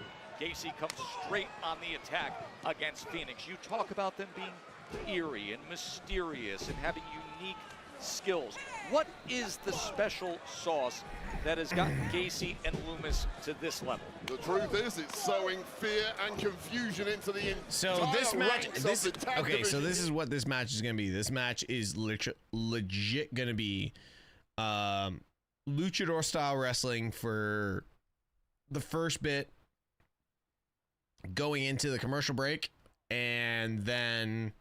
Speaker 11: Gacy comes straight on the attack against Phoenix. You talk about them being eerie and mysterious and having unique skills. What is the special sauce that has gotten Gacy and Loomis to this level?
Speaker 2: The truth is, it's sowing fear and confusion into the
Speaker 3: so this match. So this is what this match is gonna be. This match is legit gonna be luchador style wrestling for the first bit, going into the commercial break, and then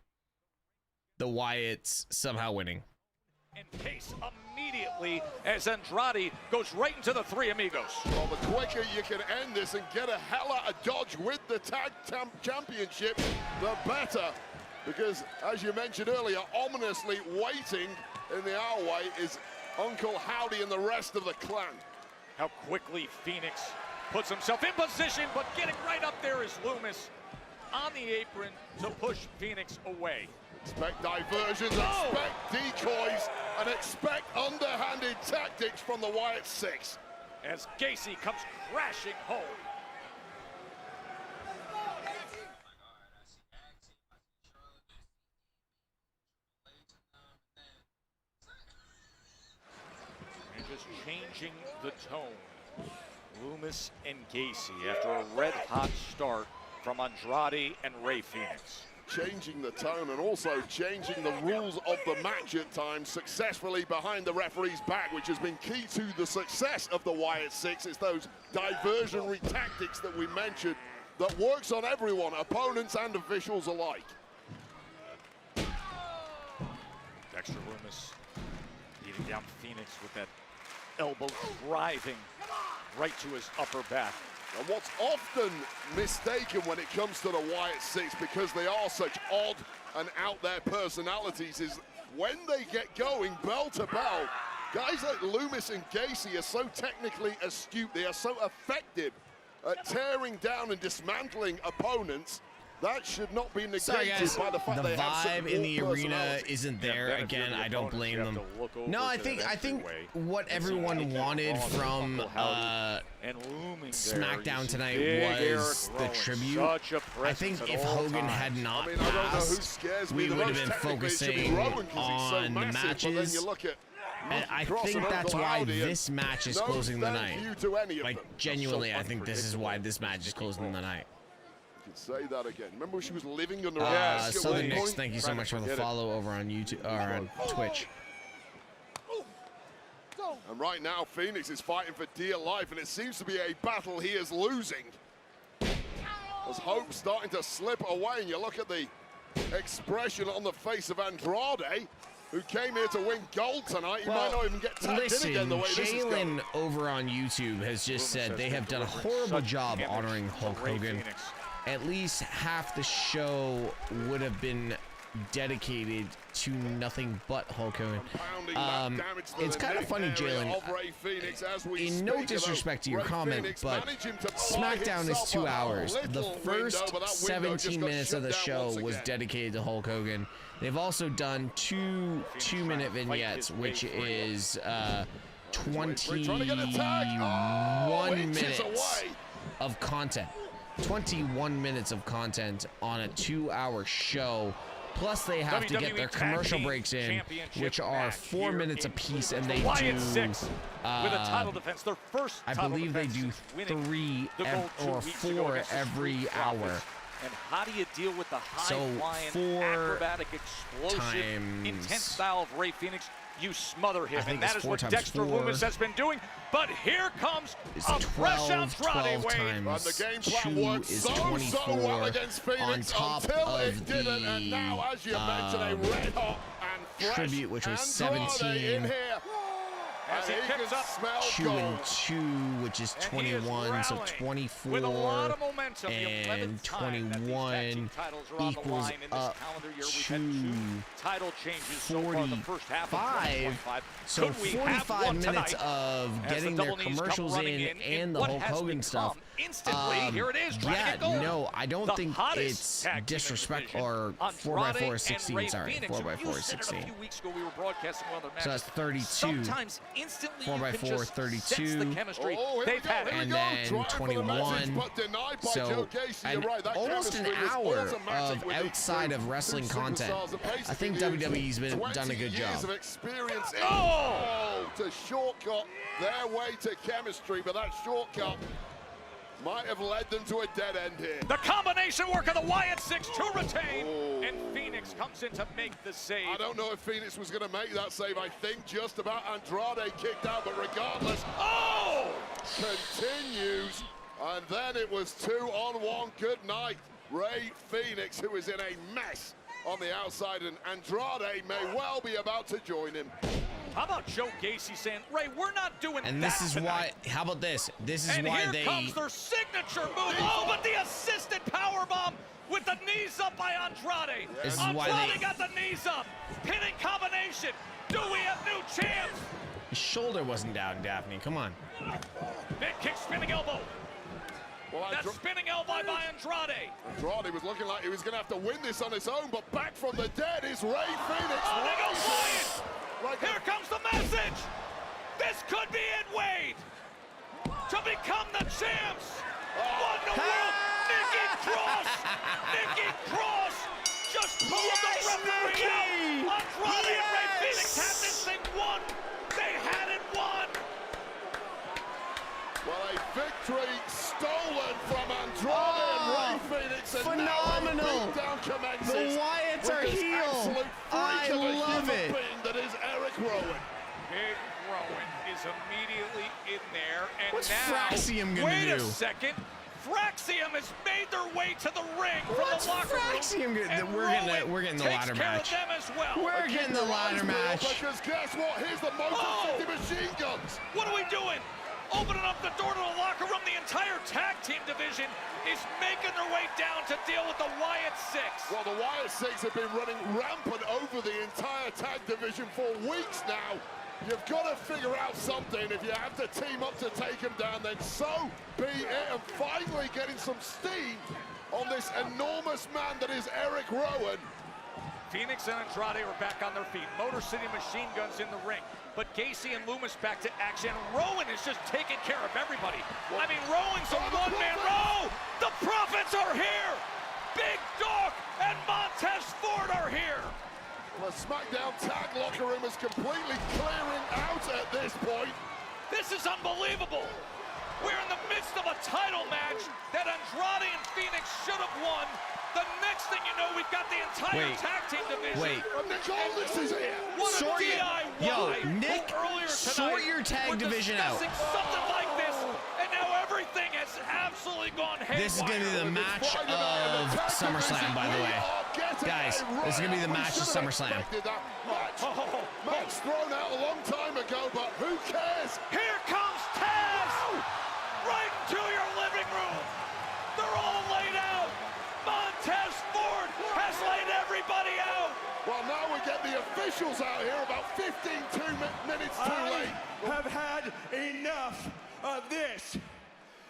Speaker 3: the Wyatts somehow winning.
Speaker 11: And pace immediately as Andrade goes right into the Three Amigos.
Speaker 2: Well, the quicker you can end this and get a hella a dodge with the tag championship, the better. Because, as you mentioned earlier, ominously waiting in the aisle is Uncle Howdy and the rest of the clan.
Speaker 11: How quickly Phoenix puts himself in position, but getting right up there is Loomis on the apron to push Phoenix away.
Speaker 2: Expect diversions, expect decoys, and expect underhanded tactics from the Wyatt Six.
Speaker 11: As Gacy comes crashing home. is changing the tone. Loomis and Gacy after a red-hot start from Andrade and Rey Fénix.
Speaker 2: Changing the tone and also changing the rules of the match at times successfully behind the referee's back, which has been key to the success of the Wyatt Six. It's those diversionary tactics that we mentioned that works on everyone, opponents and officials alike.
Speaker 11: Dexter Loomis beating down Fénix with that elbow driving right to his upper back.
Speaker 2: And what's often mistaken when it comes to the Wyatt Six, because they are such odd and out there personalities, is when they get going bell to bell, guys like Loomis and Gacy are so technically astute, they are so effective at tearing down and dismantling opponents. That should not be negated.
Speaker 3: Sorry, guys.
Speaker 2: By the fact
Speaker 3: The
Speaker 2: they have such
Speaker 3: vibe in the
Speaker 2: raw
Speaker 3: arena
Speaker 2: personalities.
Speaker 3: isn't there. Again, I don't blame them. No, I think what everyone wanted from Smackdown tonight was the tribute. I think if Hogan had not passed, we would have been focusing on the matches. And I think that's why this match is closing the night. Like, genuinely, I think this is why this match is closing the night.
Speaker 2: Say that again. Remember, she was living under a
Speaker 3: Southern Knicks, thank you so much for the follow over on YouTube or on Twitch.
Speaker 2: And right now, Fénix is fighting for dear life, and it seems to be a battle he is losing. As hope starting to slip away, and you look at the expression on the face of Andrade, who came here to win gold tonight. He might not even get tagged in again the way this is going.
Speaker 3: Jalen over on YouTube has just said they have done a horrible job honoring Hulk Hogan. At least half the show would have been dedicated to nothing but Hulk Hogan. It's kind of funny, Jalen, in no disrespect to your comment, but Smackdown is 2 hours. The first 17 minutes of the show was dedicated to Hulk Hogan. They've also done two 2-minute vignettes, which is 21 minutes of content. 21 minutes of content on a 2-hour show. Plus, they have to get their commercial breaks in, which are 4 minutes apiece, and they
Speaker 11: Wyatt
Speaker 3: do.
Speaker 11: Six with a title defense, their first.
Speaker 3: I believe they do 3 or 4 every hour.
Speaker 11: And how do you deal with the high-flying,
Speaker 3: 4
Speaker 11: acrobatic, explosive, intense style of Rey Fénix? You smother him, and that is what Dexter Loomis has been doing. But here comes a fresh Andrade wave.
Speaker 2: And the game plan worked so well against Fénix until it didn't. And now, as you mentioned, a red-hot and fresh
Speaker 3: tribute, which was
Speaker 2: Andrade
Speaker 3: 17.
Speaker 2: in here.
Speaker 11: As he picks up
Speaker 3: 2 and 2, which is 21, so 24 and 21 equals up to 45. So 45 minutes of getting their commercials in and the Hulk Hogan stuff. No, I don't think it's disrespect or 4x4 is 16. Sorry, 4x4 is 16. So that's 32. 4x4, 32, and then 21. So, and almost an hour of outside of wrestling content. I think WWE's done a good job.
Speaker 2: To shortcut their way to chemistry, but that shortcut might have led them to a dead end here.
Speaker 11: The combination work of the Wyatt Six to retain, and Fénix comes in to make the save.
Speaker 2: I don't know if Fénix was going to make that save. I think just about Andrade kicked out, but regardless, continues, and then it was 2-on-1. Good night, Rey Fénix, who is in a mess on the outside, and Andrade may well be about to join him.
Speaker 11: How about Joe Gacy saying, Ray, we're not doing
Speaker 3: and
Speaker 11: that
Speaker 3: this is
Speaker 11: tonight.
Speaker 3: why, how about this? This is
Speaker 11: and
Speaker 3: why
Speaker 11: here
Speaker 3: they...
Speaker 11: comes their signature move. Oh, but the assisted powerbomb with the knees up by Andrade.
Speaker 3: This is
Speaker 11: Andrade
Speaker 3: why they...
Speaker 11: got the knees up. Pinning combination. Do we have new champs?
Speaker 3: His shoulder wasn't down, Daphne. Come on.
Speaker 11: Big kick, spinning elbow. That spinning elbow by Andrade.
Speaker 2: Andrade was looking like he was going to have to win this on his own, but back from the dead is Rey Fénix.
Speaker 11: Oh, they go Wyatt. Here comes the message. This could be it, Wade. To become the champs. What in the world? Nikki Cross. Nikki Cross just pulled the referee out. Andrade and Rey Fénix had this thing won. They had it won.
Speaker 2: victory stolen from Andrade and Rey Fenix. And
Speaker 3: phenomenal.
Speaker 2: now a beatdown commences.
Speaker 3: The Wyatts are
Speaker 2: with this
Speaker 3: heel.
Speaker 2: absolute
Speaker 3: I
Speaker 2: freak of a
Speaker 3: love
Speaker 2: human
Speaker 3: it.
Speaker 2: being that is Eric Rowan.
Speaker 11: Big Rowan is immediately in there, and
Speaker 3: What's
Speaker 11: now,
Speaker 3: Fraxium gonna
Speaker 11: wait
Speaker 3: do?
Speaker 11: a second, Fraxium has made their way to the ring from
Speaker 3: What's
Speaker 11: the locker
Speaker 3: Fraxium
Speaker 11: room,
Speaker 3: gonna-
Speaker 11: and
Speaker 3: we're getting the
Speaker 11: takes
Speaker 3: ladder
Speaker 11: care
Speaker 3: match.
Speaker 11: of them as well.
Speaker 3: We're getting the ladder match.
Speaker 2: Because guess what? Here's the Motor City machine guns.
Speaker 11: What are we doing? Opening up the door to the locker room. The entire tag team division is making their way down to deal with the Wyatt Six.
Speaker 2: Well, the Wyatt Six have been running rampant over the entire tag division for weeks now. You've got to figure out something. If you have to team up to take him down, then so be it. And finally getting some steam on this enormous man that is Eric Rowan.
Speaker 11: Phoenix and Andrade are back on their feet. Motor City machine guns in the ring. But Gacy and Loomis back to action. Rowan is just taking care of everybody. I mean, Rowan's a one-man row. The Profits are here. Big Dog and Montez Ford are here.
Speaker 2: The SmackDown tag locker room is completely clearing out at this point.
Speaker 11: This is unbelievable. We're in the midst of a title match that Andrade and Phoenix should have won. The next thing you know, we've got the entire tag team division.
Speaker 3: Wait.
Speaker 2: Nick Aldis is here.
Speaker 11: What a
Speaker 3: Sort your-
Speaker 11: DIY.
Speaker 3: Yo, Nick,
Speaker 11: earlier
Speaker 3: sort
Speaker 11: tonight,
Speaker 3: your tag
Speaker 11: we're
Speaker 3: division out.
Speaker 11: discussing something like this, and now everything has absolutely gone haywire.
Speaker 3: This is going to be the match of SummerSlam, by the way. Guys, this is going to be the match of SummerSlam.
Speaker 2: Match thrown out a long time ago, but who cares?
Speaker 11: Here comes Taz! Right into your living room. They're all laid out. Montez Ford has laid everybody out.
Speaker 2: Well, now we get the officials out here about 15 minutes too late.
Speaker 6: I have had enough of this.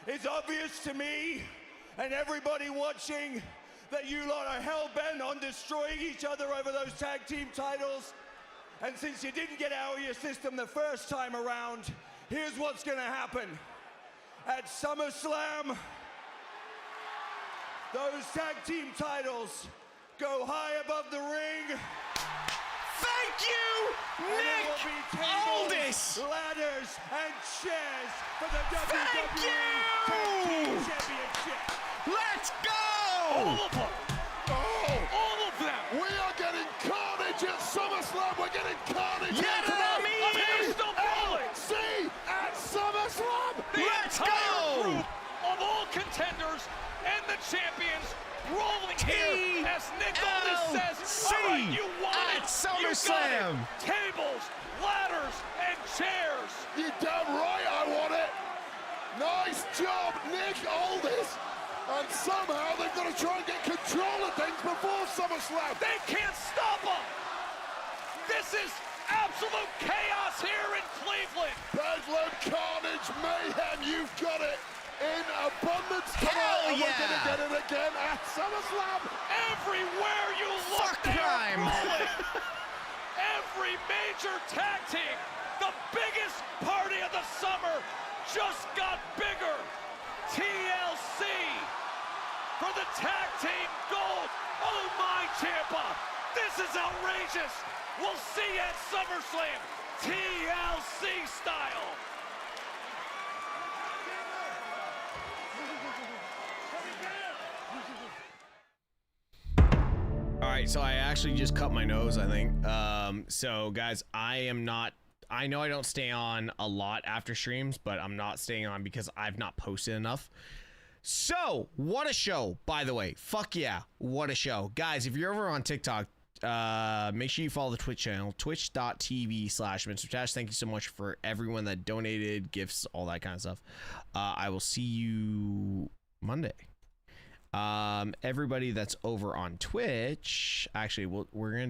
Speaker 6: It's obvious to me and everybody watching that you lot are hell-bent on destroying each other over those tag team titles. And since you didn't get out of your system the first time around, here's what's gonna happen. At SummerSlam, those tag team titles go high above the ring.
Speaker 3: Thank you, Nick Aldis.
Speaker 6: Ladders and chairs for the
Speaker 3: Thank
Speaker 6: WWE
Speaker 3: you.
Speaker 6: Tag Team Championship.
Speaker 3: Let's go.
Speaker 11: All of them. All of them.
Speaker 2: We are getting carnage at SummerSlam. We're getting carnage
Speaker 3: Yeah,
Speaker 2: here tonight.
Speaker 11: He's still rolling.
Speaker 2: See at SummerSlam.
Speaker 11: The
Speaker 3: Let's
Speaker 11: entire
Speaker 3: go.
Speaker 11: group of all contenders and the champions rolling here as Nick Aldis says, all right, you want
Speaker 3: at
Speaker 11: it.
Speaker 3: SummerSlam.
Speaker 11: You got it. Tables, ladders, and chairs.
Speaker 2: You damn right I want it. Nice job, Nick Aldis. And somehow they've got to try and get control of things before SummerSlam.
Speaker 11: They can't stop them. This is absolute chaos here in Cleveland.
Speaker 2: Bedlam, carnage, mayhem, you've got it in abundance tonight.
Speaker 3: Hell
Speaker 2: and we're
Speaker 3: yeah.
Speaker 2: gonna get it again at SummerSlam.
Speaker 11: Everywhere you look,
Speaker 3: Fuck
Speaker 11: they're
Speaker 3: crime.
Speaker 11: rolling. Every major tag team, the biggest party of the summer, just got bigger. TLC for the tag team gold. Oh my, Ciampa, this is outrageous. We'll see you at SummerSlam, TLC style.
Speaker 3: All right, so I actually just cut my nose, I think. So guys, I know I don't stay on a lot after streams, but I'm not staying on because I've not posted enough. So, what a show, by the way. Fuck yeah, what a show. Guys, if you're over on TikTok, make sure you follow the Twitch channel, twitch.tv/MrTeshk. Thank you so much for everyone that donated, gifts, all that kind of stuff. I will see you Monday. Everybody that's over on Twitch, actually, we're gonna